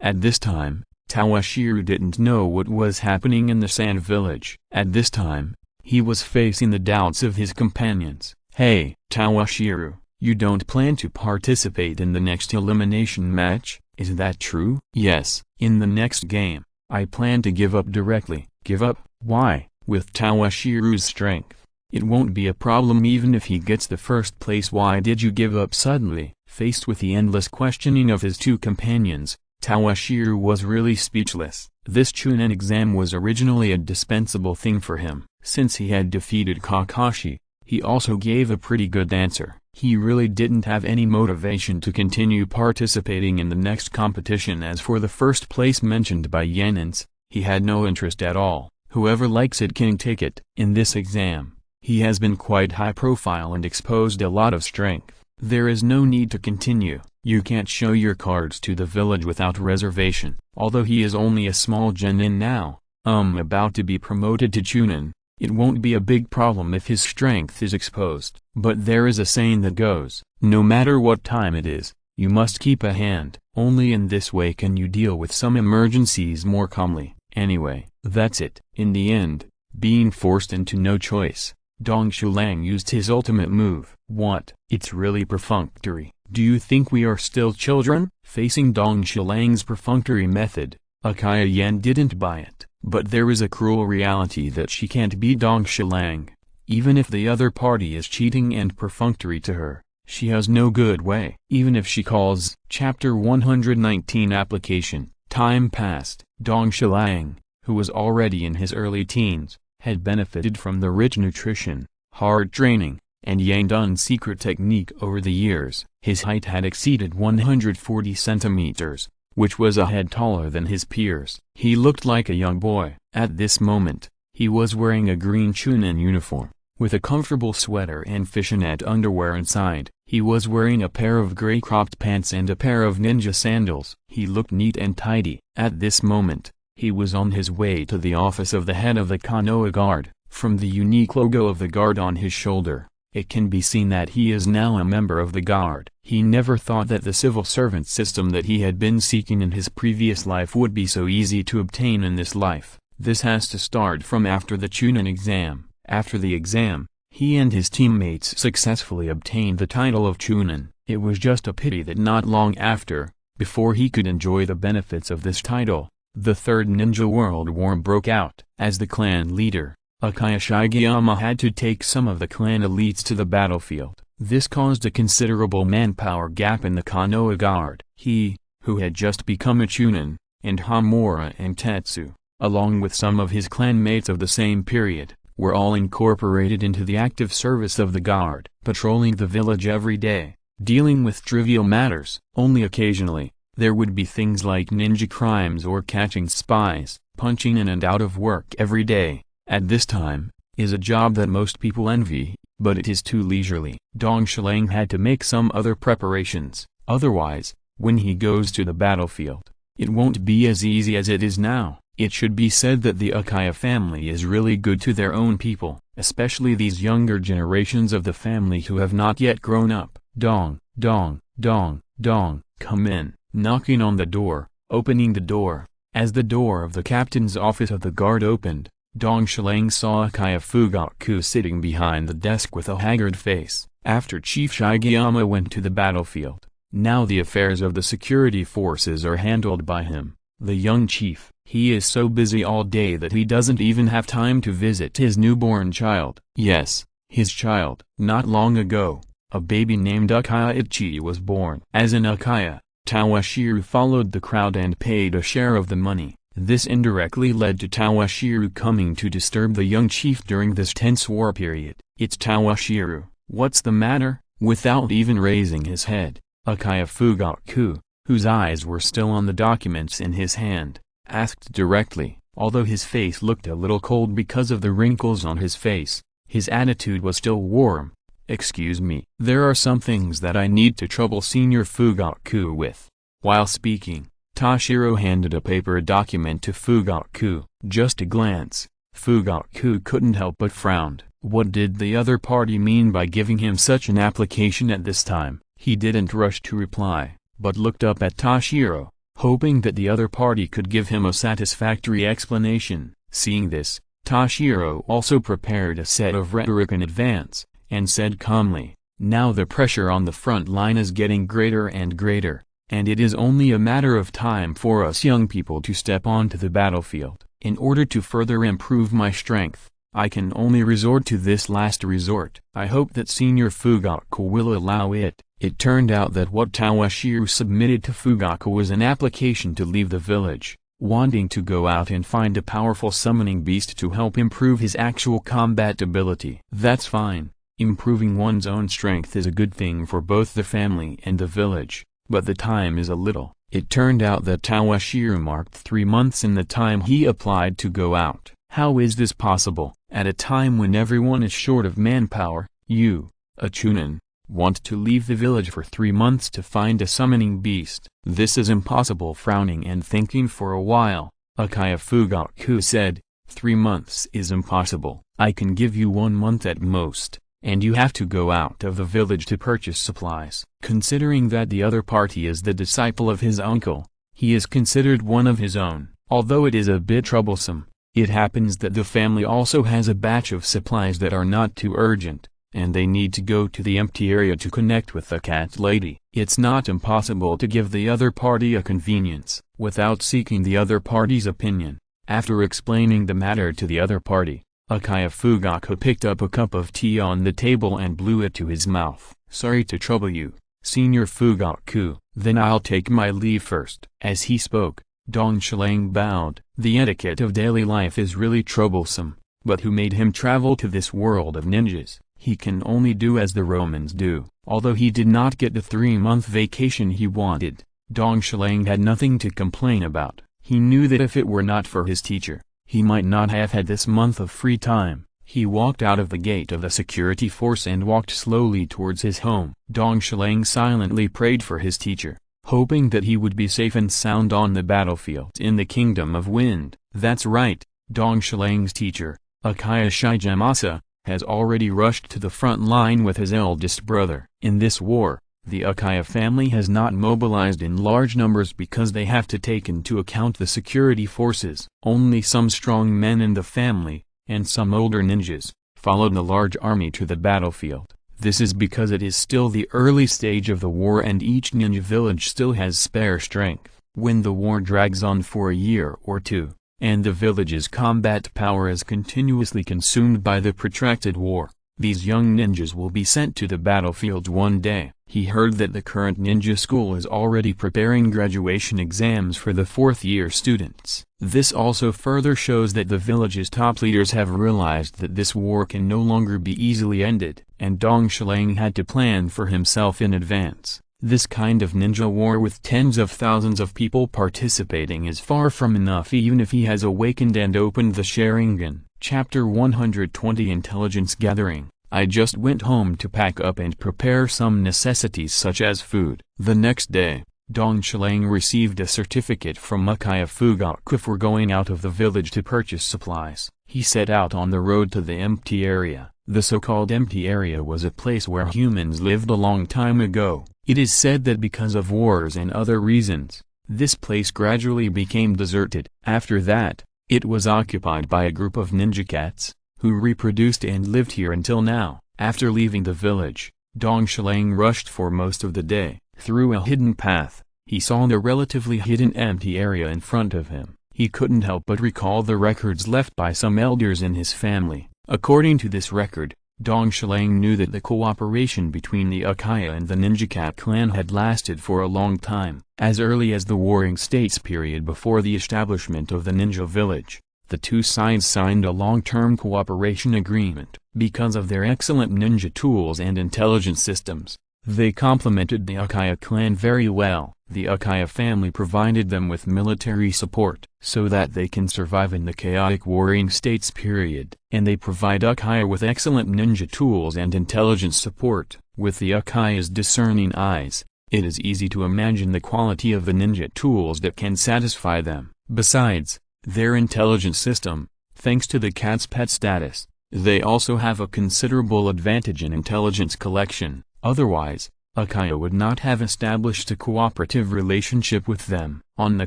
At this time, Toshiro didn't know what was happening in the sand village. At this time, he was facing the doubts of his companions. Hey, Toshiro, you don't plan to participate in the next elimination match, is that true? Yes, in the next game, I plan to give up directly. Give up? Why? With Toshiro's strength, it won't be a problem even if he gets the first place. Why did you give up suddenly? Faced with the endless questioning of his two companions, Toshiro was really speechless. This Chunin exam was originally a dispensable thing for him. Since he had defeated Kakashi, he also gave a pretty good answer. He really didn't have any motivation to continue participating in the next competition. As for the first place mentioned by Yenins, he had no interest at all. Whoever likes it can take it. In this exam, he has been quite high profile and exposed a lot of strength. There is no need to continue. You can't show your cards to the village without reservation. Although he is only a small genin now, about to be promoted to Chunin, it won't be a big problem if his strength is exposed. But there is a saying that goes, no matter what time it is, you must keep a hand. Only in this way can you deal with some emergencies more calmly. Anyway, that's it. In the end, being forced into no choice, Dong Shulang used his ultimate move. What? It's really perfunctory. Do you think we are still children? Facing Dong Shulang's perfunctory method, Akaya Yen didn't buy it. But there is a cruel reality that she can't beat Dong Shulang. Even if the other party is cheating and perfunctory to her, she has no good way. Even if she calls. Chapter 119 Application. Time passed. Dong Shulang, who was already in his early teens, had benefited from the rich nutrition, hard training, and Yang Dun's secret technique over the years. His height had exceeded 140 centimeters, which was a head taller than his peers. He looked like a young boy. At this moment, he was wearing a green Chunin uniform, with a comfortable sweater and fishnet underwear inside. He was wearing a pair of gray cropped pants and a pair of ninja sandals. He looked neat and tidy. At this moment, he was on his way to the office of the head of the Konoha Guard. From the unique logo of the guard on his shoulder, it can be seen that he is now a member of the guard. He never thought that the civil servant system that he had been seeking in his previous life would be so easy to obtain in this life. This has to start from after the Chunin exam. After the exam, he and his teammates successfully obtained the title of Chunin. It was just a pity that not long after, before he could enjoy the benefits of this title, the Third Ninja World War broke out. As the clan leader, Uchiha Shigeyama had to take some of the clan elites to the battlefield. This caused a considerable manpower gap in the Konoha Guard. He, who had just become a Chunin, and Hamura and Tetsu, along with some of his clanmates of the same period, were all incorporated into the active service of the guard. Patrolling the village every day, dealing with trivial matters. Only occasionally, there would be things like ninja crimes or catching spies. Punching in and out of work every day, at this time, is a job that most people envy, but it is too leisurely. Dong Shilang had to make some other preparations, otherwise, when he goes to the battlefield, it won't be as easy as it is now. It should be said that the Uchiha family is really good to their own people, especially these younger generations of the family who have not yet grown up. Dong, dong, dong, dong, come in, knocking on the door, opening the door. As the door of the captain's office of the guard opened, Dong Shilang saw Uchiha Fugaku sitting behind the desk with a haggard face. After Chief Shigeyama went to the battlefield, now the affairs of the security forces are handled by him, the young chief. He is so busy all day that he doesn't even have time to visit his newborn child. Yes, his child. Not long ago, a baby named Uchiha Ichi was born. As an Uchiha, Toshiro followed the crowd and paid a share of the money. This indirectly led to Toshiro coming to disturb the young chief during this tense war period. It's Toshiro, what's the matter? Without even raising his head, Uchiha Fugaku, whose eyes were still on the documents in his hand, asked directly. Although his face looked a little cold because of the wrinkles on his face, his attitude was still warm. Excuse me, there are some things that I need to trouble Senior Fugaku with. While speaking, Toshiro handed a paper document to Fugaku. Just a glance, Fugaku couldn't help but frown. What did the other party mean by giving him such an application at this time? He didn't rush to reply, but looked up at Toshiro, hoping that the other party could give him a satisfactory explanation. Seeing this, Toshiro also prepared a set of rhetoric in advance, and said calmly, now the pressure on the front line is getting greater and greater, and it is only a matter of time for us young people to step onto the battlefield. In order to further improve my strength, I can only resort to this last resort. I hope that Senior Fugaku will allow it. It turned out that what Toshiro submitted to Fugaku was an application to leave the village, wanting to go out and find a powerful summoning beast to help improve his actual combat ability. That's fine. Improving one's own strength is a good thing for both the family and the village, but the time is a little. It turned out that Toshiro marked 3 months in the time he applied to go out. How is this possible? At a time when everyone is short of manpower, you, a chunin, want to leave the village for 3 months to find a summoning beast. This is impossible. Frowning and thinking for a while, Uchiha Fugaku said, 3 months is impossible. I can give you 1 month at most, and you have to go out of the village to purchase supplies. Considering that the other party is the disciple of his uncle, he is considered one of his own. Although it is a bit troublesome, it happens that the family also has a batch of supplies that are not too urgent, and they need to go to the empty area to connect with the cat lady. It's not impossible to give the other party a convenience, without seeking the other party's opinion. After explaining the matter to the other party, Uchiha Fugaku picked up a cup of tea on the table and blew it to his mouth. Sorry to trouble you, Senior Fugaku, then I'll take my leave first. As he spoke, Dong Shilang bowed. The etiquette of daily life is really troublesome, but who made him travel to this world of ninjas? He can only do as the Romans do. Although he did not get the 3-month vacation he wanted, Dong Shilang had nothing to complain about. He knew that if it were not for his teacher, he might not have had this month of free time. He walked out of the gate of the security force and walked slowly towards his home. Dong Shilang silently prayed for his teacher, hoping that he would be safe and sound on the battlefield in the Kingdom of Wind. That's right, Dong Shilang's teacher, Uchiha Shigeyama, has already rushed to the front line with his eldest brother. In this war, the Uchiha family has not mobilized in large numbers because they have to take into account the security forces. Only some strong men in the family, and some older ninjas, followed the large army to the battlefield. This is because it is still the early stage of the war and each ninja village still has spare strength. When the war drags on for a year or two, and the village's combat power is continuously consumed by the protracted war, these young ninjas will be sent to the battlefield one day. He heard that the current ninja school is already preparing graduation exams for the fourth-year students. This also further shows that the village's top leaders have realized that this war can no longer be easily ended, and Dong Shilang had to plan for himself in advance. This kind of ninja war with tens of thousands of people participating is far from enough even if he has awakened and opened the Sharingan. Chapter 120 Intelligence Gathering. I just went home to pack up and prepare some necessities such as food. The next day, Dong Shilang received a certificate from Uchiha Fugaku for going out of the village to purchase supplies. He set out on the road to the empty area. The so-called empty area was a place where humans lived a long time ago. It is said that because of wars and other reasons, this place gradually became deserted. After that, it was occupied by a group of ninja cats, who reproduced and lived here until now. After leaving the village, Dong Shilang rushed for most of the day. Through a hidden path, he saw the relatively hidden empty area in front of him. He couldn't help but recall the records left by some elders in his family. According to this record, Dong Shilang knew that the cooperation between the Uchiha and the Ninja Cat clan had lasted for a long time. As early as the Warring States period before the establishment of the ninja village, the two sides signed a long-term cooperation agreement. Because of their excellent ninja tools and intelligence systems, they complemented the Uchiha clan very well. The Uchiha family provided them with military support, so that they can survive in the chaotic Warring States period. And they provide Uchiha with excellent ninja tools and intelligence support. With the Uchiha's discerning eyes, it is easy to imagine the quality of the ninja tools that can satisfy them. Besides, their intelligence system, thanks to the cat's pet status, they also have a considerable advantage in intelligence collection. Otherwise, Uchiha would not have established a cooperative relationship with them. On the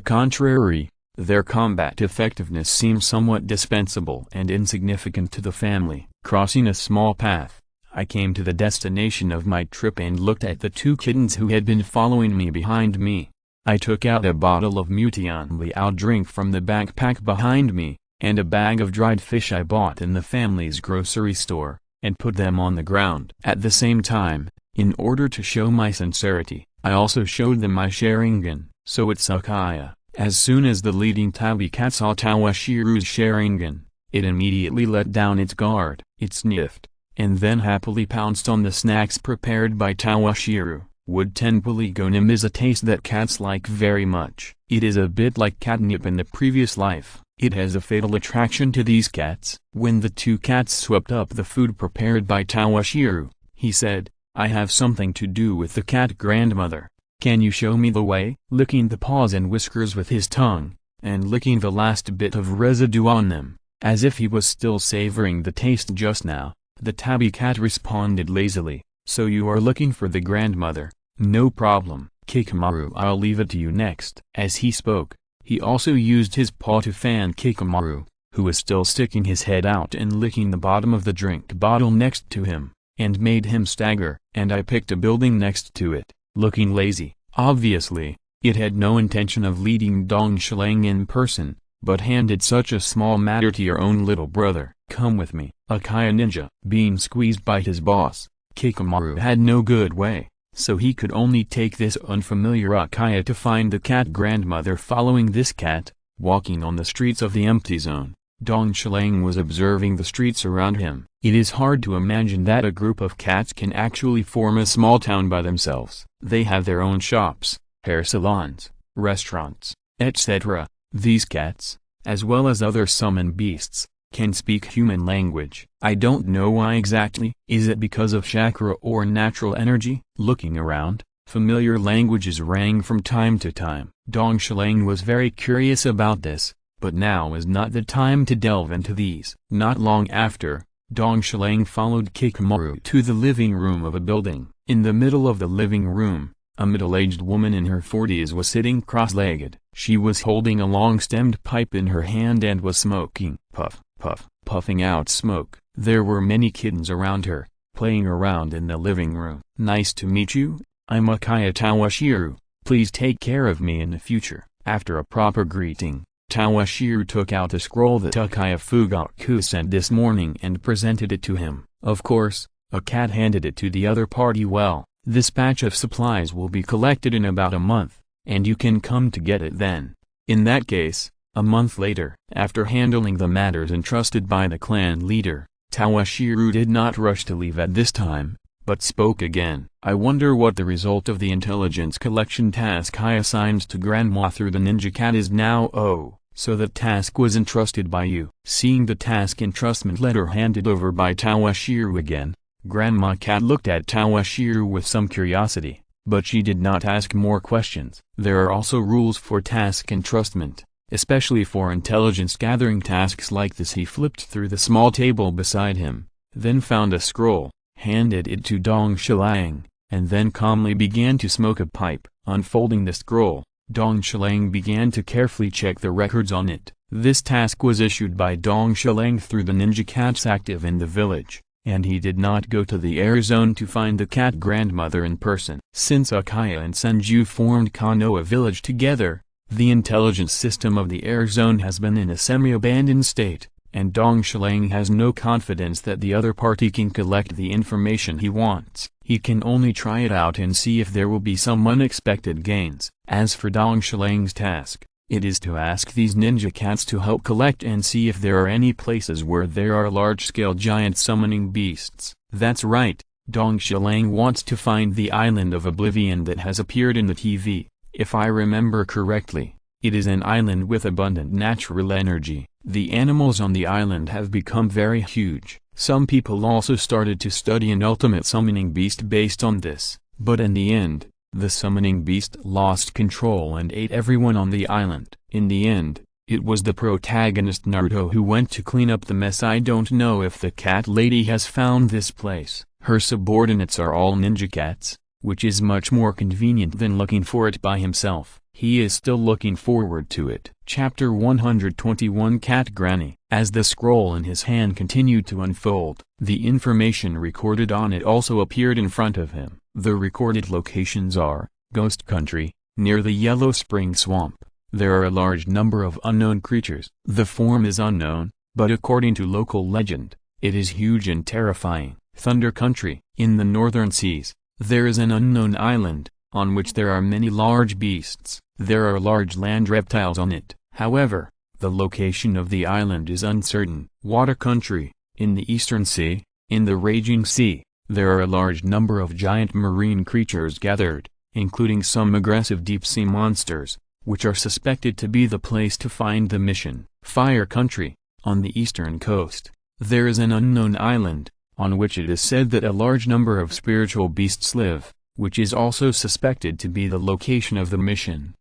contrary, their combat effectiveness seems somewhat dispensable and insignificant to the family. Crossing a small path, I came to the destination of my trip and looked at the two kittens who had been following me behind me. I took out a bottle of Mutian Liao drink from the backpack behind me, and a bag of dried fish I bought in the family's grocery store, and put them on the ground. At the same time, in order to show my sincerity, I also showed them my Sharingan. So it's Uchiha. As soon as the leading tabby cat saw Tawashiro's Sharingan, it immediately let down its guard. It sniffed, and then happily pounced on the snacks prepared by Tawashiro. Wood tenpolygonum is a taste that cats like very much. It is a bit like catnip in the previous life. It has a fatal attraction to these cats. When the two cats swept up the food prepared by Tawashiro, he said, "I have something to do with the cat grandmother. Can you show me the way?" Licking the paws and whiskers with his tongue, and licking the last bit of residue on them, as if he was still savoring the taste just now, the tabby cat responded lazily, "So you are looking for the grandmother? No problem, Kikamaru. I'll leave it to you next." As he spoke, he also used his paw to fan Kikamaru, who was still sticking his head out and licking the bottom of the drink bottle next to him, and made him stagger. And I picked a building next to it, looking lazy. Obviously, it had no intention of leading Dong Shilang in person, but handed such a small matter to your own little brother. "Come with me, Uchiha ninja." Being squeezed by his boss, Kikamaru had no good way, so he could only take this unfamiliar Uchiha to find the cat grandmother. Following this cat, walking on the streets of the empty zone, Dong Shilang was observing the streets around him. It is hard to imagine that a group of cats can actually form a small town by themselves. They have their own shops, hair salons, restaurants, etc. These cats, as well as other summon beasts, can speak human language. I don't know why exactly. Is it because of chakra or natural energy? Looking around, familiar languages rang from time to time. Dong Shilang was very curious about this, but now is not the time to delve into these. Not long after, Dong Shilang followed Kikamaru to the living room of a building. In the middle of the living room, a middle-aged woman in her 40s was sitting cross-legged. She was holding a long-stemmed pipe in her hand and was smoking. Puff, puff, puffing out smoke. There were many kittens around her, playing around in the living room. "Nice to meet you, I'm Uchiha Tawashiro. Please take care of me in the future." After a proper greeting, Tawashiro took out a scroll that Uchiha Fugaku sent this morning and presented it to him. Of course, a cat handed it to the other party. "Well, This batch of supplies will be collected in about a month, and you can come to get it then. In that case, a month later, after handling the matters entrusted by the clan leader, Toshiro did not rush to leave at this time, but spoke again. I wonder what the result of the intelligence collection task I assigned to Grandma through the ninja cat is now. Oh, so that task was entrusted by you. Seeing the task entrustment letter handed over by Toshiro again, Grandma Cat looked at Toshiro with some curiosity, but she did not ask more questions. There are also rules for task entrustment, especially for intelligence gathering tasks like this. He flipped through the small table beside him, then found a scroll, handed it to Dong Shilang, and then calmly began to smoke a pipe. Unfolding the scroll, Dong Shilang began to carefully check the records on it. This task was issued by Dong Shilang through the ninja cats active in the village, and he did not go to the air zone to find the cat grandmother in person. Since Uchiha and Senju formed Konoha village together, the intelligence system of the air zone has been in a semi-abandoned state, and Dong Shilang has no confidence that the other party can collect the information he wants. He can only try it out and see if there will be some unexpected gains. As for Dong Shilang's task, it is to ask these ninja cats to help collect and see if there are any places where there are large-scale giant summoning beasts. That's right, Dong Shilang wants to find the island of Oblivion that has appeared in the TV. If I remember correctly, it is an island with abundant natural energy. The animals on the island have become very huge. Some people also started to study an ultimate summoning beast based on this, but in the end, the summoning beast lost control and ate everyone on the island. In the end, it was the protagonist Naruto who went to clean up the mess. I don't know if the cat lady has found this place. Her subordinates are all ninja cats, which is much more convenient than looking for it by himself. He is still looking forward to it. Chapter 121 Cat Granny. As the scroll in his hand continued to unfold, the information recorded on it also appeared in front of him. The recorded locations are, Ghost Country, near the Yellow Spring Swamp. There are a large number of unknown creatures. The form is unknown, but according to local legend, it is huge and terrifying. Thunder Country. In the northern seas, there is an unknown island, on which there are many large beasts. There are large land reptiles on it. However, the location of the island is uncertain. Water Country. In the eastern sea, in the raging sea, there are a large number of giant marine creatures gathered, including some aggressive deep-sea monsters, which are suspected to be the place to find the mission. Fire Country. On the eastern coast, there is an unknown island, on which it is said that a large number of spiritual beasts live, which is also suspected to be the location of the mission.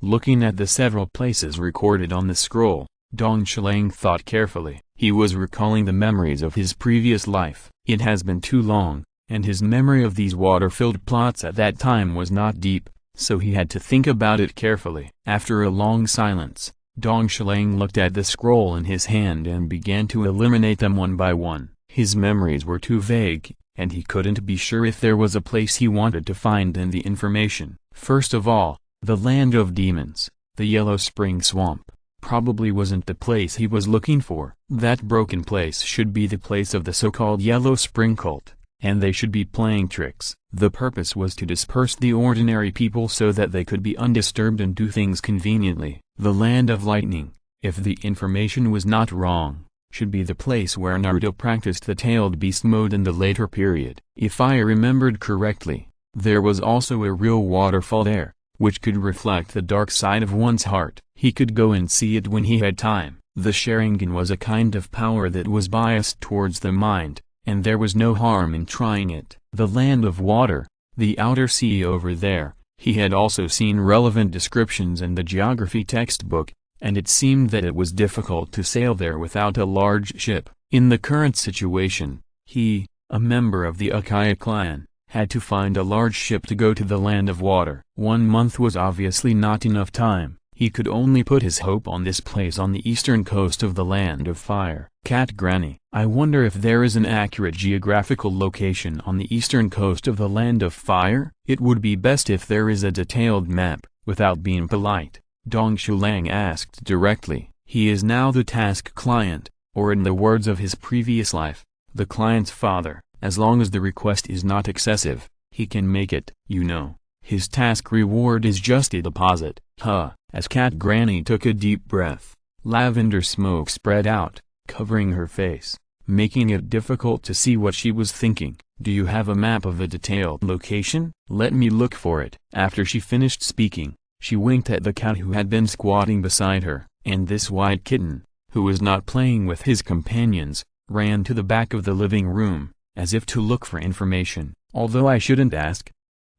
Looking at the several places recorded on the scroll, Dong Shilang thought carefully. He was recalling the memories of his previous life. It has been too long, and his memory of these water-filled plots at that time was not deep, so he had to think about it carefully. After a long silence, Dong Shilang looked at the scroll in his hand and began to eliminate them one by one. His memories were too vague, and he couldn't be sure if there was a place he wanted to find in the information. First of all, the Land of Demons, the Yellow Spring Swamp, probably wasn't the place he was looking for. That broken place should be the place of the so-called Yellow Spring cult, and they should be playing tricks. The purpose was to disperse the ordinary people so that they could be undisturbed and do things conveniently. The Land of Lightning, if the information was not wrong, should be the place where Naruto practiced the tailed beast mode in the later period. If I remembered correctly, there was also a real waterfall there, which could reflect the dark side of one's heart. He could go and see it when he had time. The Sharingan was a kind of power that was biased towards the mind, and there was no harm in trying it. The Land of Water, the outer sea over there, he had also seen relevant descriptions in the geography textbook, and it seemed that it was difficult to sail there without a large ship. In the current situation, he, a member of the Uchiha clan, had to find a large ship to go to the Land of Water. 1 month was obviously not enough time. He could only put his hope on this place on the eastern coast of the Land of Fire. Cat Granny. I wonder if there is an accurate geographical location on the eastern coast of the Land of Fire? It would be best if there is a detailed map. Without being polite, Dong Shilang asked directly. He is now the task client, or in the words of his previous life, the client's father. As long as the request is not excessive, He can make it, you know. His task reward is just a deposit. As Cat Granny took a deep breath, lavender smoke spread out, covering her face, making it difficult to see what she was thinking. Do you have a map of a detailed location? Let me look for it. After she finished speaking, she winked at the cat who had been squatting beside her, and this white kitten, who was not playing with his companions, ran to the back of the living room, as if to look for information, although I shouldn't ask.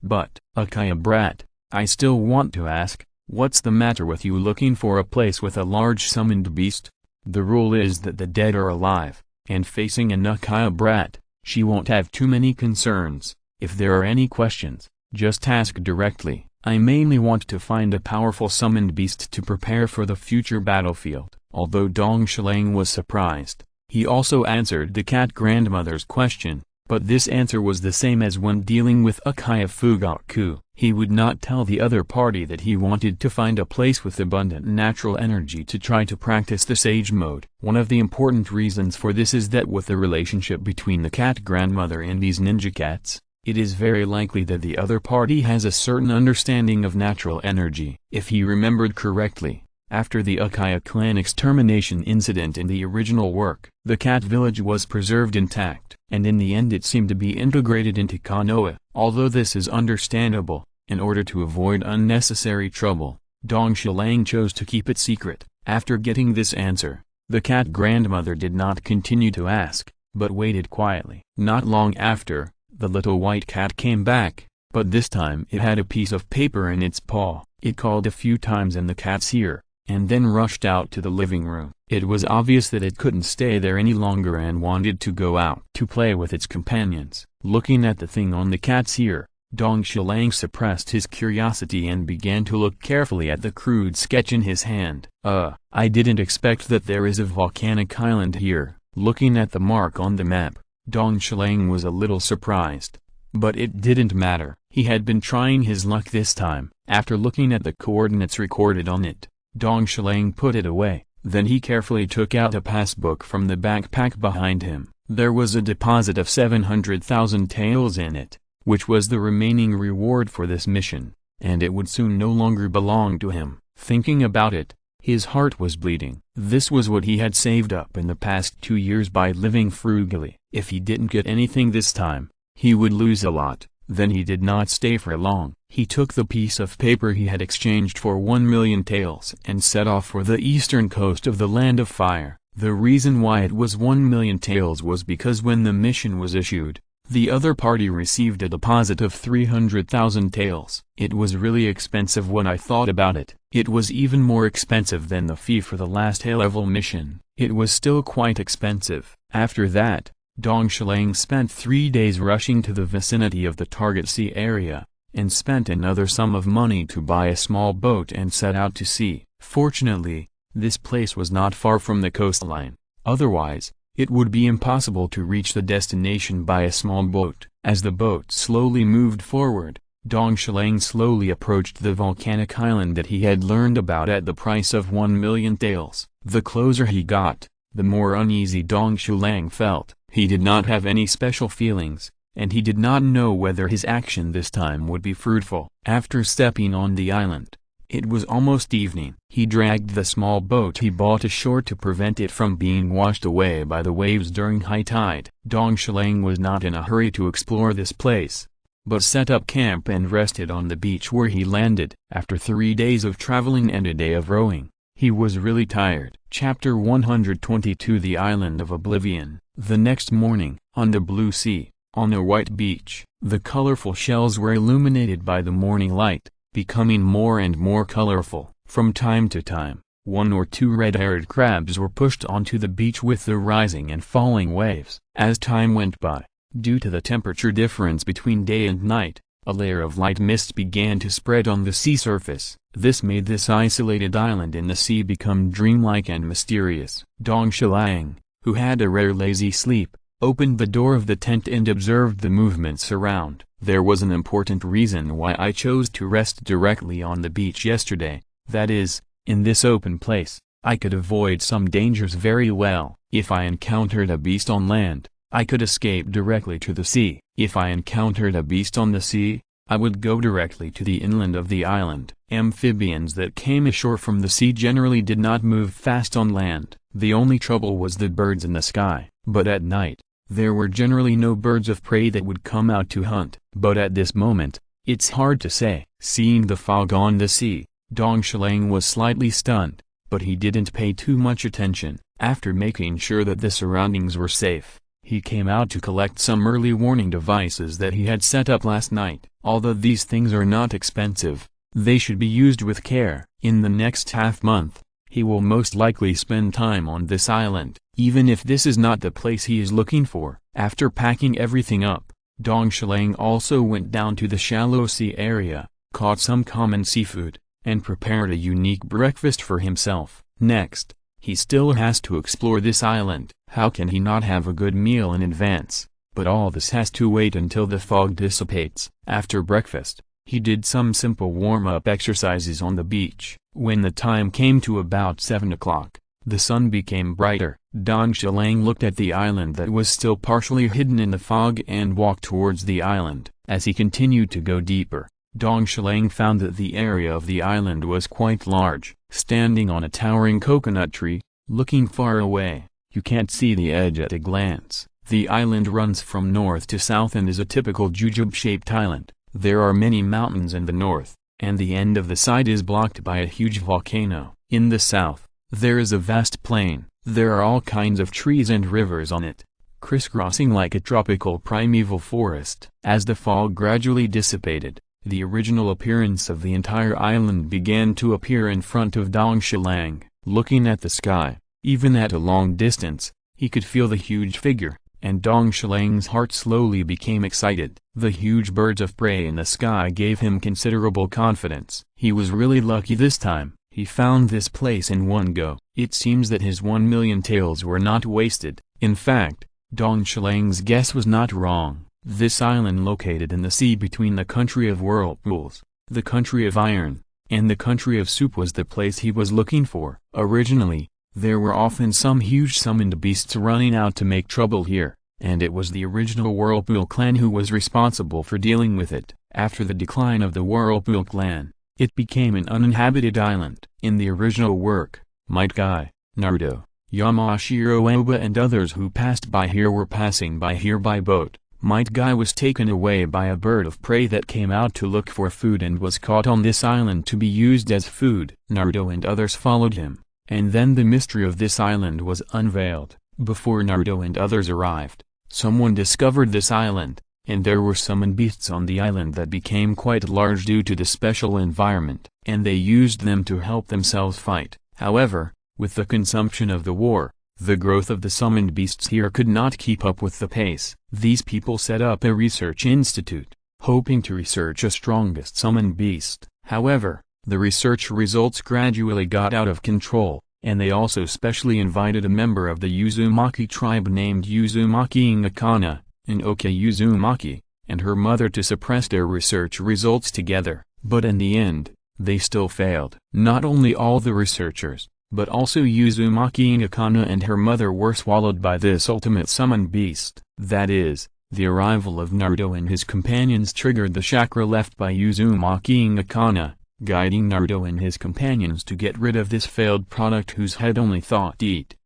But, Uchiha brat, I still want to ask, what's the matter with you looking for a place with a large summoned beast? The rule is that the dead are alive, and facing an Uchiha brat, she won't have too many concerns. If there are any questions, just ask directly. I mainly want to find a powerful summoned beast to prepare for the future battlefield. Although Dong Shilang was surprised, he also answered the cat grandmother's question, but this answer was the same as when dealing with Uchiha Fugaku. He would not tell the other party that he wanted to find a place with abundant natural energy to try to practice the sage mode. One of the important reasons for this is that with the relationship between the cat grandmother and these ninja cats, it is very likely that the other party has a certain understanding of natural energy. If he remembered correctly, after the Uchiha clan extermination incident in the original work, the cat village was preserved intact, and in the end it seemed to be integrated into Konoha. Although this is understandable, in order to avoid unnecessary trouble, Dong Shilang chose to keep it secret. After getting this answer, the cat grandmother did not continue to ask, but waited quietly. Not long after, the little white cat came back, but this time it had a piece of paper in its paw. It called a few times in the cat's ear, and then rushed out to the living room. It was obvious that it couldn't stay there any longer and wanted to go out to play with its companions. Looking at the thing on the cat's ear, Dong Shilang suppressed his curiosity and began to look carefully at the crude sketch in his hand. I didn't expect that there is a volcanic island here. Looking at the mark on the map, Dong Shilang was a little surprised. But it didn't matter. He had been trying his luck this time. After looking at the coordinates recorded on it, Dong Shilang put it away. Then he carefully took out a passbook from the backpack behind him. There was a deposit of 700,000 taels in it, which was the remaining reward for this mission, and it would soon no longer belong to him. Thinking about it, his heart was bleeding. This was what he had saved up in the past 2 years by living frugally. If he didn't get anything this time, he would lose a lot. Then he did not stay for long. He took the piece of paper he had exchanged for 1 million taels and set off for the eastern coast of the Land of Fire. The reason why it was 1 million taels was because when the mission was issued, the other party received a deposit of 300,000 taels. It was really expensive when I thought about it. It was even more expensive than the fee for the last high-level mission. It was still quite expensive. After that, Dong Shilang spent 3 days rushing to the vicinity of the target sea area, and spent another sum of money to buy a small boat and set out to sea. Fortunately, this place was not far from the coastline. Otherwise, it would be impossible to reach the destination by a small boat. As the boat slowly moved forward, Dong Shilang slowly approached the volcanic island that he had learned about at the price of 1 million taels. The closer he got, the more uneasy Dong Shilang felt. He did not have any special feelings, and he did not know whether his action this time would be fruitful. After stepping on the island, it was almost evening. He dragged the small boat he bought ashore to prevent it from being washed away by the waves during high tide. Dong Shilang was not in a hurry to explore this place, but set up camp and rested on the beach where he landed. After 3 days of traveling and a day of rowing, he was really tired. Chapter 122 The Island of Oblivion. The next morning, on the blue sea, on a white beach, the colorful shells were illuminated by the morning light, becoming more and more colorful. From time to time, 1 or 2 red-haired crabs were pushed onto the beach with the rising and falling waves. As time went by, due to the temperature difference between day and night, a layer of light mist began to spread on the sea surface. This made this isolated island in the sea become dreamlike and mysterious. Dong Shilang, who had a rare lazy sleep, opened the door of the tent and observed the movements around. There was an important reason why I chose to rest directly on the beach yesterday, that is, in this open place, I could avoid some dangers very well. If I encountered a beast on land, I could escape directly to the sea. If I encountered a beast on the sea, I would go directly to the inland of the island. Amphibians that came ashore from the sea generally did not move fast on land. The only trouble was the birds in the sky. But at night, there were generally no birds of prey that would come out to hunt. But at this moment, it's hard to say. Seeing the fog on the sea, Dong Shilang was slightly stunned, but he didn't pay too much attention. After making sure that the surroundings were safe, he came out to collect some early warning devices that he had set up last night. Although these things are not expensive, they should be used with care. In the next half-month, he will most likely spend time on this island, even if this is not the place he is looking for. After packing everything up, Dong Shilang also went down to the shallow sea area, caught some common seafood, and prepared a unique breakfast for himself. Next, he still has to explore this island. How can he not have a good meal in advance? But all this has to wait until the fog dissipates. After breakfast, he did some simple warm-up exercises on the beach. When the time came to about 7 o'clock, the sun became brighter. Dong Shilang looked at the island that was still partially hidden in the fog and walked towards the island. As he continued to go deeper, Dong Shilang found that the area of the island was quite large. Standing on a towering coconut tree, looking far away, you can't see the edge at a glance. The island runs from north to south and is a typical jujube-shaped island. There are many mountains in the north, and the end of the side is blocked by a huge volcano. In the south, there is a vast plain. There are all kinds of trees and rivers on it, crisscrossing like a tropical primeval forest. As the fog gradually dissipated, the original appearance of the entire island began to appear in front of Dong Shilang. Looking at the sky, even at a long distance, he could feel the huge figure, and Dong Shilang's heart slowly became excited. The huge birds of prey in the sky gave him considerable confidence. He was really lucky this time. He found this place in one go. It seems that his 1,000,000 taels were not wasted. In fact, Dong Shilang's guess was not wrong. This island located in the sea between the country of whirlpools, the country of iron, and the country of soup was the place he was looking for. Originally, there were often some huge summoned beasts running out to make trouble here, and it was the original Whirlpool clan who was responsible for dealing with it. After the decline of the Whirlpool clan, it became an uninhabited island. In the original work, Might Guy, Naruto, Yamashiro Oba and others who passed by here were passing by here by boat. Might Guy was taken away by a bird of prey that came out to look for food and was caught on this island to be used as food. Naruto and others followed him, and then the mystery of this island was unveiled. Before Naruto and others arrived, someone discovered this island, and there were summoned beasts on the island that became quite large due to the special environment, and they used them to help themselves fight. However, with the consumption of the war, the growth of the summoned beasts here could not keep up with the pace. These people set up a research institute, hoping to research a strongest summoned beast. However, the research results gradually got out of control, and they also specially invited a member of the Uzumaki tribe named Uzumaki Ngakana, Oka Uzumaki, and her mother to suppress their research results together. But in the end, they still failed. Not only all the researchers, but also Uzumaki Ngakana and her mother were swallowed by this ultimate summoned beast. That is, the arrival of Naruto and his companions triggered the chakra left by Uzumaki Ngakana, guiding Naruto and his companions to get rid of this failed product whose head only thought eat,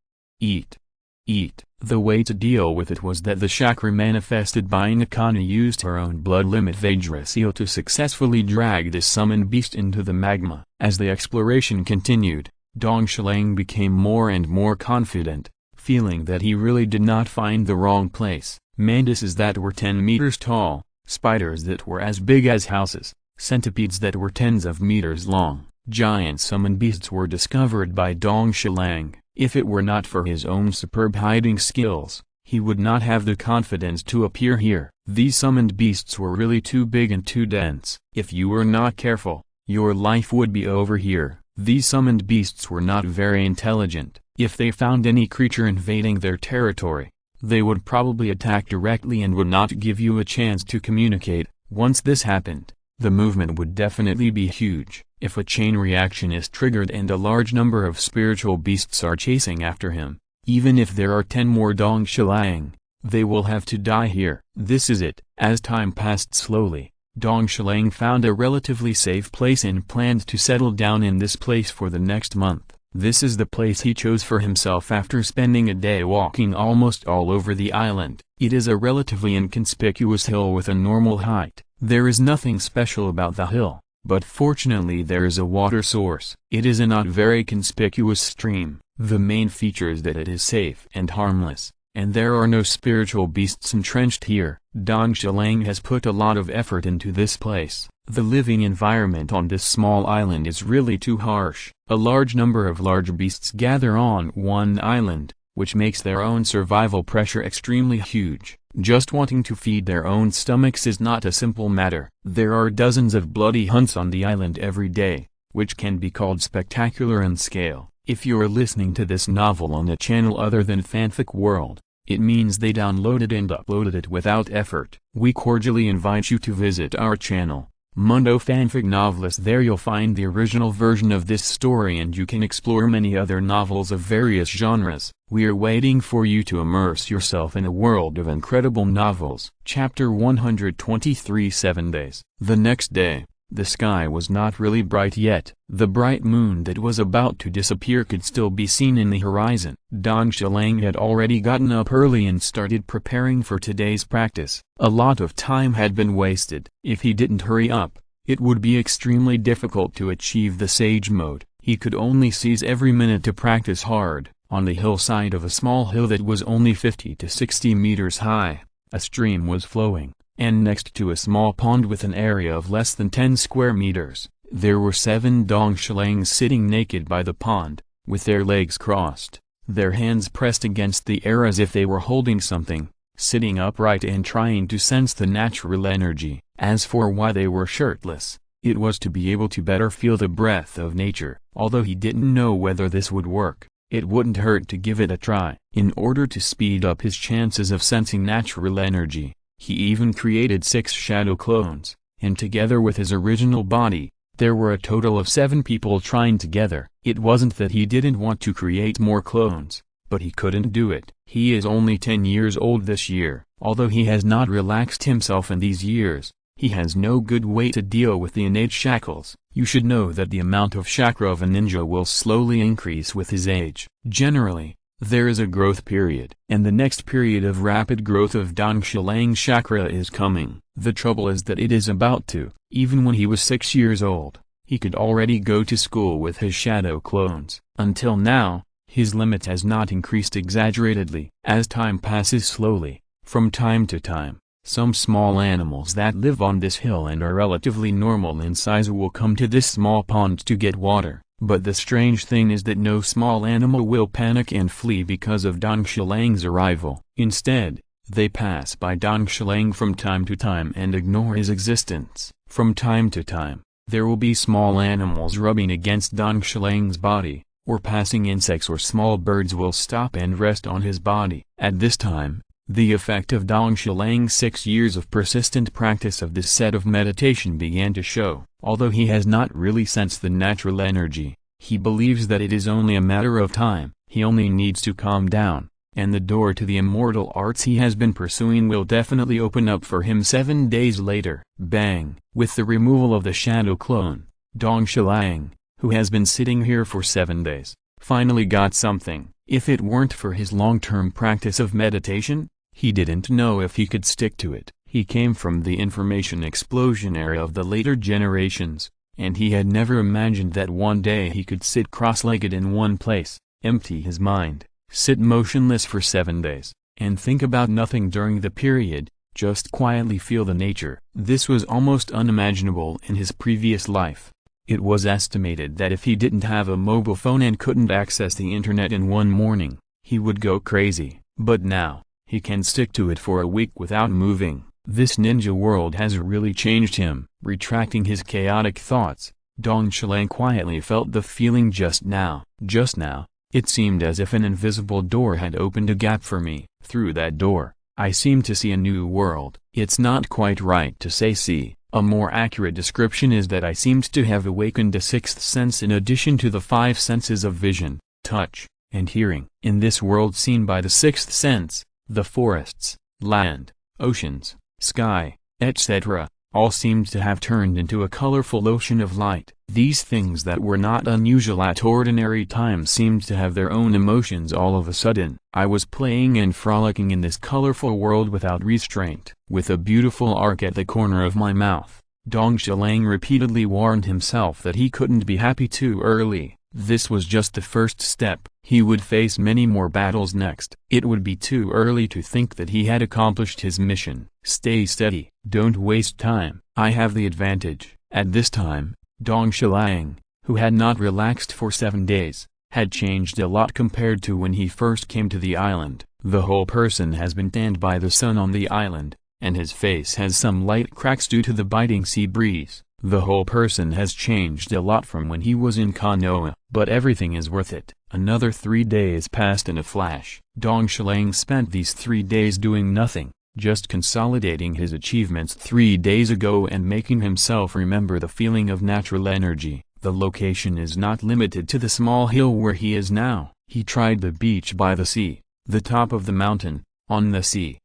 eat, eat. The way to deal with it was that the chakra manifested by Ngakana used her own blood limit Vajraseal to successfully drag this summoned beast into the magma. As the exploration continued, Dong Shilang became more and more confident, feeling that he really did not find the wrong place. Mantises that were 10 meters tall, spiders that were as big as houses, centipedes that were tens of meters long, giant summoned beasts were discovered by Dong Shilang. If it were not for his own superb hiding skills, he would not have the confidence to appear here. These summoned beasts were really too big and too dense. If you were not careful, your life would be over here. These summoned beasts were not very intelligent. If they found any creature invading their territory, they would probably attack directly and would not give you a chance to communicate. Once this happened, the movement would definitely be huge. If a chain reaction is triggered and a large number of spiritual beasts are chasing after him, even if there are 10 more Dong Shilang, They will have to die here. This is it. As time passed slowly, Dong Shilang found a relatively safe place and planned to settle down in this place for the next month. This is the place he chose for himself after spending a day walking almost all over the island. It is a relatively inconspicuous hill with a normal height. There is nothing special about the hill, but fortunately there is a water source. It is a not very conspicuous stream. The main feature is that it is safe and harmless, and there are no spiritual beasts entrenched here. Dong Shilang has put a lot of effort into this place. The living environment on this small island is really too harsh. A large number of large beasts gather on one island, which makes their own survival pressure extremely huge. Just wanting to feed their own stomachs is not a simple matter. There are dozens of bloody hunts on the island every day, which can be called spectacular in scale. If you are listening to this novel on a channel other than Fanfic World, it means they downloaded and uploaded it without effort. We cordially invite you to visit our channel, Mundo Fanfic Novelist. There you'll find the original version of this story and you can explore many other novels of various genres. We are waiting for you to immerse yourself in a world of incredible novels. Chapter 123 7 Days. The next day, the sky was not really bright yet. The bright moon that was about to disappear could still be seen in the horizon. Dong Shilang had already gotten up early and started preparing for today's practice. A lot of time had been wasted. If he didn't hurry up, it would be extremely difficult to achieve the sage mode. He could only seize every minute to practice hard. On the hillside of a small hill that was only 50 to 60 meters high, a stream was flowing, and next to a small pond with an area of less than 10 square meters, there were 7 Dong Shilangs sitting naked by the pond, with their legs crossed, their hands pressed against the air as if they were holding something, sitting upright and trying to sense the natural energy. As for why they were shirtless, it was to be able to better feel the breath of nature. Although he didn't know whether this would work, it wouldn't hurt to give it a try. In order to speed up his chances of sensing natural energy, he even created 6 shadow clones, and together with his original body, there were a total of 7 people trying together. It wasn't that he didn't want to create more clones, but he couldn't do it. He is only 10 years old this year. Although he has not relaxed himself in these years, he has no good way to deal with the innate shackles. You should know that the amount of chakra of a ninja will slowly increase with his age. Generally, there is a growth period, and the next period of rapid growth of Dong Shilang's chakra is coming. The trouble is that it is about to. Even when he was 6 years old, he could already go to school with his shadow clones. Until now, his limit has not increased exaggeratedly. As time passes slowly, from time to time, some small animals that live on this hill and are relatively normal in size will come to this small pond to get water. But the strange thing is that no small animal will panic and flee because of Dong Shilang's arrival. Instead, they pass by Dong Shilang from time to time and ignore his existence. From time to time, there will be small animals rubbing against Dong Shilang's body, or passing insects or small birds will stop and rest on his body. At this time, the effect of Dong Shilang's 6 years of persistent practice of this set of meditation began to show. Although he has not really sensed the natural energy, he believes that it is only a matter of time. He only needs to calm down, and the door to the immortal arts he has been pursuing will definitely open up for him. 7 days later. Bang! With the removal of the shadow clone, Dong Shilang, who has been sitting here for 7 days, finally got something. If it weren't for his long-term practice of meditation, he didn't know if he could stick to it. He came from the information explosion era of the later generations, and he had never imagined that one day he could sit cross-legged in one place, empty his mind, sit motionless for 7 days, and think about nothing during the period, just quietly feel the nature. This was almost unimaginable in his previous life. It was estimated that if he didn't have a mobile phone and couldn't access the internet in one morning, he would go crazy. But now, he can stick to it for a week without moving. This ninja world has really changed him. Retracting his chaotic thoughts, Dong Shilang quietly felt the feeling just now. Just now, it seemed as if an invisible door had opened a gap for me. Through that door, I seemed to see a new world. It's not quite right to say see. A more accurate description is that I seemed to have awakened a 6th sense in addition to the 5 senses of vision, touch, and hearing. In this world seen by the 6th sense, The forests, land, oceans, sky, etc., all seemed to have turned into a colorful ocean of light. These things that were not unusual at ordinary times seemed to have their own emotions all of a sudden. I was playing and frolicking in this colorful world without restraint. With a beautiful arc at the corner of my mouth, Dong Shilang repeatedly warned himself that he couldn't be happy too early. This was just the first step. He would face many more battles next. It would be too early to think that he had accomplished his mission. Stay steady. Don't waste time. I have the advantage. At this time, Dong Shilang, who had not relaxed for 7 days, had changed a lot compared to when he first came to the island. The whole person has been tanned by the sun on the island, and his face has some light cracks due to the biting sea breeze. The whole person has changed a lot from when he was in Konoha, but everything is worth it. Another 3 days passed in a flash. Dong Shilang spent these 3 days doing nothing, just consolidating his achievements 3 days ago and making himself remember the feeling of natural energy. The location is not limited to the small hill where he is now. He tried the beach by the sea, the top of the mountain, on the sea,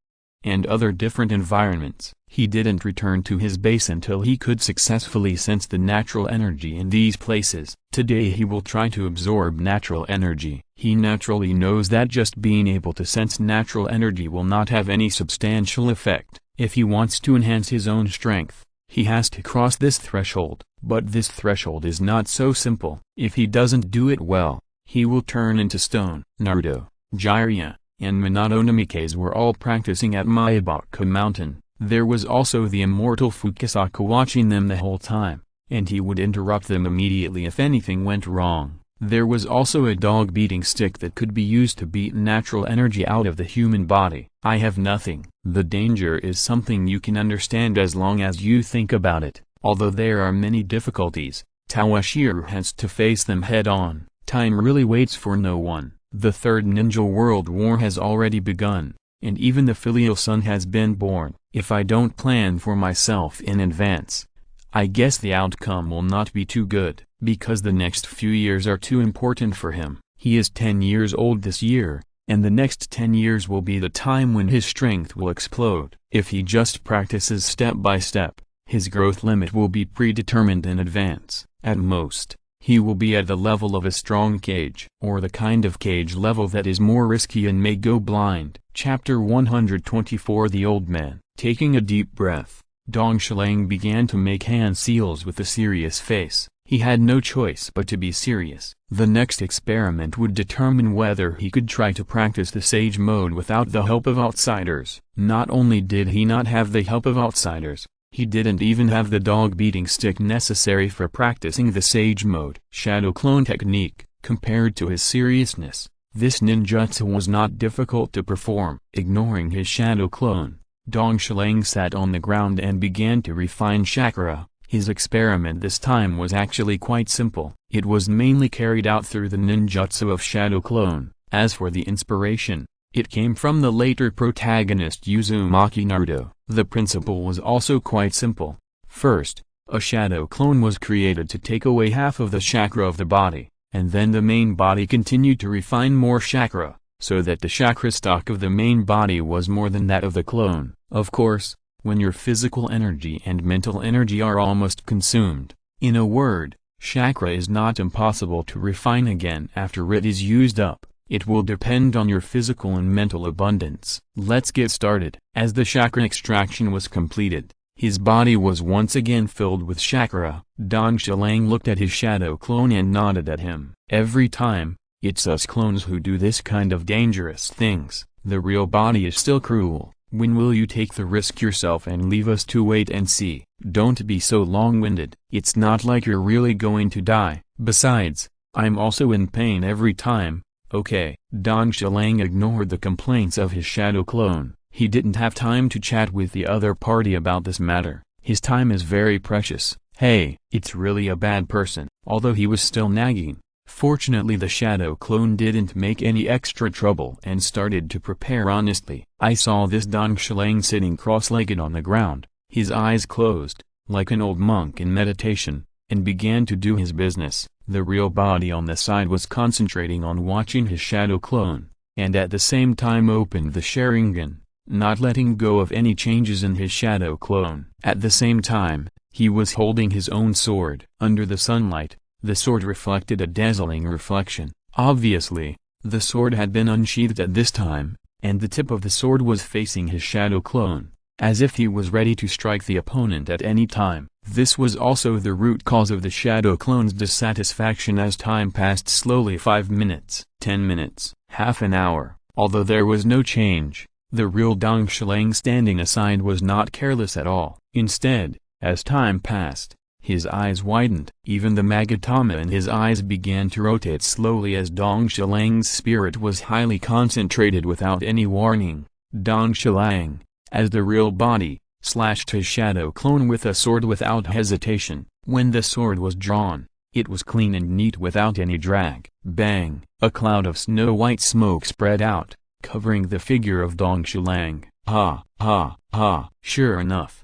and other different environments. He didn't return to his base until he could successfully sense the natural energy in these places. Today he will try to absorb natural energy. He naturally knows that just being able to sense natural energy will not have any substantial effect. If he wants to enhance his own strength, he has to cross this threshold. But this threshold is not so simple. If he doesn't do it well, he will turn into stone. Naruto, Jiraiya, and Minato Namikaze were all practicing at Meixiang Mountain. There was also the immortal Fukasaka watching them the whole time, and he would interrupt them immediately if anything went wrong. There was also a dog beating stick that could be used to beat natural energy out of the human body. I have nothing. The danger is something you can understand as long as you think about it. Although there are many difficulties, Tawashiro has to face them head-on. Time really waits for no one. The Third Ninja World War has already begun, and even the filial son has been born. If I don't plan for myself in advance, I guess the outcome will not be too good, because the next few years are too important for him. He is 10 years old this year, and the next 10 years will be the time when his strength will explode. If he just practices step by step, his growth limit will be predetermined in advance. At most, he will be at the level of a strong cage, or the kind of cage level that is more risky and may go blind. Chapter 124. The Old Man. Taking a deep breath, Dong Shilang began to make hand seals with a serious face. He had no choice but to be serious. The next experiment would determine whether he could try to practice the sage mode without the help of outsiders. Not only did he not have the help of outsiders, he didn't even have the dog beating stick necessary for practicing the sage mode. Shadow clone technique. Compared to his seriousness, this ninjutsu was not difficult to perform. Ignoring his shadow clone, Dong Shilang sat on the ground and began to refine chakra. His experiment this time was actually quite simple. It was mainly carried out through the ninjutsu of shadow clone. As for the inspiration, it came from the later protagonist Uzumaki Naruto. The principle was also quite simple. First, a shadow clone was created to take away half of the chakra of the body, and then the main body continued to refine more chakra, so that the chakra stock of the main body was more than that of the clone. Of course, when your physical energy and mental energy are almost consumed, in a word, chakra is not impossible to refine again after it is used up. It will depend on your physical and mental abundance. Let's get started. As the chakra extraction was completed, his body was once again filled with chakra. Dong Shilang looked at his shadow clone and nodded at him. Every time, it's us clones who do this kind of dangerous things. The real body is still cruel. When will you take the risk yourself and leave us to wait and see? Don't be so long-winded. It's not like you're really going to die. Besides, I'm also in pain every time. Okay. Dong Shilang ignored the complaints of his shadow clone. He didn't have time to chat with the other party about this matter. His time is very precious. Hey, it's really a bad person. Although he was still nagging, fortunately the shadow clone didn't make any extra trouble and started to prepare honestly. I saw this Dong Shilang sitting cross-legged on the ground, his eyes closed, like an old monk in meditation, and began to do his business. The real body on the side was concentrating on watching his shadow clone. and at the same time opened the Sharingan, not letting go of any changes in his shadow clone. At the same time, he was holding his own sword. Under the sunlight, the sword reflected a dazzling reflection. Obviously, the sword had been unsheathed at this time, and the tip of the sword was facing his shadow clone, as if he was ready to strike the opponent at any time. This was also the root cause of the shadow clone's dissatisfaction as time passed slowly. 5 minutes, 10 minutes, half an hour. Although there was no change, the real Dong Shilang standing aside was not careless at all. Instead, as time passed, his eyes widened. Even the Magatama in his eyes began to rotate slowly as Dong Shilang's spirit was highly concentrated without any warning. Dong Shilang, as the real body, slashed his shadow clone with a sword without hesitation. When the sword was drawn, it was clean and neat without any drag. Bang! A cloud of snow-white smoke spread out, covering the figure of Dong Shilang. Ha, ha, ha! Sure enough,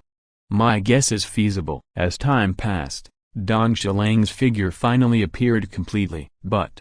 my guess is feasible. As time passed, Dong Shilang's figure finally appeared completely. But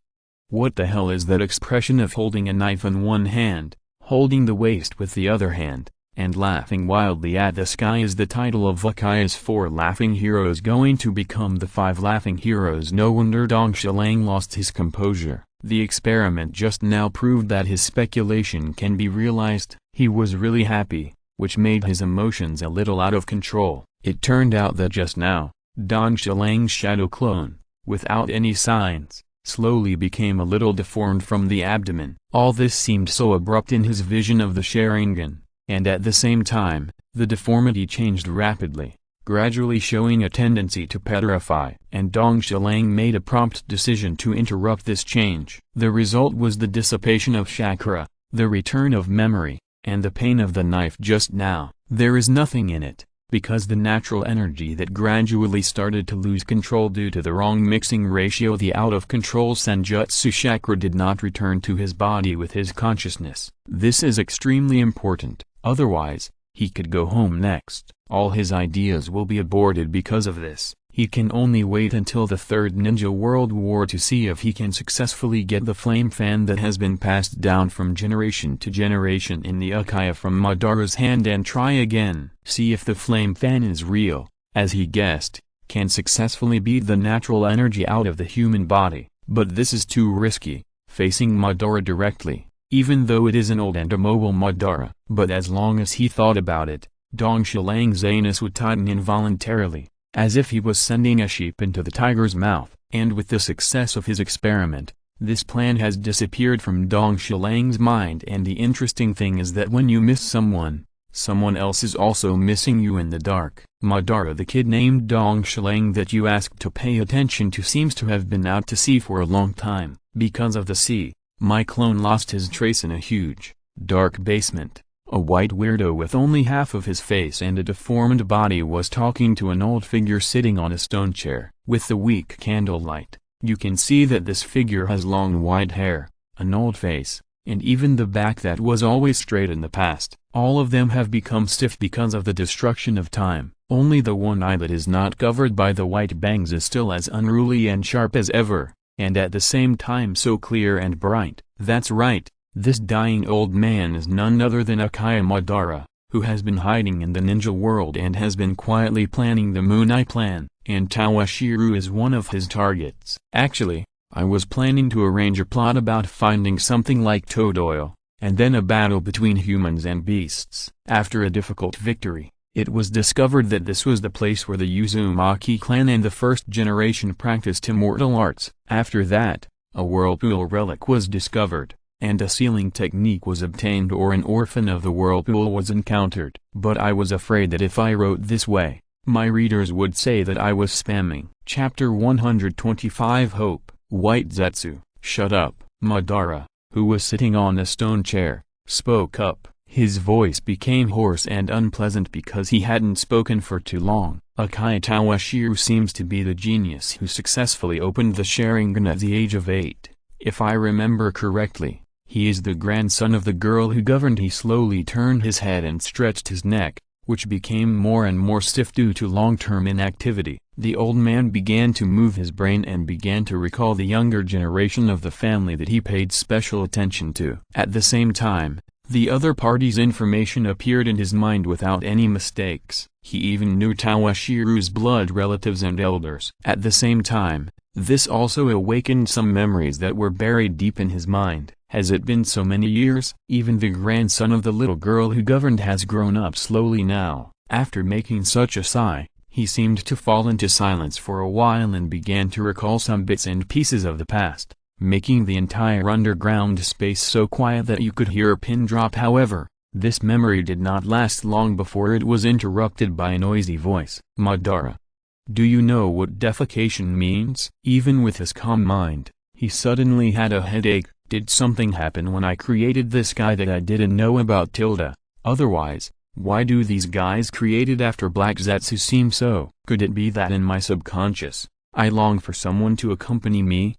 what the hell is that expression of holding a knife in one hand, holding the waist with the other hand, and laughing wildly at the sky? Is the title of Uchiha's 4 laughing heroes going to become the 5 laughing heroes? No wonder Dong Shilang lost his composure. The experiment just now proved that his speculation can be realized. He was really happy, which made his emotions a little out of control. It turned out that just now, Dong Shilang's shadow clone, without any signs, slowly became a little deformed from the abdomen. All this seemed so abrupt in his vision of the Sharingan, and at the same time, the deformity changed rapidly, gradually showing a tendency to petrify. And Dong Shilang made a prompt decision to interrupt this change. The result was the dissipation of chakra, the return of memory, and the pain of the knife just now. There is nothing in it, because the natural energy that gradually started to lose control due to the wrong mixing ratio, the out-of-control senjutsu chakra, did not return to his body with his consciousness. This is extremely important, otherwise, he could go home next. All his ideas will be aborted because of this. He can only wait until the Third Ninja World War to see if he can successfully get the flame fan that has been passed down from generation to generation in the Uchiha from Madara's hand and try again. See if the flame fan is real, as he guessed, can successfully beat the natural energy out of the human body. But this is too risky, facing Madara directly, even though it is an old and immobile Madara. But as long as he thought about it, Dong Shilang's anus would tighten involuntarily, as if he was sending a sheep into the tiger's mouth. And with the success of his experiment, this plan has disappeared from Dong Shilang's mind. And the interesting thing is that when you miss someone, someone else is also missing you in the dark. Madara, the kid named Dong Shilang that you asked to pay attention to, seems to have been out to sea for a long time. Because of the sea, my clone lost his trace in a huge, dark basement. A white weirdo with only half of his face and a deformed body was talking to an old figure sitting on a stone chair. With the weak candlelight, you can see that this figure has long white hair, an old face, and even the back that was always straight in the past. All of them have become stiff because of the destruction of time. Only the one eye that is not covered by the white bangs is still as unruly and sharp as ever, and at the same time so clear and bright. That's right. This dying old man is none other than Uchiha Madara, who has been hiding in the ninja world and has been quietly planning the Moon Eye plan, and Toshiro is one of his targets. Actually, I was planning to arrange a plot about finding something like toad oil, and then a battle between humans and beasts. After a difficult victory, it was discovered that this was the place where the Uzumaki clan and the first generation practiced immortal arts. After that, a whirlpool relic was discovered, and a sealing technique was obtained, or an orphan of the whirlpool was encountered. But I was afraid that if I wrote this way, my readers would say that I was spamming. Chapter 125 Hope. White Zetsu, shut up. Madara, who was sitting on a stone chair, spoke up. His voice became hoarse and unpleasant because he hadn't spoken for too long. Uchiha Toshiro seems to be the genius who successfully opened the Sharingan at the age of 8. If I remember correctly, he is the grandson of the girl who governed. He slowly turned his head and stretched his neck, which became more and more stiff due to long-term inactivity. The old man began to move his brain and began to recall the younger generation of the family that he paid special attention to. At the same time, the other party's information appeared in his mind without any mistakes. He even knew Tawashiro's blood relatives and elders. At the same time, this also awakened some memories that were buried deep in his mind. Has it been so many years? Even the grandson of the little girl who governed has grown up slowly now. After making such a sigh, he seemed to fall into silence for a while and began to recall some bits and pieces of the past, making the entire underground space so quiet that you could hear a pin drop. However, this memory did not last long before it was interrupted by a noisy voice. Madara. Do you know what defecation means? Even with his calm mind, he suddenly had a headache. Did something happen when I created this guy that I didn't know about? Otherwise, why do these guys created after Black Zetsu seem so? Could it be that in my subconscious, I long for someone to accompany me?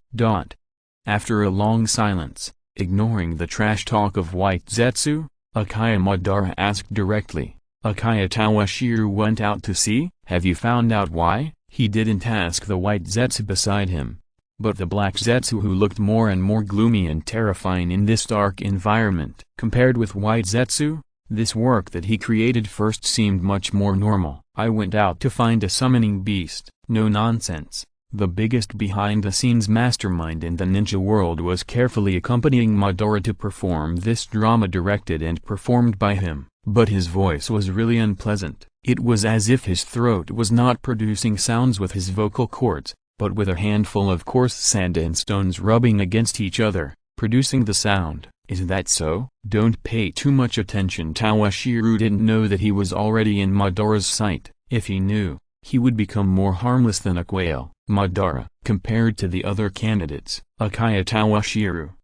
After a long silence, ignoring the trash talk of White Zetsu, Uchiha Madara asked directly, Uchiha Tawashiro went out to sea? Have you found out why? He didn't ask the White Zetsu beside him, but the Black Zetsu, who looked more and more gloomy and terrifying in this dark environment. Compared with White Zetsu, this work that he created first seemed much more normal. I went out to find a summoning beast. No nonsense. The biggest behind-the-scenes mastermind in the ninja world was carefully accompanying Madara to perform this drama, directed and performed by him. But his voice was really unpleasant. It was as if his throat was not producing sounds with his vocal cords, but with a handful of coarse sand and stones rubbing against each other, producing the sound. Is that so? Don't pay too much attention. Tawashiro didn't know that he was already in Madara's sight. If he knew, he would become more harmless than a quail. Madara, compared to the other candidates, Uchiha Tawashiro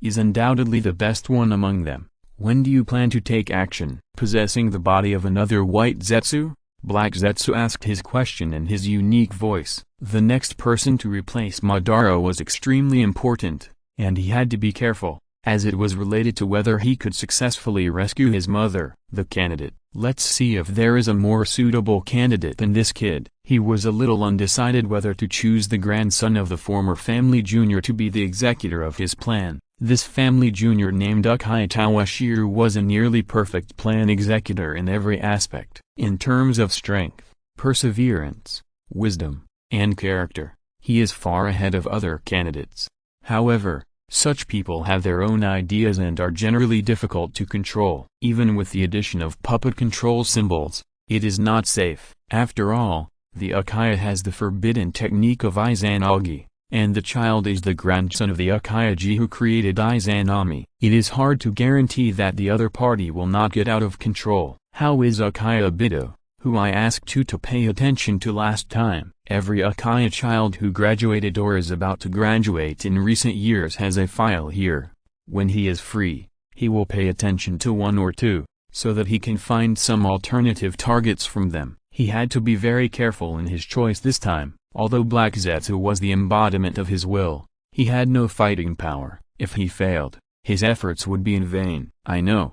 is undoubtedly the best one among them. When do you plan to take action? Possessing the body of another White Zetsu? Black Zetsu asked his question in his unique voice. The next person to replace Madara was extremely important, and he had to be careful, as it was related to whether he could successfully rescue his mother. The candidate. Let's see if there is a more suitable candidate than this kid. He was a little undecided whether to choose the grandson of the former family junior to be the executor of his plan. This family junior named Uchiha Tawashiro was a nearly perfect plan executor in every aspect. In terms of strength, perseverance, wisdom, and character, he is far ahead of other candidates. However, such people have their own ideas and are generally difficult to control. Even with the addition of puppet control symbols, it is not safe. After all, the Uchiha has the forbidden technique of Izanagi, and the child is the grandson of the Uchiha who created Izanami. It is hard to guarantee that the other party will not get out of control. How is Uchiha Bito, who I asked you to pay attention to last time? Every Uchiha child who graduated or is about to graduate in recent years has a file here. When he is free, he will pay attention to one or two, so that he can find some alternative targets from them. He had to be very careful in his choice this time. Although Black Zetsu was the embodiment of his will, he had no fighting power. If he failed, his efforts would be in vain. I know.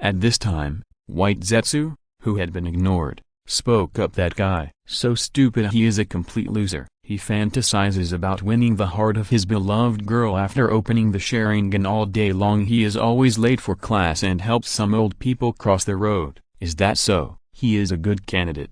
At this time, White Zetsu, who had been ignored, spoke up. That guy, so stupid, he is a complete loser. He fantasizes about winning the heart of his beloved girl after opening the Sharingan all day long. He is always late for class and helps some old people cross the road. Is that so? He is a good candidate.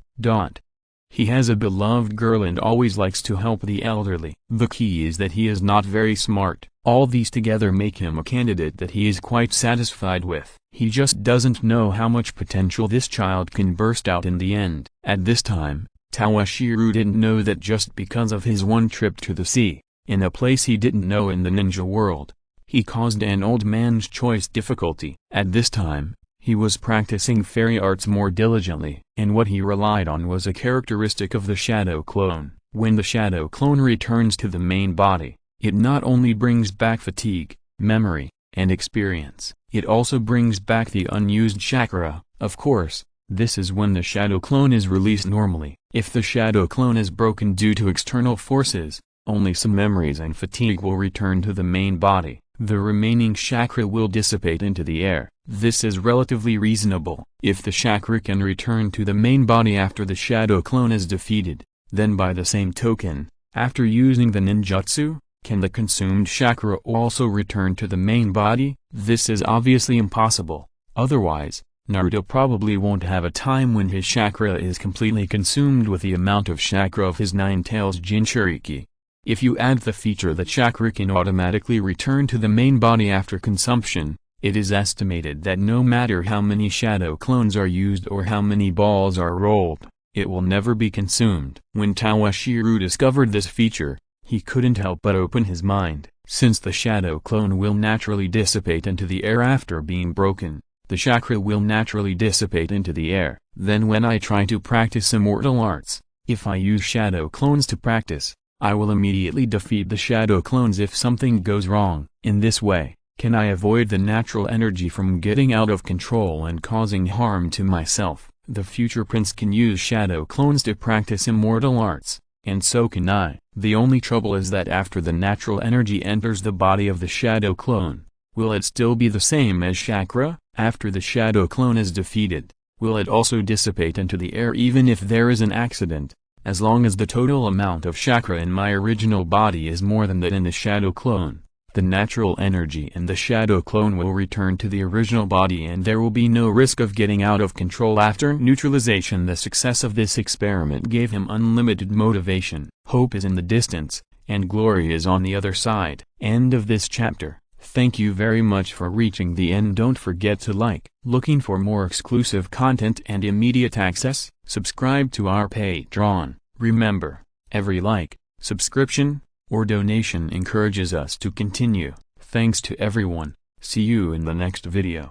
He has a beloved girl and always likes to help the elderly. The key is that he is not very smart. All these together make him a candidate that he is quite satisfied with. He just doesn't know how much potential this child can burst out in the end. At this time, Tawashiro didn't know that just because of his one trip to the sea, in a place he didn't know in the ninja world, he caused an old man's choice difficulty. At this time, he was practicing fairy arts more diligently, and what he relied on was a characteristic of the shadow clone. When the shadow clone returns to the main body, it not only brings back fatigue, memory, and experience, it also brings back the unused chakra. Of course, this is when the shadow clone is released normally. If the shadow clone is broken due to external forces, only some memories and fatigue will return to the main body. the remaining chakra will dissipate into the air. This is relatively reasonable. If the chakra can return to the main body after the shadow clone is defeated, then by the same token, after using the ninjutsu, can the consumed chakra also return to the main body? This is obviously impossible. Otherwise, Naruto probably won't have a time when his chakra is completely consumed with the amount of chakra of his Nine Tails Jinchuriki. If you add the feature that chakra can automatically return to the main body after consumption, it is estimated that no matter how many shadow clones are used or how many balls are rolled, it will never be consumed. When Tawashiro discovered this feature, he couldn't help but open his mind. Since the shadow clone will naturally dissipate into the air after being broken, the chakra will naturally dissipate into the air. Then when I try to practice immortal arts, if I use shadow clones to practice, I will immediately defeat the shadow clones if something goes wrong. In this way, can I avoid the natural energy from getting out of control and causing harm to myself? The future prince can use shadow clones to practice immortal arts, and so can I. The only trouble is that after the natural energy enters the body of the shadow clone, will it still be the same as chakra? After the shadow clone is defeated, will it also dissipate into the air even if there is an accident? As long as the total amount of chakra in my original body is more than that in the shadow clone, the natural energy in the shadow clone will return to the original body and there will be no risk of getting out of control after neutralization. The success of this experiment gave him unlimited motivation. Hope is in the distance, and glory is on the other side. End of this chapter. Thank you very much for reaching the end. Don't forget to like. Looking for more exclusive content and immediate access? Subscribe to our Patreon. Remember, every like, subscription, or donation encourages us to continue. Thanks to everyone. See you in the next video.